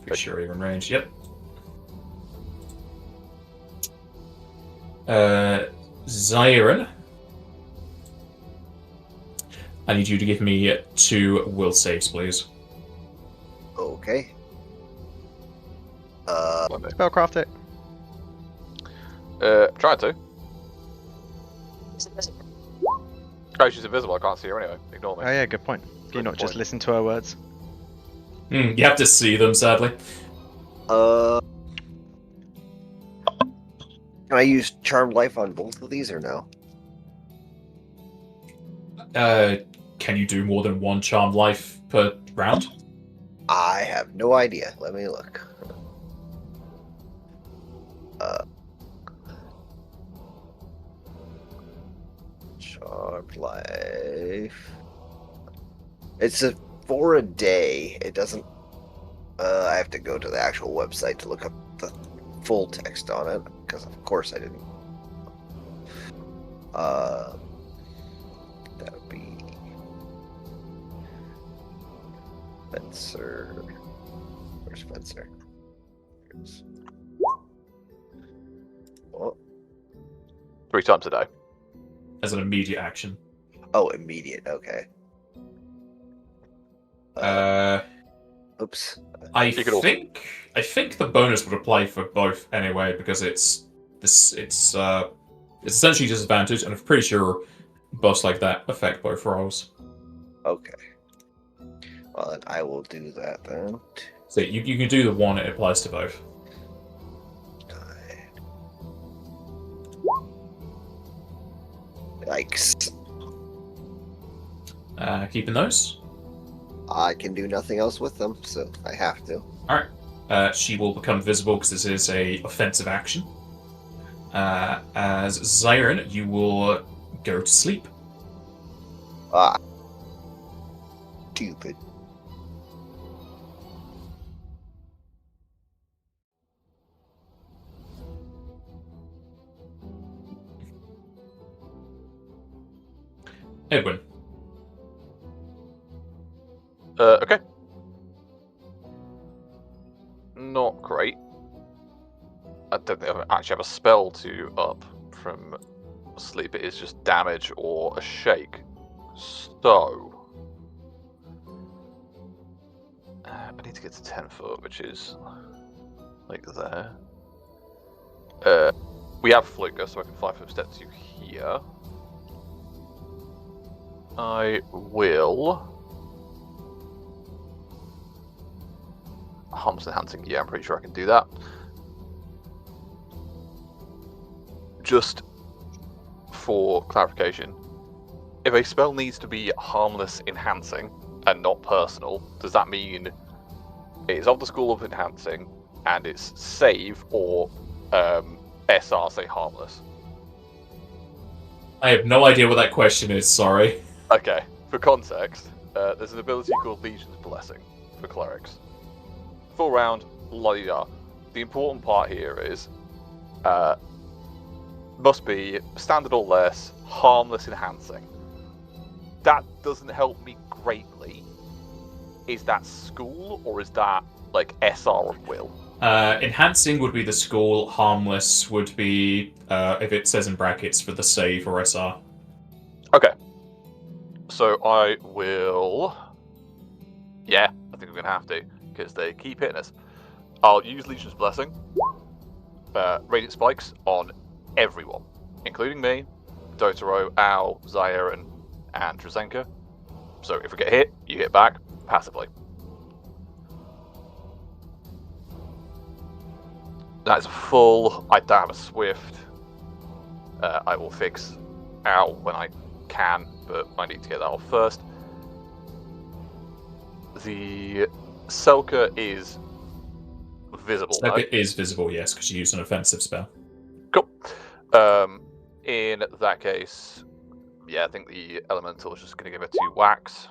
Pretty sure you're in range. Yep. Zyron. I need you to give me 2 will saves, please. Okay. Spellcraft it. Try to. Oh, she's invisible. I can't see her anyway. Ignore me. Oh yeah, good point. Can you not just listen to her words? You have to see them, sadly. Can I use Charmed Life on both of these or no? Can you do more than 1 charm life per round? I have no idea. Let me look. Charmed Life. It's for a day. It doesn't. I have to go to the actual website to look up the full text on it because, of course, I didn't. That would be Spencer. Where's Spencer? Oh. 3 times a day. As an immediate action. Oh, immediate. Okay. Oops. I think the bonus would apply for both anyway because it's essentially disadvantage, and I'm pretty sure buffs like that affect both rolls. Okay. Well, then I will do that then. So you can do the one; it applies to both. Yikes. Keeping those. I can do nothing else with them, so I have to. Alright. She will become visible because this is a offensive action. As Zyron, you will go to sleep. Stupid. Edwin. Okay. Not great. I don't think I actually have a spell to up from sleep. It is just damage or a shake. So I need to get to 10 foot, which is like there. We have Fluker, so I can 5 foot step to here. I will. Harmless enhancing, yeah, I'm pretty sure I can do that. Just for clarification, if a spell needs to be harmless enhancing and not personal, does that mean it is of the school of enhancing and it's save or SR say harmless? I have no idea what that question is, sorry. Okay, for context, there's an ability called Legion's Blessing for clerics. Full round, la-di-da. The important part here is must be standard or less, harmless enhancing. That doesn't help me greatly. Is that school or is that like SR of will? Enhancing would be the school, harmless would be if it says in brackets for the save or SR. Okay. So I will. Yeah, I think we're gonna have to because they keep hitting us. I'll use Legion's Blessing. Radiant spikes on everyone, including me, Dotaro, Al, Zyron, and Trazenka. So if we get hit, you hit back passively. That is a full. I don't have a swift. I will fix Al when I can, but I need to get that off first. The Selka is visible. Selka is visible, yes, because you used an offensive spell. Cool. In that case, yeah, I think the elemental is just going to give it 2 whacks.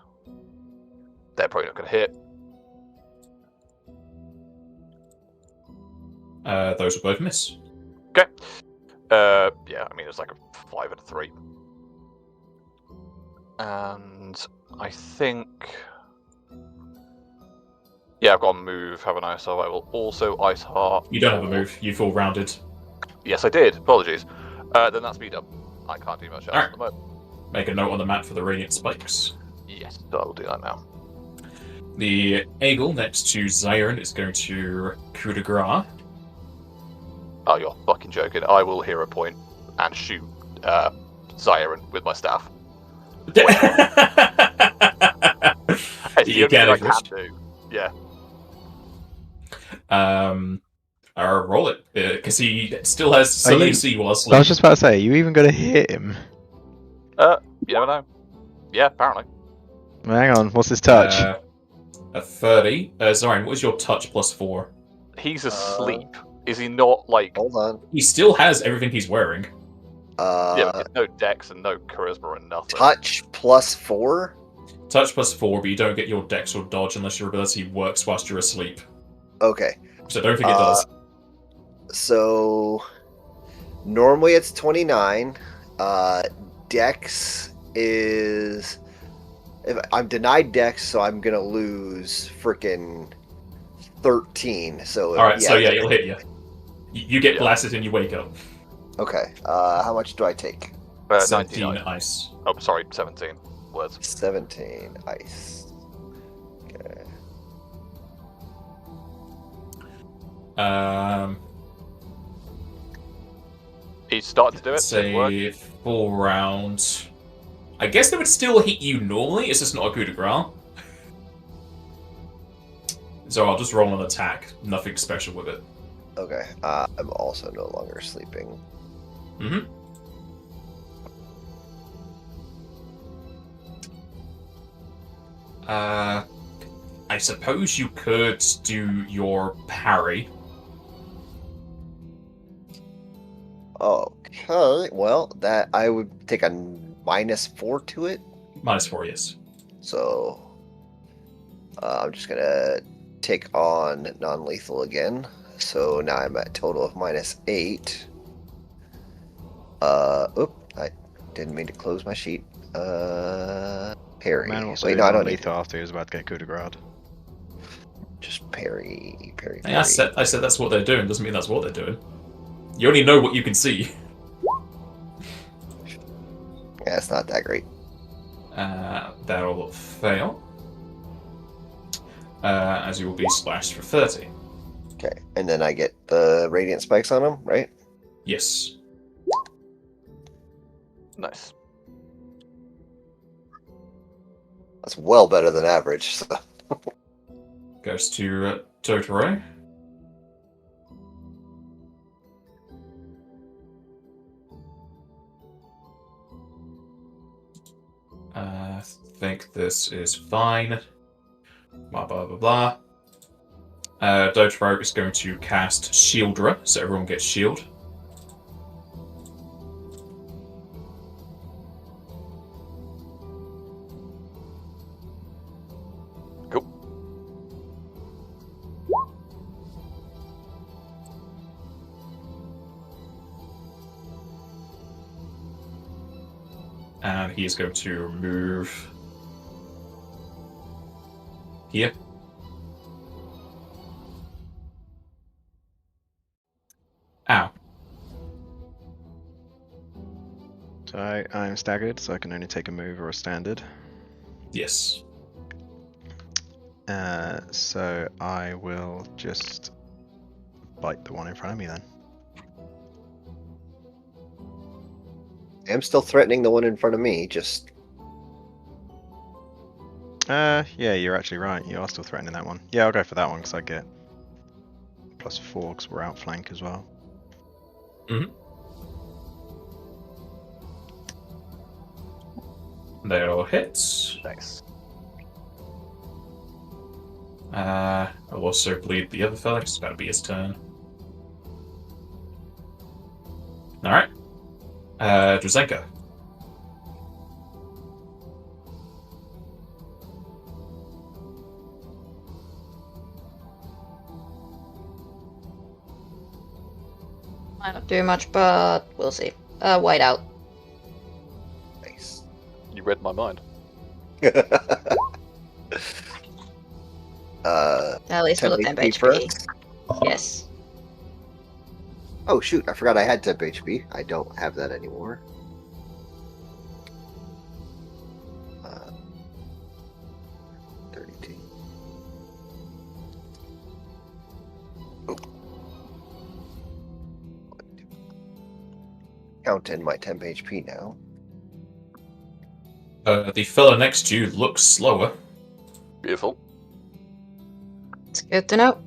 They're probably not going to hit. Those will both miss. Okay. Yeah, I mean, it's like a 5 and a 3. And I think Yeah, I've got a move, haven't I? So I will also Ice Heart. You don't have a move. You feel rounded. Yes, I did. Apologies. Then that's speed up. I can't do much else Alright. at the moment. Make a note on the map for the radiant spikes. Yes, I will do that now. The eagle next to Zyron is going to coup de grace. Oh, you're fucking joking. I will hero point and shoot Zyron with my staff. It's the You only thing can I if you wish. can do. Yeah. Roll it, because he still has Are some you- AC while I was asleep. just about to say, you even going to hit him? You never know. Yeah, apparently. Hang on, what's his touch? A 30. Zyron, what is your touch plus 4? He's asleep. Is he not like? Hold on. He still has everything he's wearing. Yeah, but no dex and no charisma and nothing. Touch plus 4? Touch plus 4, but you don't get your dex or dodge unless your ability works whilst you're asleep. Okay. So don't think it does. So normally it's 29. Dex is. If I'm denied Dex, so I'm gonna lose freaking 13. So Alright, so yeah, it'll hit you. You get Yeah. blasted and you wake up. Okay. How much do I take? 17 19. ice. Oh, sorry, 17 words. 17 ice. Okay. He's starting to do it. Didn't work. Say full round. I guess they would still hit you normally, it's just not a coup de grace. So I'll just roll an attack. Nothing special with it. Okay. I'm also no longer sleeping. Mm-hmm. I suppose you could do your parry. Okay. Well, that I would take a -4 to it. -4, yes. So I'm just gonna take on non-lethal again. So now I'm at a total of -8. I didn't mean to close my sheet. Parry. Man also Wait, no, I don't need lethal after he was about to get coup de grace. just parry. Yeah, I said that's what they're doing. Doesn't mean that's what they're doing. You only know what you can see. Yeah, it's not that great. That'll fail. As you will be splashed for 30. Okay, and then I get the radiant spikes on them, right? Yes. Nice. That's well better than average. So. Goes to Totoro. I think this is fine. Blah, blah, blah, blah. Dotaro is going to cast Shieldra, so everyone gets shield. Cool. And he is going to move here. Ow. So I'm staggered, so I can only take a move or a standard. Yes. So I will just bite the one in front of me then. I'm still threatening the one in front of me, just Yeah, you're actually right. You are still threatening that one. Yeah, I'll go for that one because I get +4 because we're outflank as well. Mm-hmm. They all hit. Nice. I'll also bleed the other fella, 'cause it's about to be his turn. Alright. Drazenka. Might not do much, but we'll see. White out. nice. You read my mind. At least 10 for the temp HP HP. first. Yes. Oh shoot, I forgot I had temp HP. I don't have that anymore. 32. Oh. Count in my temp HP now. The fella next to you looks slower. Beautiful. It's good to know.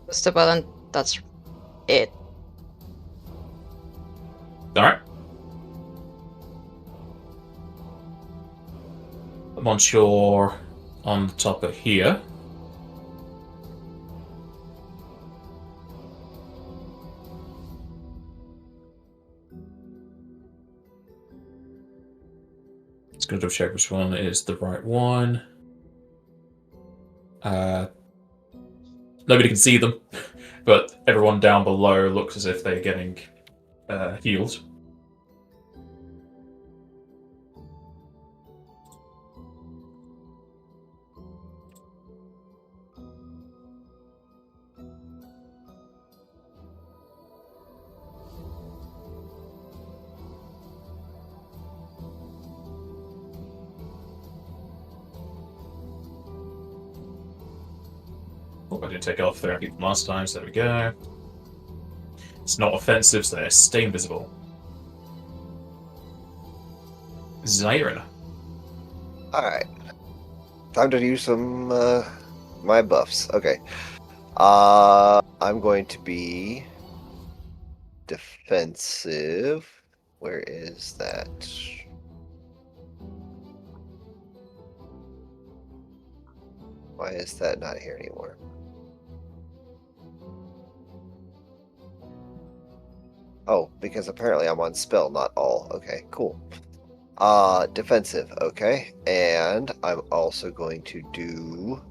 Just about, and that's it. Alright. Once you're on the top of here, it's going to double check which one is the right one. Nobody can see them, but everyone down below looks as if they're getting healed. Oh, I didn't take off there from last time, so there we go. It's not offensive, so they stay invisible. Zyron. Alright. Time to use some my buffs. Okay. I'm going to be defensive. Where is that? Why is that not here anymore? Oh, because apparently I'm on spell, not all. Okay, cool. Defensive, okay. And I'm also going to do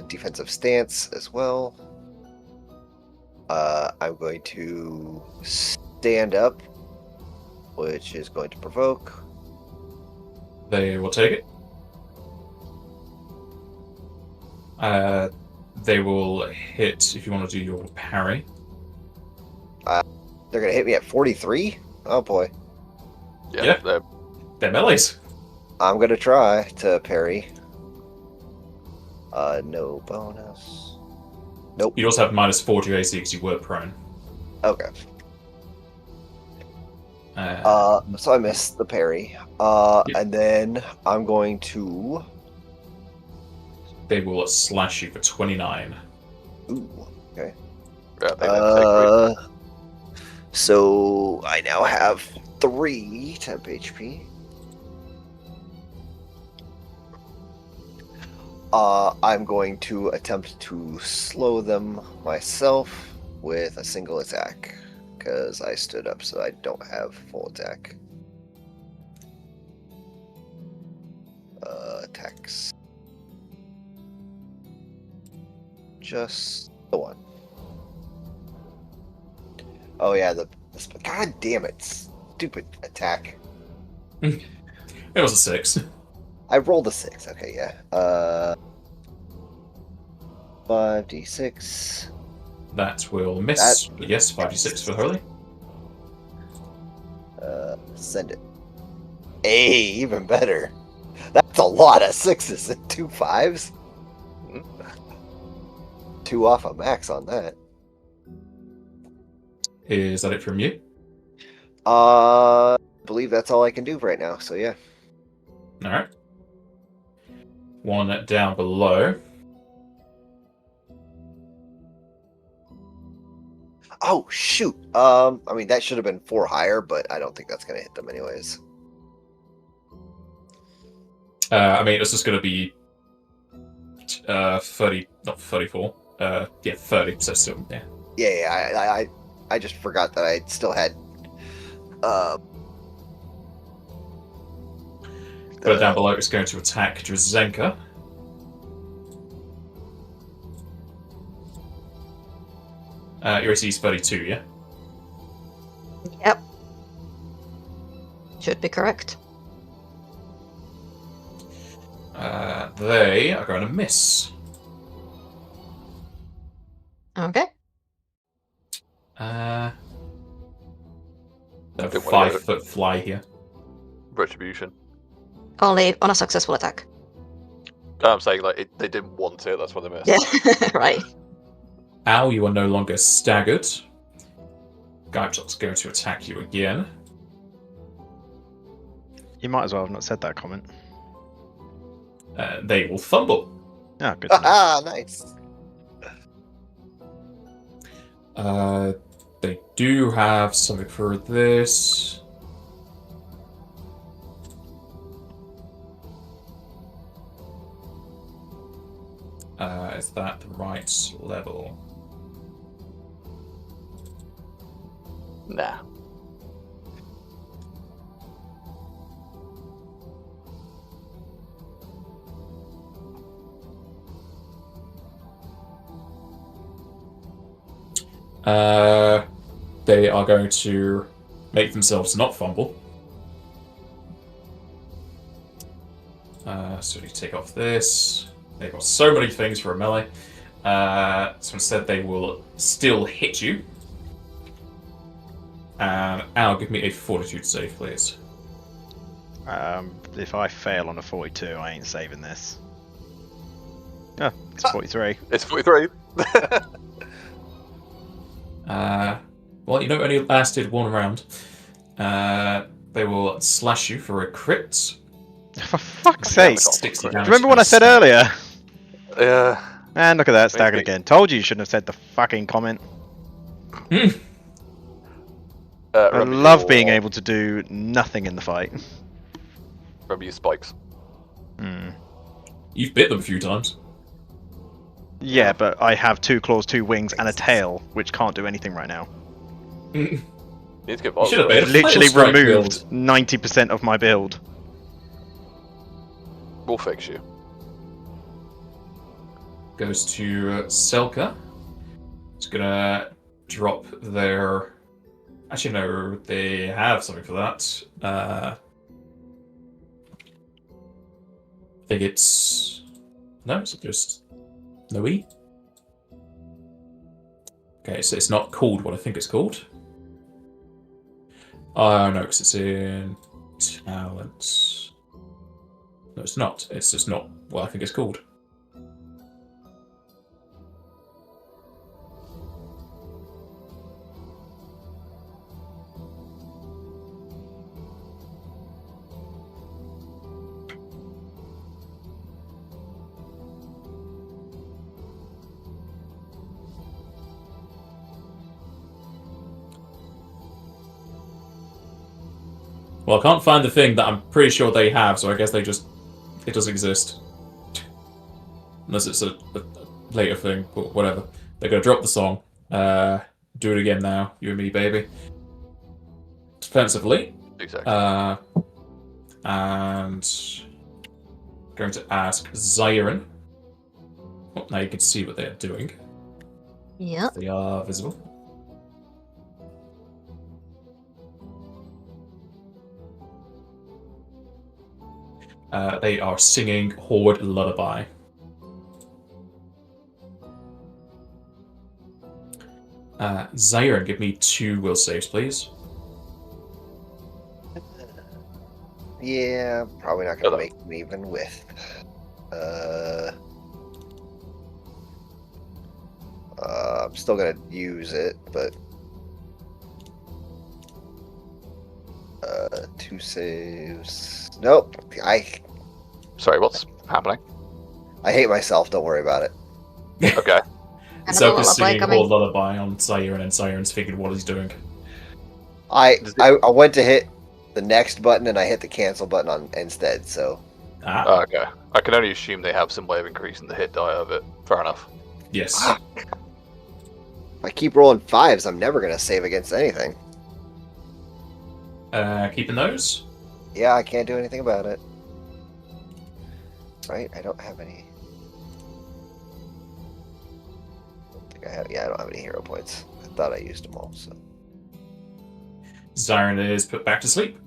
defensive stance as well. I'm going to stand up, which is going to provoke. They will take it. They will hit if you want to do your parry. They're gonna hit me at 43? Oh boy. Yeah. They're melees. I'm gonna try to parry. No bonus. Nope. You also have -4 to AC because you were prone. Okay. So I missed the parry. And then I'm going to... They will slash you for 29. Ooh, okay. Yeah, they don't take So I now have 3 temp HP. I'm going to attempt to slow them myself with a single attack, because I stood up, so I don't have full attack. Attacks. Just the one. Oh yeah, God damn it, stupid attack. It was a 6. I rolled a 6. Okay, yeah. 5d6. That will miss. Yes, 5d6 for Hurley. Send it. Hey, even better. That's a lot of 6s and 2 5s. 2 off a max on that. Is that it from you? I believe that's all I can do right now, so yeah. Alright. One down below. Oh, shoot. I mean, that should have been 4 higher, but I don't think that's going to hit them anyways. I mean, it's just going to be 30, not 34. Yeah, 30, so still, yeah. Yeah, I just forgot that I still had... But down below, it's going to attack Drzenka. Your AC is 32, yeah? Yep. Should be correct. They are going to miss. Okay. A Didn't wanna go- 5-foot fly here. Retribution. Only on a successful attack. I'm saying like they didn't want it. That's why they missed. Yeah, right. Al, you are no longer staggered. Gypsok's going to attack you again. You might as well have not said that comment. They will fumble. Oh, good to know. Ah, nice. They do have something for this. Is that the right level? Nah. They are going to make themselves not fumble. So you take off this. They've got so many things for a melee. So instead they will still hit you. Al, give me a fortitude save, please. If I fail on a 42, I ain't saving this. Oh, it's 43. It's 43. Well, you know, it only lasted one round. They will slash you for a crit. For fuck's sake! That's 60 Do damage. Remember what I said per earlier? Yeah. And look at that, staggered Maybe. again. Told you you shouldn't have said the fucking comment. stab. I Remember love your- being able to do nothing in the fight. Remember your spikes. Hmm. You've bit them a few times. Yeah, but I have 2 claws, 2 wings, and a tail, which can't do anything right now. You need to get You should have made It a literally Final Strike removed 90% of my build. We'll fix you. Goes to Selka. It's gonna drop their. Actually, no, they have something for that. I think it's. No, it's just. No E? Okay, so it's not called what I think it's called. Oh, no, because it's in. Talents. No, it's not. It's just not what I think it's called. Well, I can't find the thing that I'm pretty sure they have, so I guess they just... It doesn't exist. Unless it's a later thing, but whatever. They're going to drop the song. Do it again now, you and me, baby. Defensively. Exactly. And... Going to ask Zyron. Oh, now you can see what they're doing. Yeah. They are visible. They are singing Horde Lullaby. Zyron, give me 2 will saves, please. Yeah, probably not gonna Hello. make them even with. I'm still gonna use it, but 2 saves. Nope. Sorry, what's happening? I hate myself. Don't worry about it. Okay. And Zelka's a lullaby singing coming. Horde Lullaby on Zyron, and Zyron's figured what he's doing. I Does went to hit the next button and I hit the cancel button on instead. So Ah, Okay. I can only assume they have some way of increasing the hit die of it. Fair enough. yes. if I keep rolling 5s, I'm never gonna save against anything. Keeping those? Yeah, I can't do anything about it. Right? I don't have any. I don't think I have. Yeah, I don't have any hero points. thought I used them all. So Zyron is put back to sleep.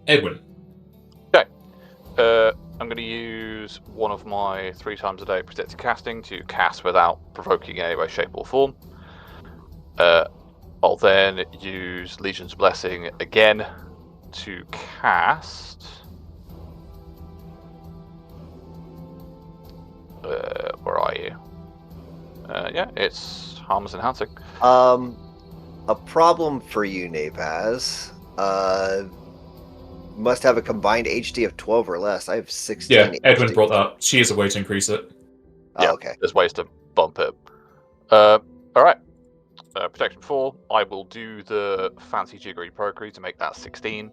Edwin. I'm going to use one of my 3 times a day protected casting to cast without provoking in any way, shape, or form. I'll then use Legion's Blessing again to cast. Where are you? Yeah, it's Harmless Enhancing. a problem for you, Napaz. Must have a combined HD of 12 or less. I have 16. Yeah, Edwin HD. brought that up. She is a way to increase it. Yeah, Oh, okay. There's ways to bump it. Alright. Protection 4. I will do the fancy jiggery pokery to make that 16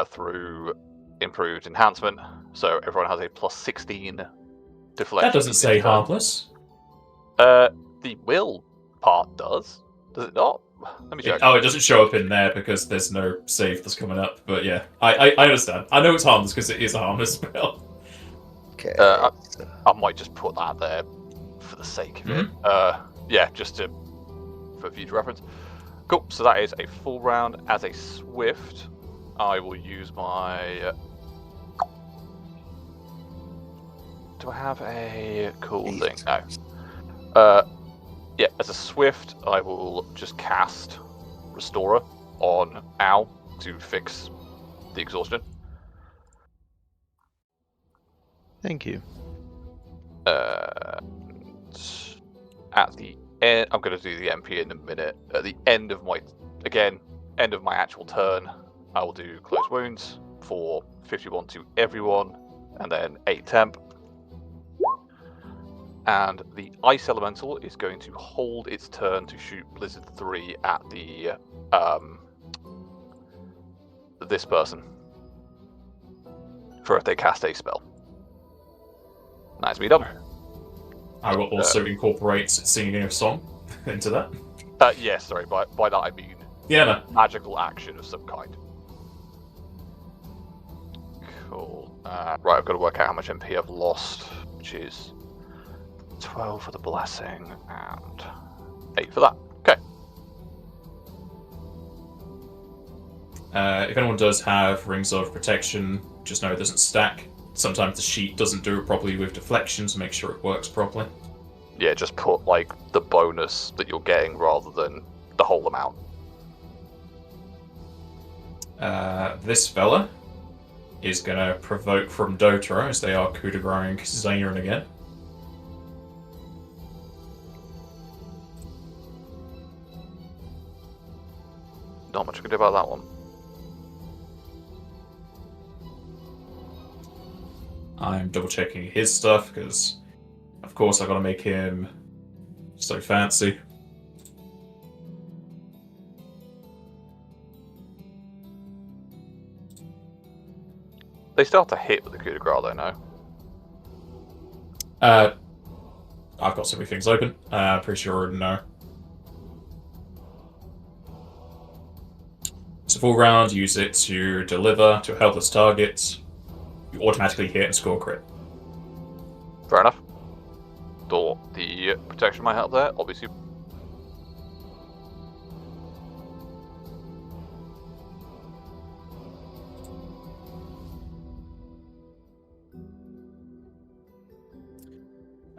through improved enhancement. So everyone has a plus 16 deflection. That doesn't say harmless. The will part does. Does it not? Let me check. It doesn't show up in there because there's no save that's coming up. But yeah, I understand. I know it's harmless because it is a harmless spell. Okay. I might just put that there for the sake of it. Yeah, just for future reference. Cool. So that is a full round. As a swift, I will use my. Do I have a cool thing? No. Yeah, as a swift, I will just cast Restorer on Al to fix the exhaustion. Thank you. At the end, I'm going to do the MP in a minute. At the end of my actual turn, I will do Close Wounds for 51 to everyone, and then 8 temp. And the Ice Elemental is going to hold its turn to shoot Blizzard 3 at the this person for if they cast a spell. Nice me done. I will also incorporate singing a song into that. Yeah, sorry. By that I mean No. magical action of some kind. Cool. Right, I've got to work out how much MP I've lost, which is 12 for the blessing and 8 for that. Okay. If anyone does have Rings of Protection, just know it doesn't stack. Sometimes the sheet doesn't do it properly with deflection, so make sure it works properly. Yeah, just put like the bonus that you're getting rather than the whole amount. This fella is going to provoke from Dotaro as they are coup de growing Zayn again. Not much I can do about that one. I'm double checking his stuff because, of course, I've got to make him so fancy. They start to hit with the coup de grace, though, no? I've got so many things open. Pretty sure no. It's a full round, use it to deliver to a helpless target. You automatically hit and score crit. Fair enough. Thought the protection might help there, obviously.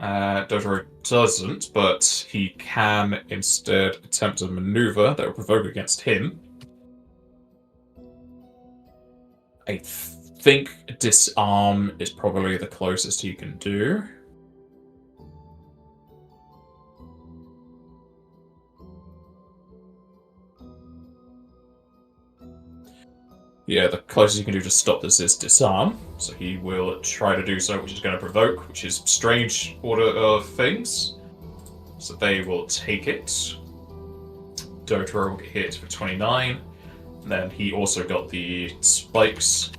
Dotaro doesn't, but he can instead attempt a maneuver that will provoke against him. I think disarm is probably the closest he can do. Yeah, the closest you can do to stop this is disarm. So he will try to do so, which is going to provoke, which is strange order of things. So they will take it. Dotaro will get hit for 29. And then he also got the spikes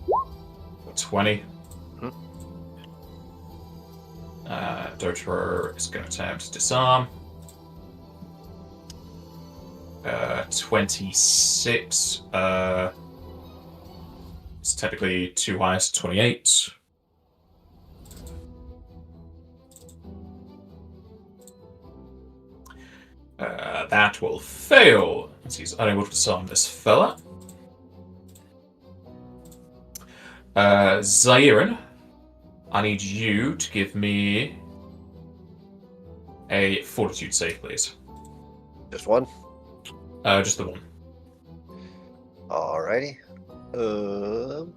for 20. Dotaro is going to attempt disarm. 26 It's technically 2 highest, 28. That will fail, as he's unable to disarm this fella. Zairin, I need you to give me a fortitude save, please. Just one? Just the one. Alrighty. And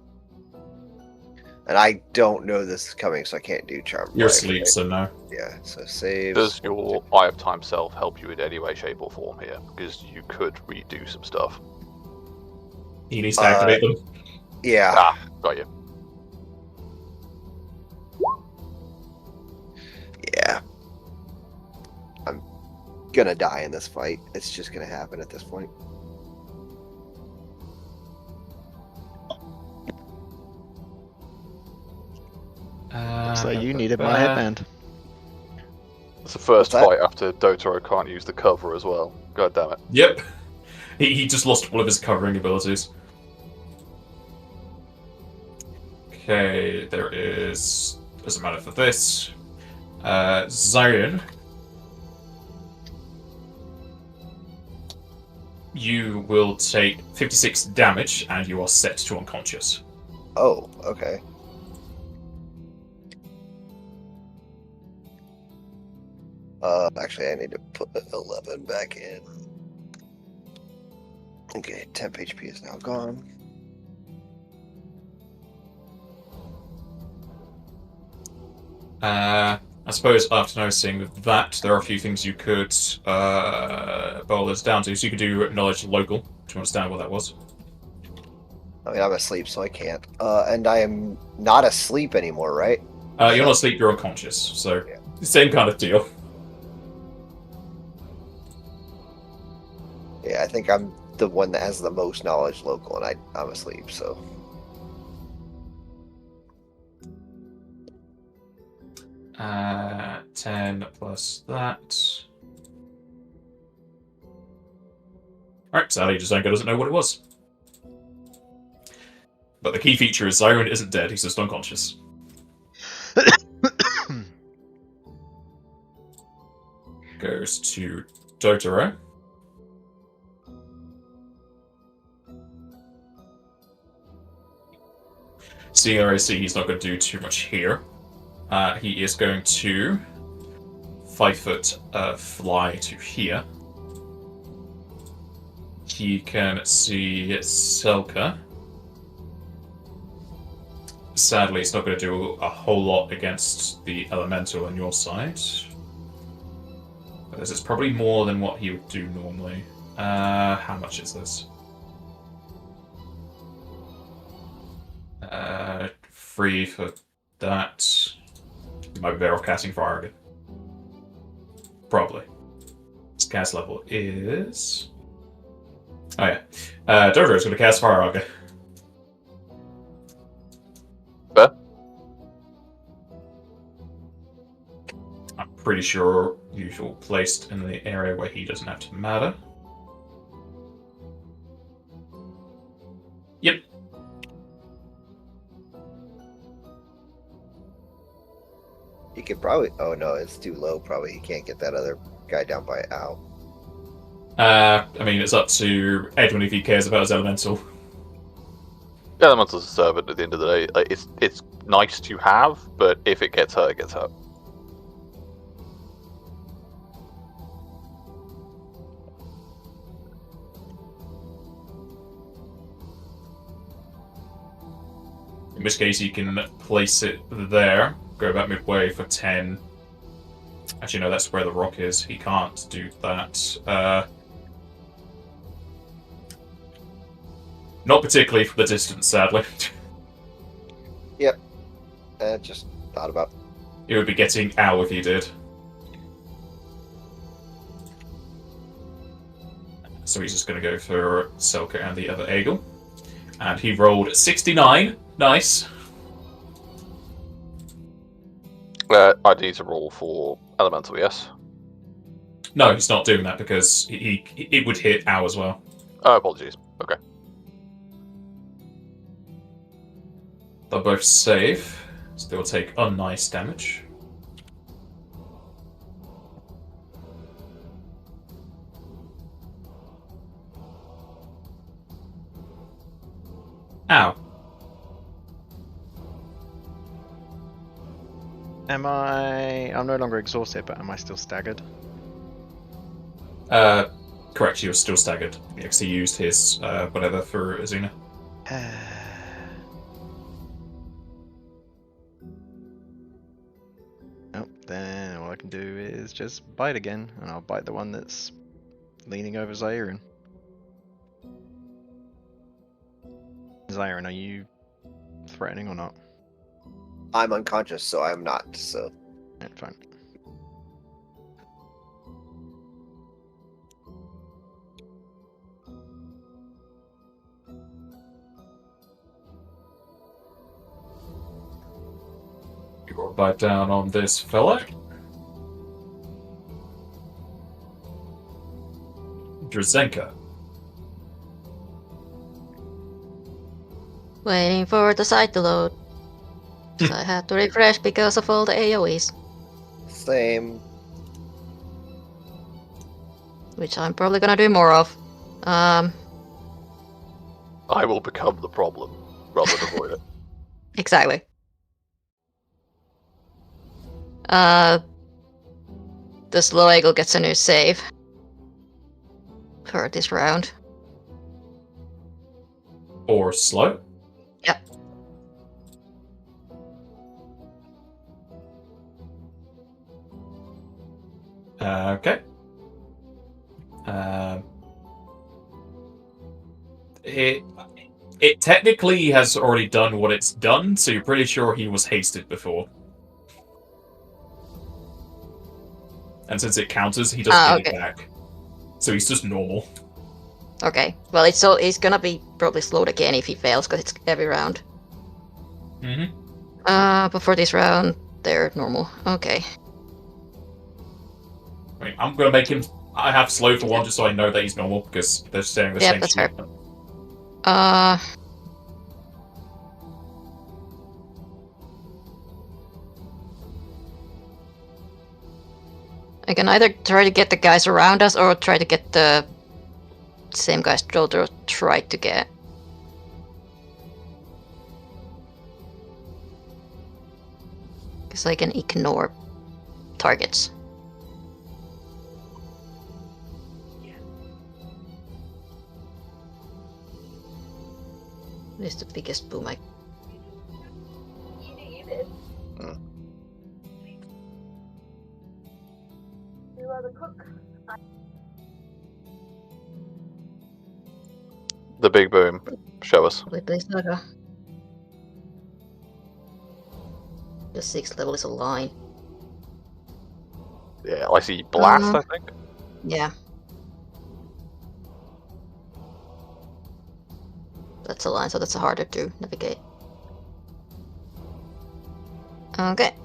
I don't know this is coming, so I can't do charm. You're life, asleep, right? so no. Yeah, so save. Does your Eye of Time self help you in any way, shape, or form here? Because you could redo some stuff. He needs to activate them. Yeah. Ah, got you. Yeah. I'm gonna die in this fight. It's just gonna happen at this point. So you needed my headband. It's the first What's that? fight after Dotaro can't use the cover as well. God damn it. Yep. He just lost all of his covering abilities. Okay, there is... Doesn't matter for this. Zion. You will take 56 damage, and you are set to unconscious. Oh, okay. Actually, I need to put 11 back in. Okay, temp HP is now gone. I suppose after noticing that, there are a few things you could boil this down to. So you could do knowledge local to understand what that was. I mean, I'm asleep, so I can't. And I am not asleep anymore, right? You're not asleep, you're unconscious. So, same kind of deal. Yeah, I think I'm the one that has the most knowledge local, and I'm asleep, so. Uh, 10 plus that. Alright, sadly, Jazenko doesn't know what it was. But the key feature is Zyron isn't dead, he's just unconscious. Goes to Dotaro. Seeing RAC, he's not going to do too much here. He is going to 5 foot fly to here. He can see Selka. Sadly, it's not going to do a whole lot against the elemental on your side. But this is probably more than what he would do normally. How much is this? 3 for that. You might be better off casting Fire again. Probably. His cast level is... Oh yeah. Dodro's going to cast Fire Arga. Fair. I'm pretty sure you're placed in the area where he doesn't have to matter. Yep. He could probably... Oh, no, it's too low, probably. He can't get that other guy down by Al. I mean, it's up to Edwin if he cares about his elemental. Elemental's a servant at the end of the day. Like, it's nice to have, but if it gets hurt, it gets hurt. In which case, you can place it there. Go about midway for 10. Actually, no, that's where the rock is. He can't do that. Not particularly from the distance, sadly. Yep. Just thought about. It would be getting Ow if he did. So he's just going to go for Selka and the other Eagle. And he rolled 69. Nice. I need to roll for elemental, yes? No, he's not doing that because it would hit Ow as well. Oh, apologies. Okay. They'll both save, so they will take unnice damage. Ow. I'm no longer exhausted, but am I still staggered? Correct, you're still staggered. Because he used his, whatever for Azuna. Nope, then all I can do is just bite again, and I'll bite the one that's leaning over Zairin. Zairin, are you threatening or not? I'm unconscious, so I'm not. So Yeah, fine. You will bite down on this fellow. Drazenka. Waiting for the site to load. So I had to refresh because of all the AoEs, same. which I'm probably gonna do more of. I will become the problem rather than avoid it. Exactly. The slow eagle gets a new save for this round. Or slow. Yep. Okay. It technically has already done what it's done, so you're pretty sure he was hasted before. And since it counters, he doesn't get it back. So he's just normal. Okay. Well, he's gonna be probably slowed again if he fails, because it's every round. Mm-hmm. But for this round, they're normal. Okay. I mean, I'm gonna make him. I have slow for one just so I know that he's normal because they're saying the Yeah, same that's shit. fair. I can either try to get the guys around us or try to get the same guys Jotaro tried to get. Because I can ignore targets. This is the biggest boom I... The big boom. Show us. Probably plays Naga. The 6th level is a line. Yeah, I see blast, I think. Yeah. That's a line, so that's harder to navigate. Okay.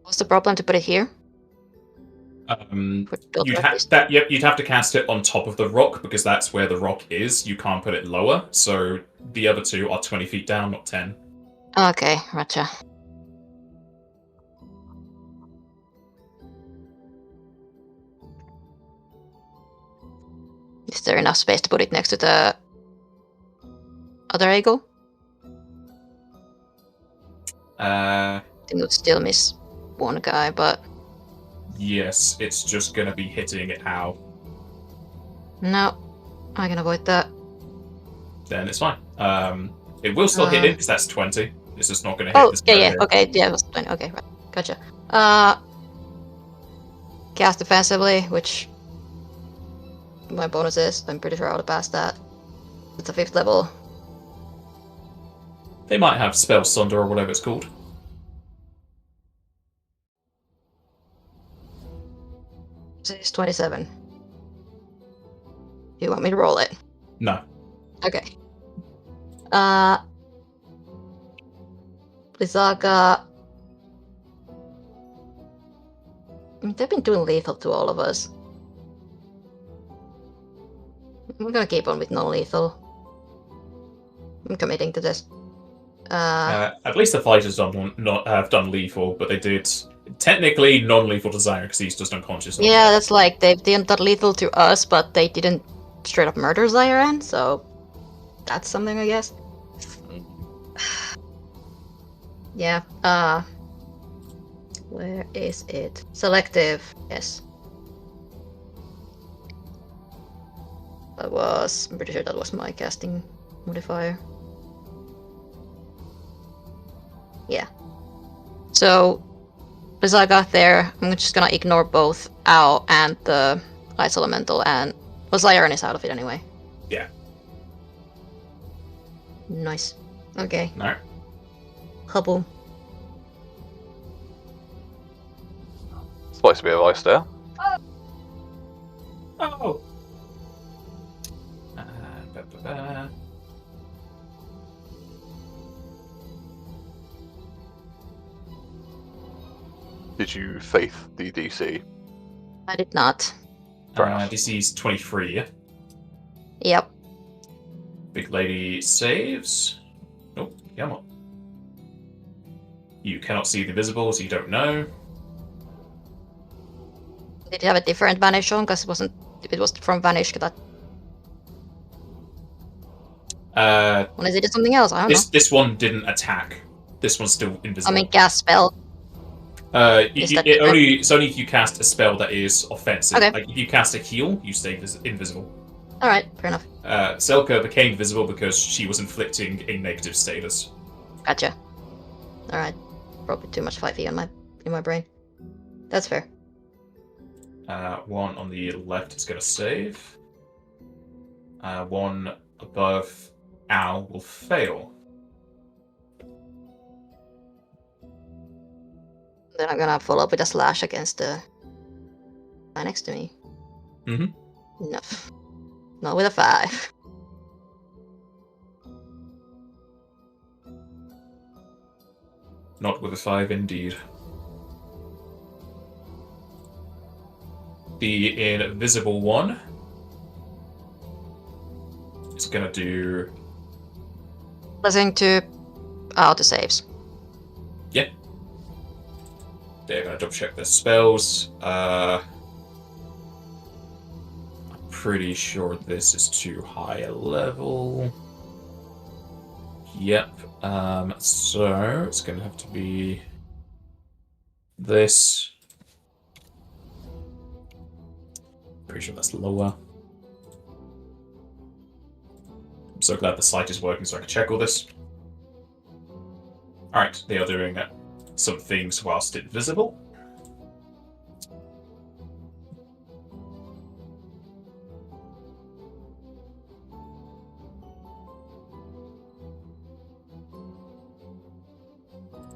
What's the problem to put it here? You'd have to cast it on top of the rock because that's where the rock is. You can't put it lower, so the other two are 20 feet down, not 10. Okay, gotcha. Is there enough space to put it next to the other eagle? I think we'd still miss one guy, but... Yes, it's just gonna be hitting it how. No, I can avoid that. Then it's fine. It will still hit it because that's 20. It's just not gonna hit this guy here. Okay, yeah, that's 20. Okay, right, gotcha. Cast defensively, which my bonus is. I'm pretty sure I would have passed that. It's a 5th level. They might have Spell Sunder or whatever it's called. It's 27. You want me to roll it? No. Okay. Blizaga They've been doing lethal to all of us. We're gonna keep on with non-lethal. I'm committing to this. At least the fighters have done lethal, but they did technically non-lethal to Zyron because he's just unconscious. Yeah, that's like they've done lethal to us, but they didn't straight up murder Zyron, so that's something, I guess. Yeah. Where is it? Selective. Yes. I'm pretty sure that was my casting modifier. Yeah. So, as I got there, I'm just gonna ignore both Owl and the Ice Elemental, and Zyron is out of it anyway. Yeah. Nice. Okay. No. Kaboom. Supposed to be a ice there. Oh. Did you faith the DC? I did not. DC's 23, yeah? Yep. Big lady saves. Nope, come on. You cannot see the visible, so you don't know. Did you have a different vanish on? Because it was from vanish that. Unless it did something else, I don't know. This one didn't attack. This one's still invisible. I mean, cast spell. It's only if you cast a spell that is offensive. Okay. Like if you cast a heal, you stay invisible. Alright, fair enough. Selka became visible because she was inflicting a negative status. Gotcha. Alright. Probably too much 5e in my brain. That's fair. One on the left is going to save. One above Owl will fail. Then I'm gonna follow up with a slash against the guy next to me. Mm-hmm. No. Not with a 5. Not with a 5, indeed. The invisible one is going to do... Listening to auto saves. Yeah. They're going to double check their spells. I'm pretty sure this is too high a level. Yep. So it's going to have to be this. Pretty sure that's lower. I'm so glad the site is working so I can check all this. Alright, they are doing some things whilst invisible.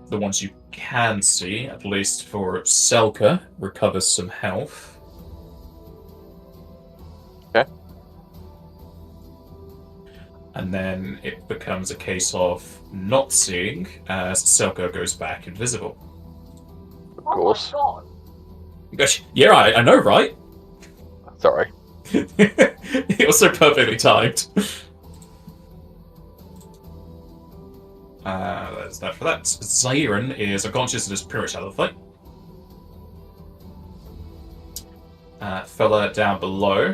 The ones you can see, at least for Selka, recovers some health. Okay. And then it becomes a case of not seeing as Selka goes back invisible. Of course. Gosh, yeah, I know, right? Sorry. It was so perfectly timed. That's that for that. Zyron is unconscious and is pretty much out of the fight. Fella down below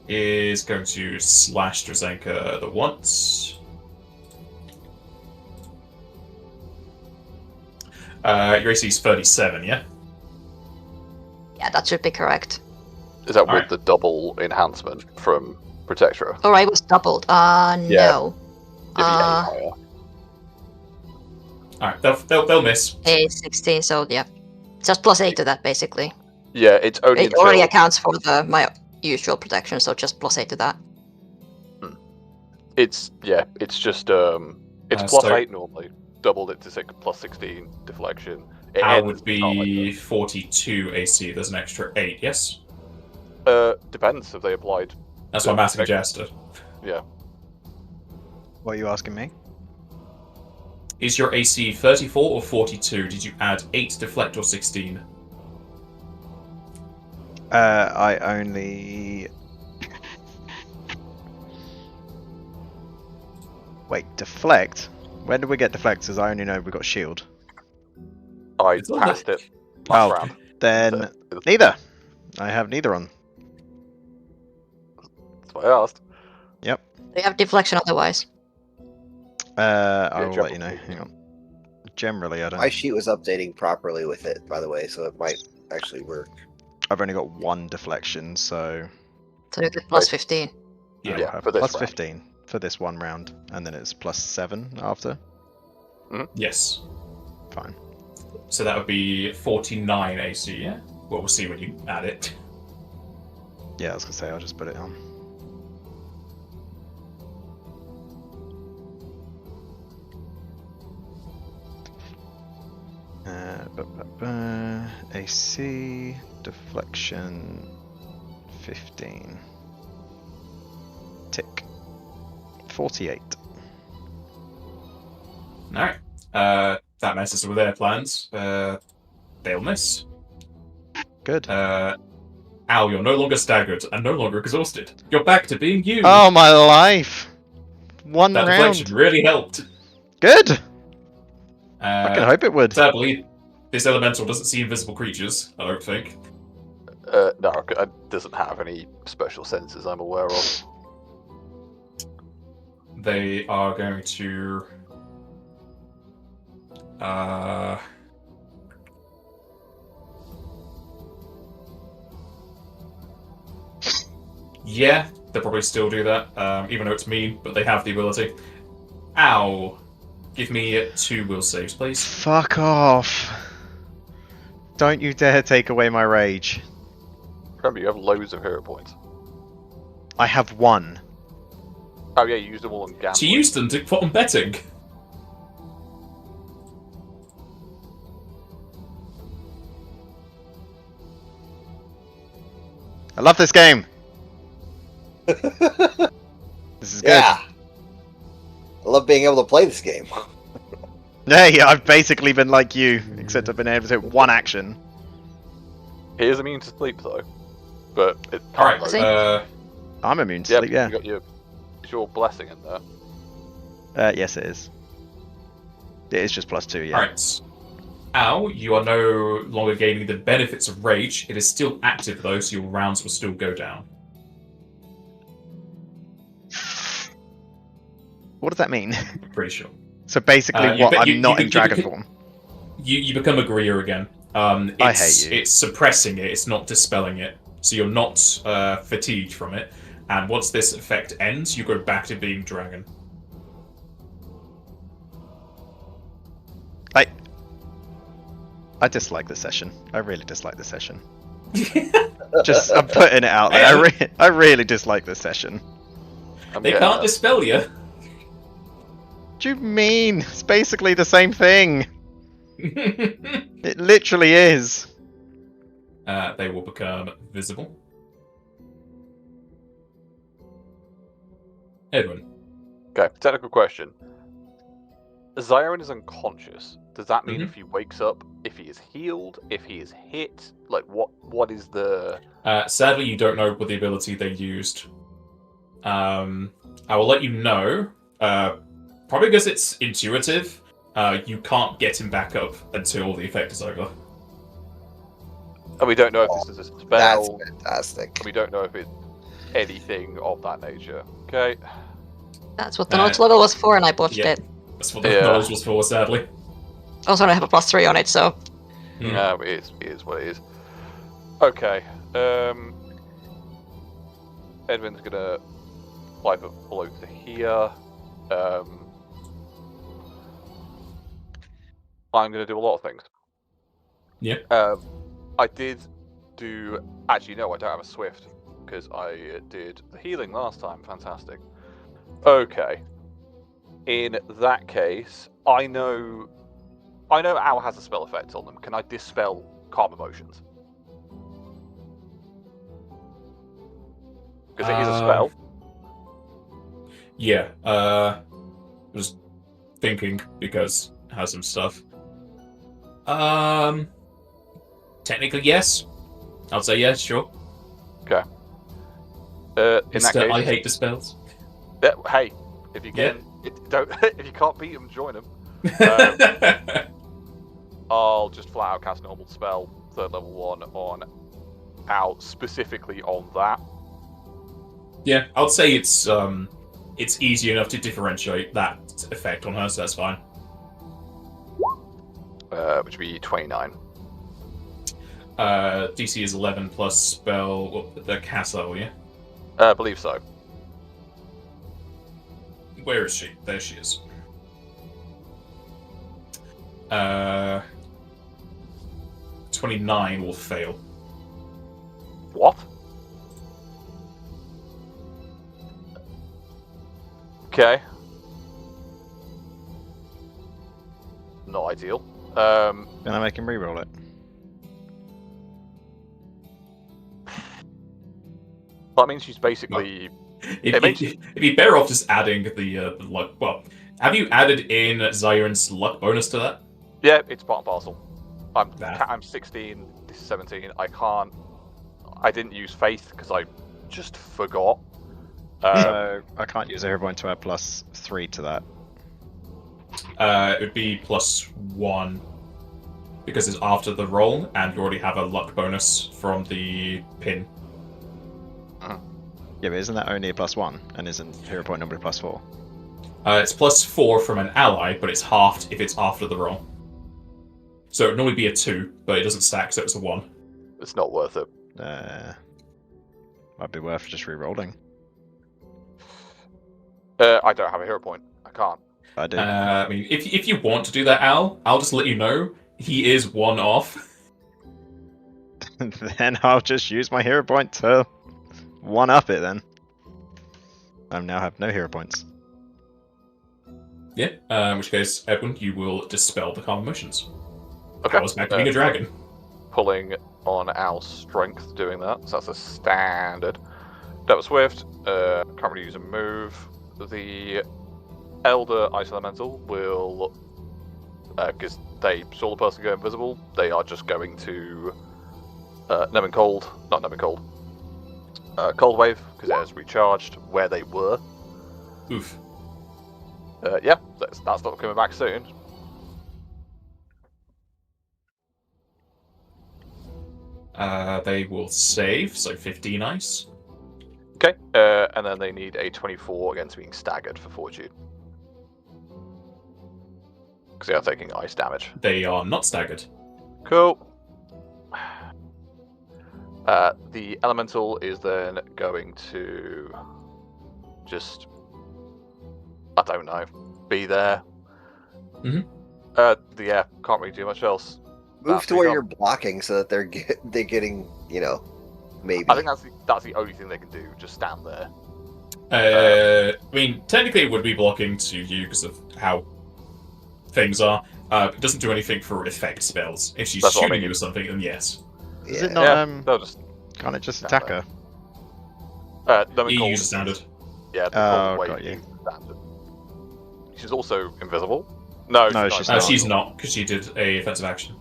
is going to slash Drazenka the once. Your AC is 37, yeah? Yeah, that should be correct. Is that with Alright. the double enhancement from Protectora? Or it was doubled. No. It'd be higher. Alright, they'll miss. A 16, so yeah. Just +8 to that, basically. Yeah, it's only It already until accounts for my usual protection, so just +8 to that. it's just it's So- +8 normally. Doubled it to +16 deflection. It Owl ends would be 42 AC. There's an extra 8, yes? depends if they applied. That's what Matt suggested. Yeah. What are you asking me? Is your AC 34 or 42? Did you add 8 deflect or 16? I only... Wait, deflect? When did we get deflect? As I only know we got shield. I It's on passed the- it last Oh. round. Then So, neither. I have neither on. that's what I asked. They have deflection otherwise. I will let you know. generally. Hang on. Generally, I don't. My sheet was updating properly with it, by the way, so it might actually work. I've only got one deflection, so So you get plus Right. 15. I will Yeah, have for this plus round. 15 for this one round, and then it's plus 7 after. Yes. Fine. So that would be 49 AC, yeah? Well, we'll see when you add it. Yeah, I was gonna say I'll just put it on. AC deflection 15. Tick. 48. Alright. That messes with their plans. They'll miss. Good. Al, you're no longer staggered and no longer exhausted. You're back to being you. Oh my life! One that round. deflection really helped. Good. I can hope it would. Sadly, this elemental doesn't see invisible creatures, I don't think. No, it doesn't have any special senses I'm aware of. They are going to... Yeah, they'll probably still do that, even though it's mean, but they have the ability. Ow. Give me 2 will saves, please. Fuck off. Don't you dare take away my rage. Remember, you have loads of hero points. I have one. Oh yeah, you used them all on gambling. She used them to put on betting. I love this game. This is good. Yeah. I love being able to play this game. Hey, I've basically been like you, except I've been able to take one action. He is immune to sleep though, but it can't Alright, load. I'm immune to Yep, sleep, yeah. you got your blessing in there. Yes, it is. It is just +2, yeah. Alright. Al, you are no longer gaining the benefits of rage. It is still active though, so your rounds will still go down. What does that mean? Pretty sure. So basically, You what? be- I'm you- not you- in dragon you- form. You become a Greer again. It's, I hate you. It's suppressing it, it's not dispelling it. So you're not fatigued from it. And once this effect ends, you go back to being dragon. I dislike this session. I really dislike this session. Just, I'm putting it out there. I really dislike this session. They can't dispel you. What do you mean? It's basically the same thing. It literally is. They will become visible. Edwin. Okay, technical question. Zion is unconscious. Does that mean Mhm. if he wakes up, if he is healed, if he is hit, like what is the... Sadly, you don't know what the ability they used. I will let you know. Probably because it's intuitive. You can't get him back up until the effect is over. And we don't know if this is a That's spell. fantastic. We don't know if it's anything of that nature. Okay. That's what the knowledge level was for, and I botched yeah. it. That's what the Yeah. knowledge was for, sadly. Also, I have a +3 on it, so Hmm. Yeah, but it is what it is. Okay. Edwin's gonna apply for blow to here. I'm gonna do a lot of things. Yeah. I did do. Actually, no, I don't have a swift because I did the healing last time. Fantastic. Okay. In that case, I know Al has a spell effect on them. Can I dispel calm emotions? Because it is a spell. Yeah. Just thinking because it has some stuff. Technically, yes. I'll say yes, sure. Okay. In that case, I hate dispels. hey, if you can, don't. If you can't beat them, join them. I'll just flat out cast normal spell, 3rd level 1 on Al, specifically on that. Yeah, I'll say it's easy enough to differentiate that effect on her, so that's fine. Which would be 29. DC is 11 plus spell, the cast level, yeah? I believe so. Where is she? There she is. 29 will fail. What? Okay. Not ideal. Can I make him reroll it? That means she's basically. It'd be better off just adding the luck. Well, have you added in Zyron's luck bonus to that? Yeah, it's part and parcel. I'm Nah. I'm 16. This is 17. I didn't use faith because I just forgot. So I can't use a hero point to add +3 to that. It would be +1 because it's after the roll, and you already have a luck bonus from the pin. Yeah, but isn't that only a +1? And isn't hero point normally +4? It's +4 from an ally, but it's halved if it's after the roll. So it would normally be a 2, but it doesn't stack, so it's a 1. It's not worth it. Might be worth just re-rolling. I don't have a hero point. I can't. I do. I mean, if you want to do that, Al, I'll just let you know he is 1 off. Then I'll just use my hero point to 1-up it then. I now have no hero points. Yeah, in which case, Edwin, you will dispel the calm emotions. Okay. Powers back to being a dragon. Pulling on Al's strength doing that, so that's a standard. That was Swift. Can't really use a move. The Elder Ice Elemental will, because they saw the person go invisible, they are just going to Cold Wave, because it has recharged where they were. Oof. Yeah, that's not coming back soon. They will save, so 15 ice. Okay, and then they need a 24 against being staggered for Fortitude. Because they are taking ice damage. They are not staggered. Cool. The Elemental is then going to just, I don't know, be there. Mhm. Yeah, can't really do much else. Move to where you're blocking so that they're getting, maybe. I think that's the only thing they can do. Just stand there. I mean, technically it would be blocking to you because of how things are. It doesn't do anything for effect spells. If she's That's what I shooting mean. you with something, then yes. Is Yeah. it not? Yeah, they'll just Can't it just stand attack there. her? Lemon You Cold use a is- standard. Yeah, the Oh, Cold Wave got you. is standard. She's also invisible. No, she's She's not, because she did a offensive action.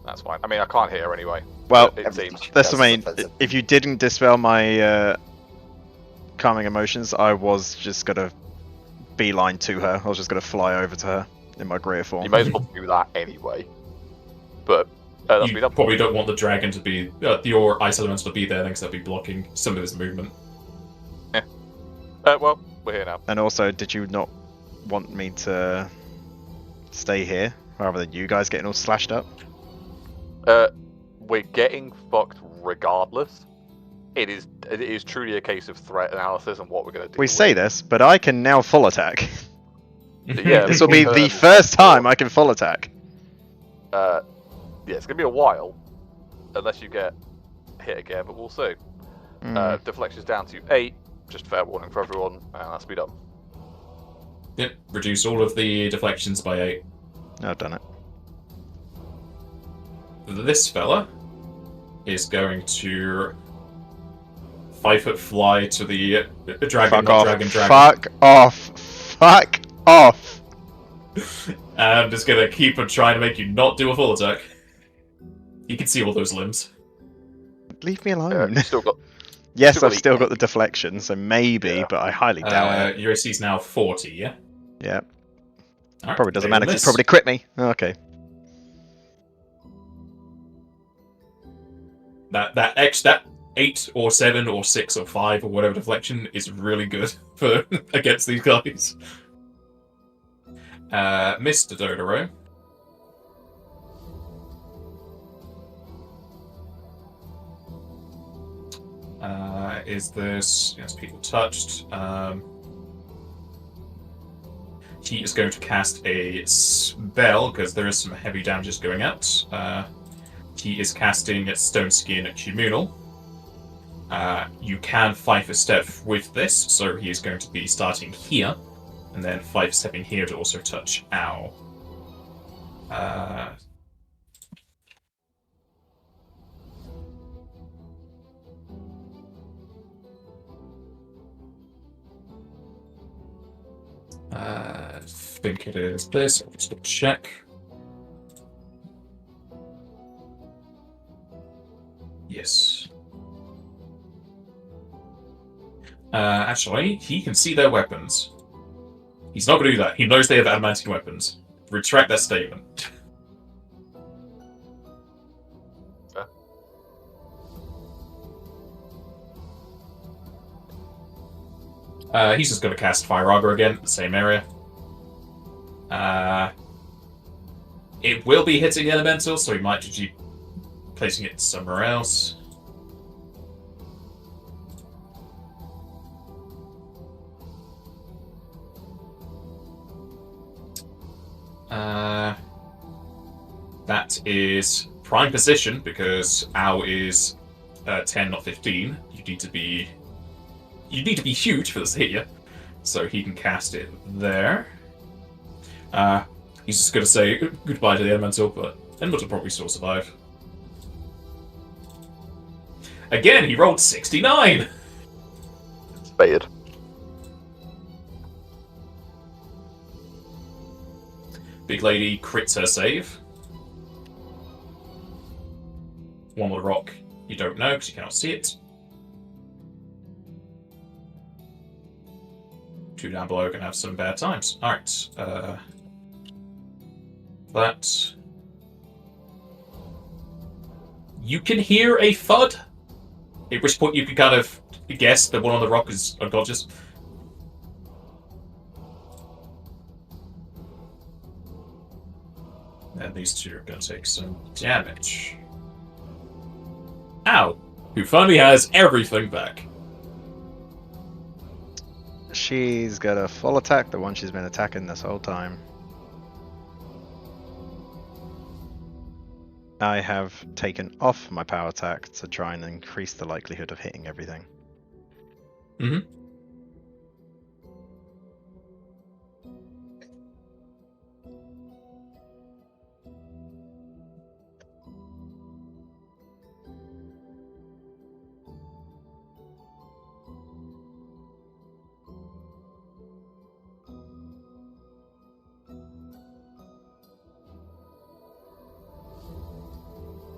That's fine. I mean, I can't hear her anyway. Well, it seems. that's what I mean. offensive. If you didn't dispel my calming emotions, I was just gonna beeline to her. I was just gonna fly over to her in my greater form. You may as well do that anyway. But that's You been up. probably don't want the dragon to be, your ice elemental to be there, because they'll be blocking some of his movement. Well, we're here now. And also, did you not want me to stay here rather than you guys getting all slashed up? We're getting fucked regardless. It is truly a case of threat analysis and what we're going to do. We say this, but I can now full attack. Yeah, This will be the first time I can full attack. Yeah, it's going to be a while, unless you get hit again, but we'll see. Deflection's down to 8, just fair warning for everyone, and that's be done. Yep, reduce all of the deflections by 8. I've done it. This fella is going to 5-foot fly to the dragon, Fuck not off. dragon, dragon. Fuck off. Fuck off. I'm just gonna keep on trying to make you not do a full attack. You can see all those limbs. Leave me alone. Still got. Yes, still I've got still the- got the deflection, so maybe, Yeah. but I highly doubt it. Your AC is now 40, yeah? Yeah, Alright, probably doesn't they will matter because miss. it probably crit me. Oh, okay. That 8 or 7 or 6 or 5 or whatever deflection is really good for against these guys. Mr. Dodoro. Is this... Yes, people touched. He is going to cast a spell, because there is some heavy damages going out. He is casting Stone Skin Communal. You can 5 step with this, so he is going to be starting here, and then 5 stepping here to also touch Ow. I think it is this. I'll just check. Yes. Actually, he can see their weapons. He's not going to do that. He knows they have adamantium weapons. Retract that statement. He's just going to cast Fire Augur again, the same area. It will be hitting the elemental, so he might just be placing it somewhere else. That is prime position, because Ow is 10, not 15. You need to be huge for this here, so he can cast it there. He's just going to say goodbye to the elemental, but elemental will probably still survive. Again, he rolled 69! It's baited. Big lady crits her save. One with a rock you don't know because you cannot see it. 2 down below are going to have some bad times. Alright. That. You can hear a thud. At which point you can kind of guess the one on the rock is unconscious. And these two are going to take some damage. Ow! Who finally has everything back. She's got a full attack, the one she's been attacking this whole time. I have taken off my power attack to try and increase the likelihood of hitting everything. Mm-hmm.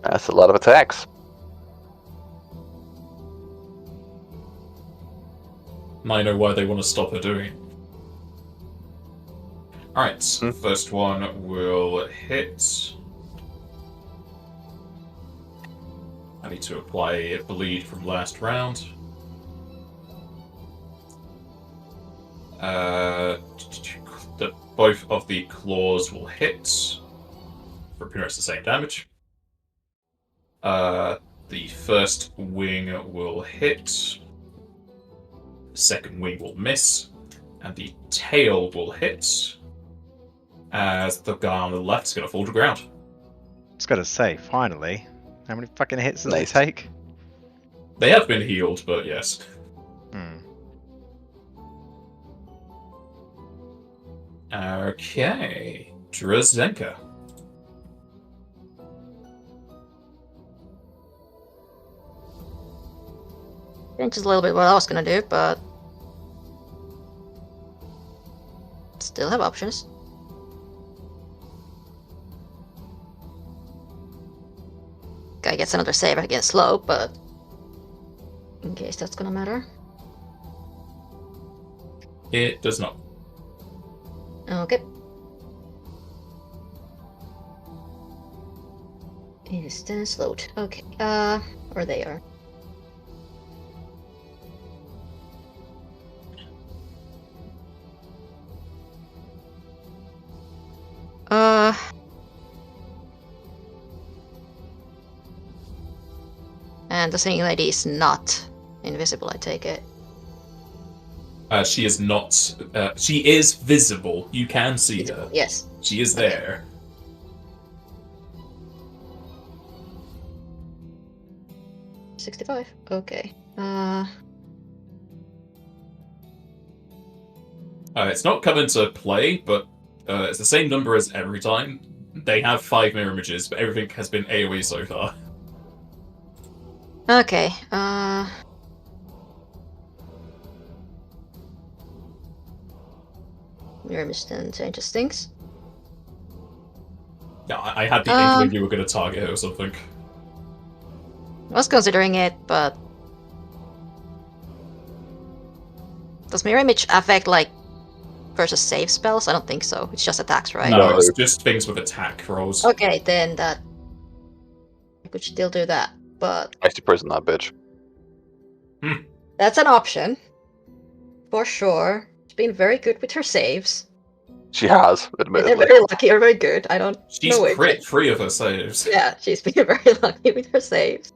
That's a lot of attacks. I know why they want to stop her doing it. Alright, first one will hit. I need to apply a bleed from last round. Both of the claws will hit for pretty much the same damage. The first wing will hit. The second wing will miss. And the tail will hit. As the guy on the left is going to fall to the ground. Just gotta say, finally. How many fucking hits does Nice. it take? They have been healed, but yes. Okay. Drazenka. Which is a little bit what I was gonna do, but still have options. gets another save against slow, but in case that's gonna matter. It does not. Okay. It is then slowed. Okay. Or they are. And the singing lady is not invisible, I take it. She is not. She is visible. You can see her. Yes. She is Okay. there. $65. Okay. It's not come into play, but it's the same number as every time. They have 5 mirror images, but everything has been AoE so far. Okay. Mirror image then changes things. Yeah, I had the inkling you were going to target her or something. I was considering it, but does mirror image affect like versus save spells? I don't think so. It's just attacks, right? No, No. it's just things with attack rolls. Okay, then that I could still do that, but I used to prison that bitch. that's an option for sure. She's been very good with her saves. She has, They're admittedly. very lucky or very good. I don't She's know it. crit 3 of her saves. Yeah, she's been very lucky with her saves.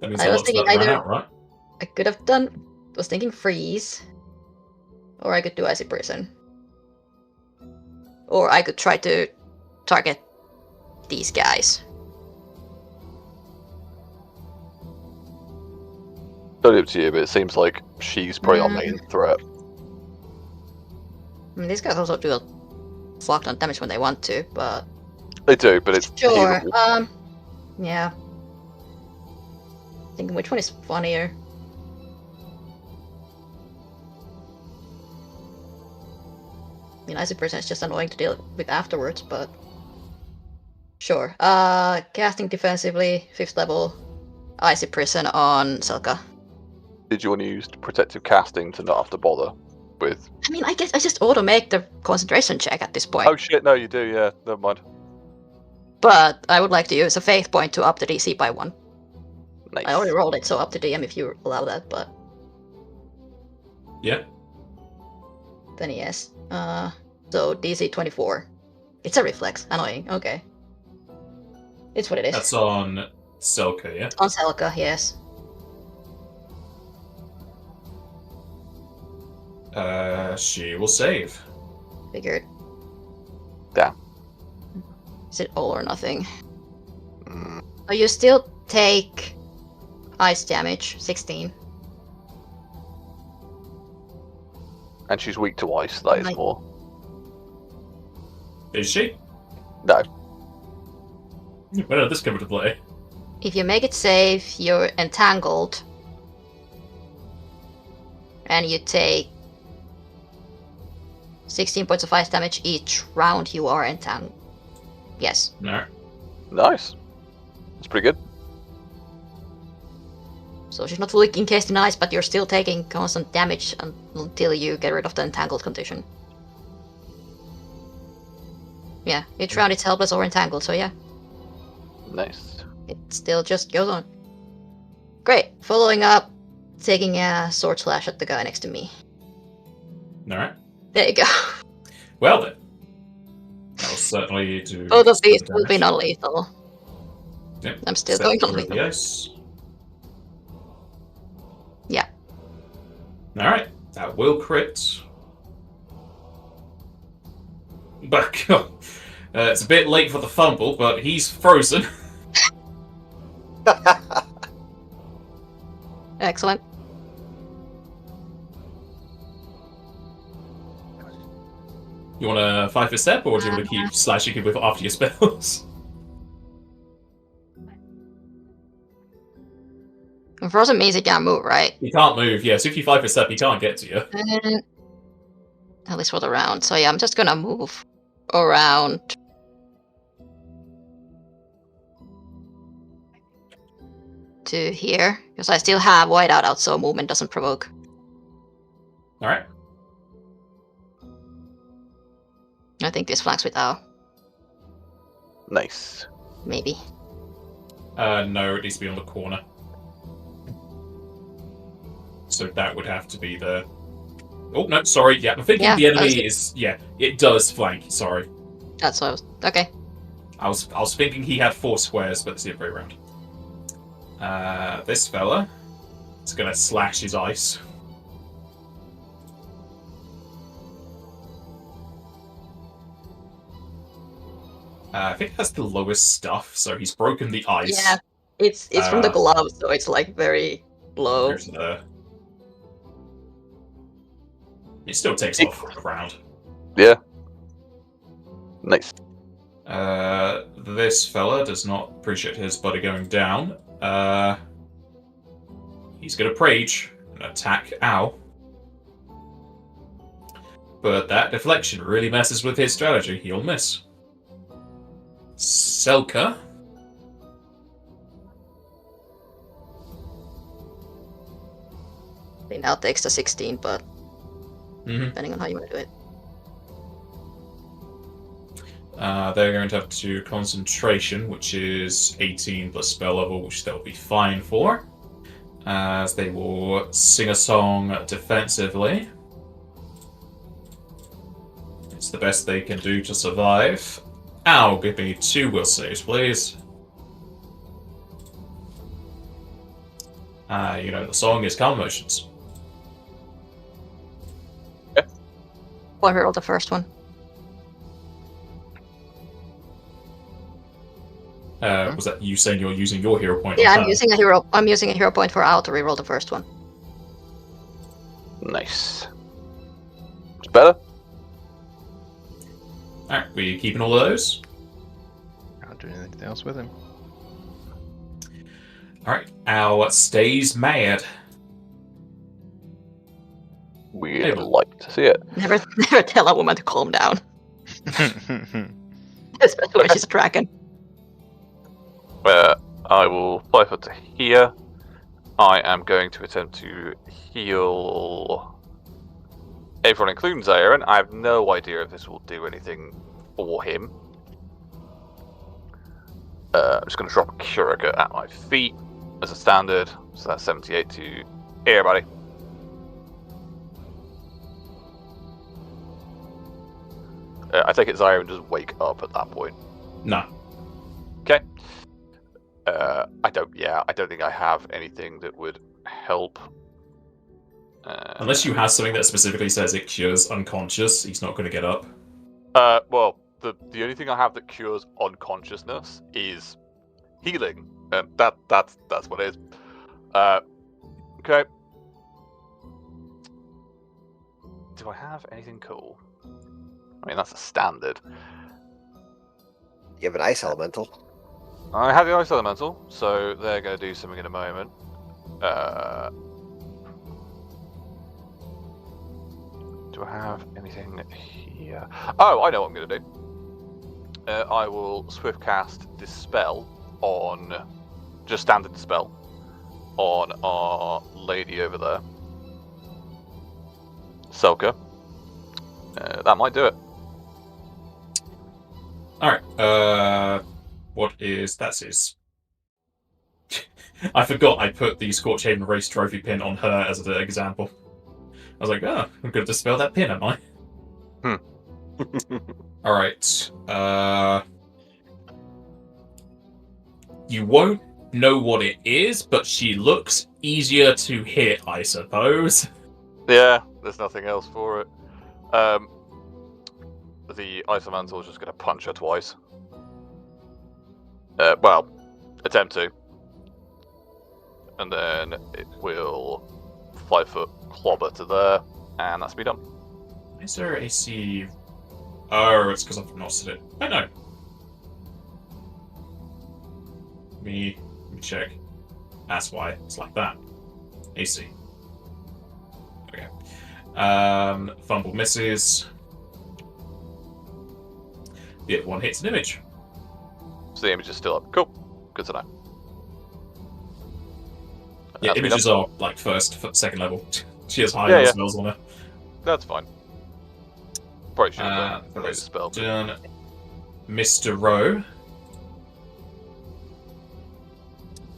That means I a was lot's thinking about to run either- out, right? I could have was thinking freeze, or I could do icy prison, or I could try to target these guys. Totally up to you, but it seems like she's probably our main threat. I mean, these guys also do a fuck ton of damage when they want to, but They do, but it's sure. healable. Yeah. Thinking which one is funnier. I mean, icy prison is just annoying to deal with afterwards, but sure. Casting defensively, 5th level, icy prison on Selka. Did you want to use protective casting to not have to bother with? I mean, I guess I just auto make the concentration check at this point. Oh shit! No, you do. Yeah, never mind. But I would like to use a faith point to up the DC by 1. Nice. I already rolled it, so up to DM if you allow that, but Yeah. then yes. So DC 24. It's a reflex. Annoying. Okay. It's what it is. That's on Selka, yeah? On Selka, yes. She will save. Figured. Damn. Is it all or nothing? Mm, Oh, you still take ice damage, 16. and she's weak to ice. That is Right. more. Is she? No. When did this come into play? If you make it safe, you're entangled. And you take 16 points of ice damage each round you are entangled. Yes. No. Nice. That's pretty good. So she's not fully encased in ice, but you're still taking constant damage until you get rid of the entangled condition. Yeah, each round it's helpless or entangled, so yeah, Nice. it still just goes on. Great. Following up, taking a sword slash at the guy next to me. Alright. There you go. Well then. I'll certainly do. Both of these some will be damage. non-lethal. Yep. I'm still Set going through non-lethal. the ice. Yeah. Alright. That will crit. But it's a bit late for the fumble, but he's frozen. Excellent. You want to 5 a step, or do you want to keep slashing him with after your spells? Frozen means he can't move, right? He can't move, yeah, so if you 5 a step, he can't get to you. At least for the round. So yeah, I'm just gonna move around. to here, because I still have whiteout out, so movement doesn't provoke. Alright. I think this flanks with Ao, Nice. maybe. No, it needs to be on the corner. So that would have to be the... Oh, no, sorry, yeah, I'm thinking the enemy is... Yeah, it does flank, sorry. That's what I was... Okay. I was thinking he had 4 squares, but it's the other way around. This fella is gonna slash his ice. I think that's the lowest stuff, so he's broken the ice. Yeah, it's from the glove, so it's like very low. There's the... It still takes off for a round. Yeah. Nice. This fella does not appreciate his buddy going down. He's gonna Rage and attack Ao. But that deflection really messes with his strategy. He'll miss. Selka. It now takes the 16, but depending on how you want to do it. They're going to have to do concentration, which is 18 plus spell level, which they'll be fine for. As they will sing a song defensively. It's the best they can do to survive. Ow, give me 2 will saves, please. You know, the song is Calm Emotions. Well, I rolled the first one. Was that you saying you're using your hero point? Yeah, on I'm her? using a hero. I'm using a hero point for Ao to reroll the first one. Nice. It's better? Alright, we keeping all of those? Can't do anything else with him. Alright, Al stays mad. We'd like to see it. Never tell a woman to calm down, especially when she's a dragon. I will 5 foot to here. I am going to attempt to heal everyone, including Zarin. I have no idea if this will do anything for him. I'm just going to drop a Curaga at my feet as a standard. So that's 78 to everybody. I take it Zarin does wake up at that point. No. Okay. I don't think I have anything that would help. Unless you have something that specifically says it cures unconscious, he's not going to get up. Well, the only thing I have that cures unconsciousness is healing, and that's what it is. Okay. Do I have anything cool? I mean, that's a standard. You have an ice elemental. I have the ice elemental, so they're going to do something in a moment. Do I have anything here? Oh, I know what I'm going to do. I will swift cast Dispel on, just standard Dispel, on our lady over there. Selka. That might do it. Alright, what is... That's his... I forgot I put the Scorch Haven Race trophy pin on her as an example. I was like, oh, I'm going to dispel that pin, am I? Alright, you won't know what it is, but she looks easier to hit, I suppose. Yeah, there's nothing else for it. The Ice Elemental is just going to punch her twice. Well, attempt to. And then it will 5 foot clobber to there, and that's me done. Is there AC? Oh, it's because I've not set it. I know. Let me check. That's why it's like that. AC. Okay. Fumble misses. The other one hits an image. So the image is still up. Cool. Good to know. Yeah, images are like second level. She has high Yeah, yeah. spells on her. That's fine. Probably should have That made a is spell. done. Mr. Rowe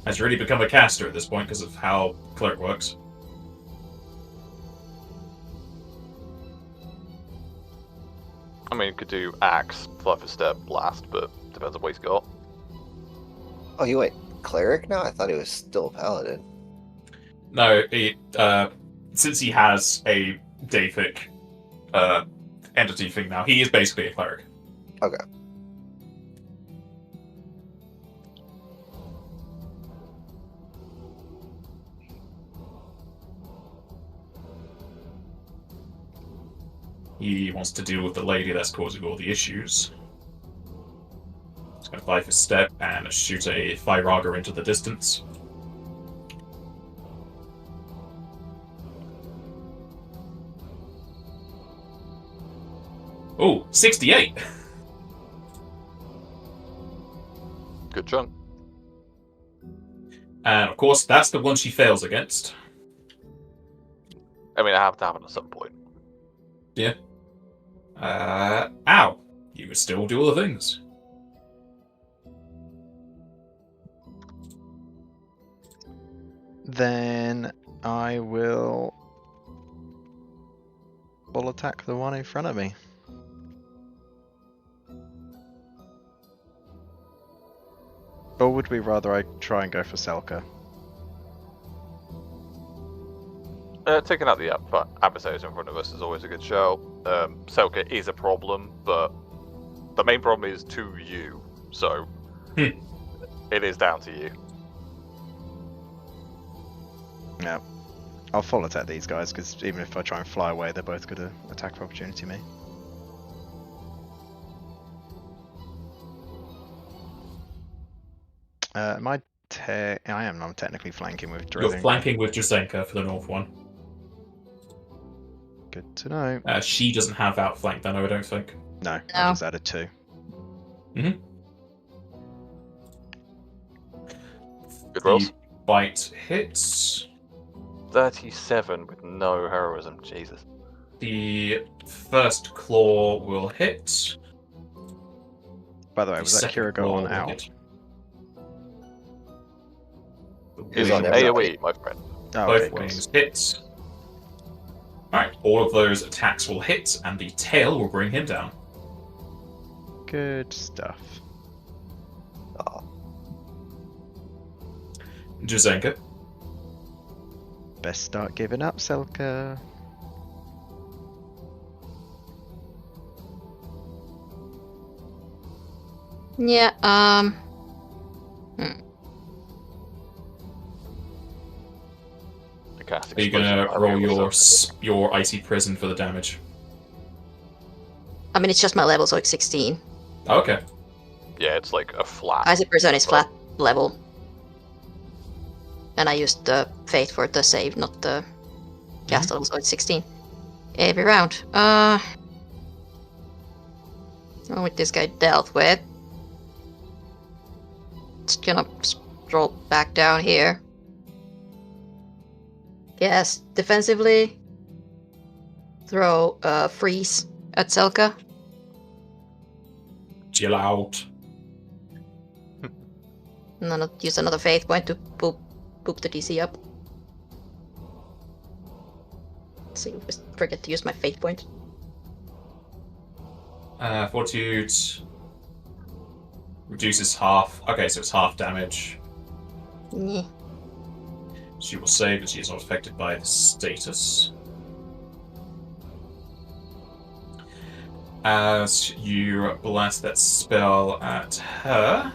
has really become a caster at this point because of how cleric works. I mean, you could do axe, fly for step, blast, but depends on what he's got. Oh, you went cleric now? I thought he was still a paladin. No, since he has a Daphic entity thing now, he is basically a cleric. Okay. He wants to deal with the lady that's causing all the issues. He's going to fly for step and shoot a Fyraga into the distance. Oh, 68! Good chunk. And of course, that's the one she fails against. I mean, it have to happen at some point. Yeah. Ow! You would still do all the things. Then I will full attack the one in front of me. Or would we rather I try and go for Selka? Taking out the adversaries in front of us is always a good show. Selka is a problem, but the main problem is to you, so it is down to you. Yeah. I'll full attack these guys, because even if I try and fly away, they're both going to attack of opportunity me. I am not technically flanking with Drillin. You're flanking with Jasenka for the north one. Good to know. She doesn't have outflank then, I don't think. No, I just added 2. Mm-hmm. Good rolls. The bite hits. 37 with no heroism, Jesus. The first claw will hit. By the way, was that Kirigo on out? Is on on everybody. AoE, my friend. Oh, Both okay, cool. wings hit. Alright, all of those attacks will hit, and the tail will bring him down. Good stuff. Oh, Jazenka. Best start giving up, Selka. Yeah, Are you gonna roll your icy prison for the damage? I mean, it's just my level, so it's 16. Okay. Yeah, it's like a flat. Icy Prison is flat level. And I used the Fate for the save, not the cast level, so it's 16. Every round. With this guy dealt with. It's gonna stroll back down here. Yes, defensively. Throw freeze at Selka. Chill out. And then I'll use another Faith point to boop the DC up. See, just forget to use my Faith point. Fortitude reduces half. Okay, so it's half damage. Yeah. She will save, but she is not affected by the status. As you blast that spell at her,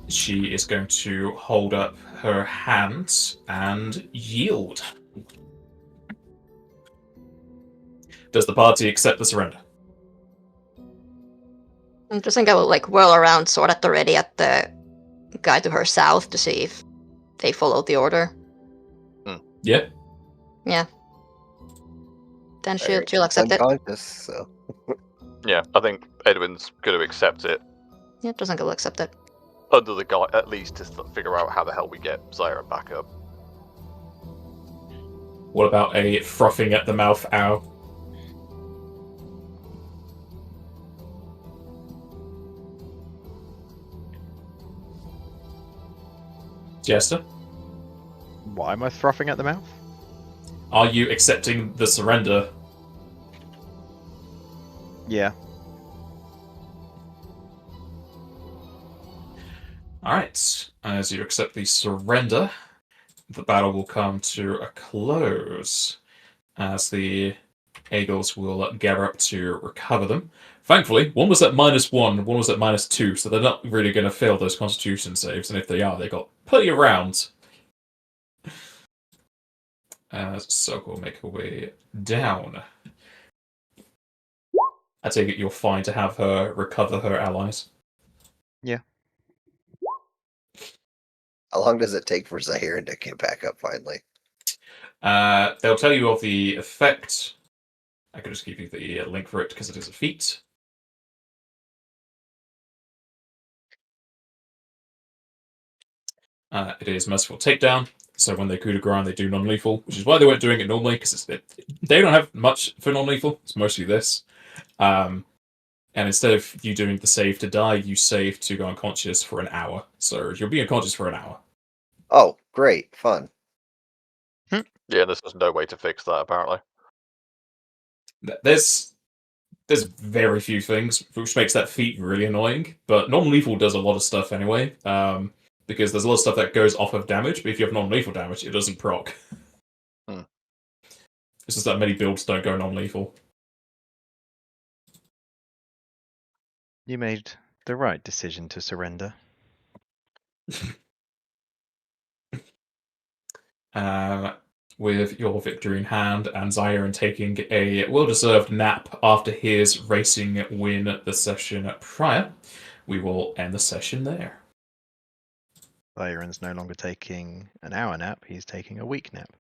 she is going to hold up her hand and yield. Does the party accept the surrender? I just think I will whirl around sword at the ready at the guy to her south to see if they follow the order. Yeah. Yeah. Then she'll accept it. unconscious, so. Yeah, I think Edwin's going to accept it. Yeah, Josenka will accept it. Under the guy, at least, to figure out how the hell we get Zyra back up. What about a frothing at the mouth owl? Jester, Why am I frothing at the mouth? are you accepting the surrender? Yeah. Alright, as you accept the surrender, the battle will come to a close as the eagles will gather up to recover them. Thankfully, one was at -1, one was at -2, so they're not really going to fail those constitution saves, and if they are, they got plenty of rounds. So we'll make our way down. I take it you're fine to have her recover her allies. Yeah. How long does it take for Zahirin to get back up finally? They'll tell you of the effect. I could just give you the link for it because it is a feat. It is Merciful Takedown, so when they coup de grace, they do non-lethal, which is why they weren't doing it normally, because they don't have much for non-lethal. It's mostly this. And instead of you doing the save to die, you save to go unconscious for an hour. So you'll be unconscious for an hour. Oh, great, fun. Yeah, there's just no way to fix that, apparently. There's very few things, which makes that feat really annoying, but non-lethal does a lot of stuff anyway. Because there's a lot of stuff that goes off of damage, but if you have non-lethal damage, it doesn't proc. It's just that many builds don't go non-lethal. You made the right decision to surrender. With your victory in hand, and Zahirin taking a well-deserved nap after his racing win the session prior, we will end the session there. Byron's no longer taking an hour nap, he's taking a week nap.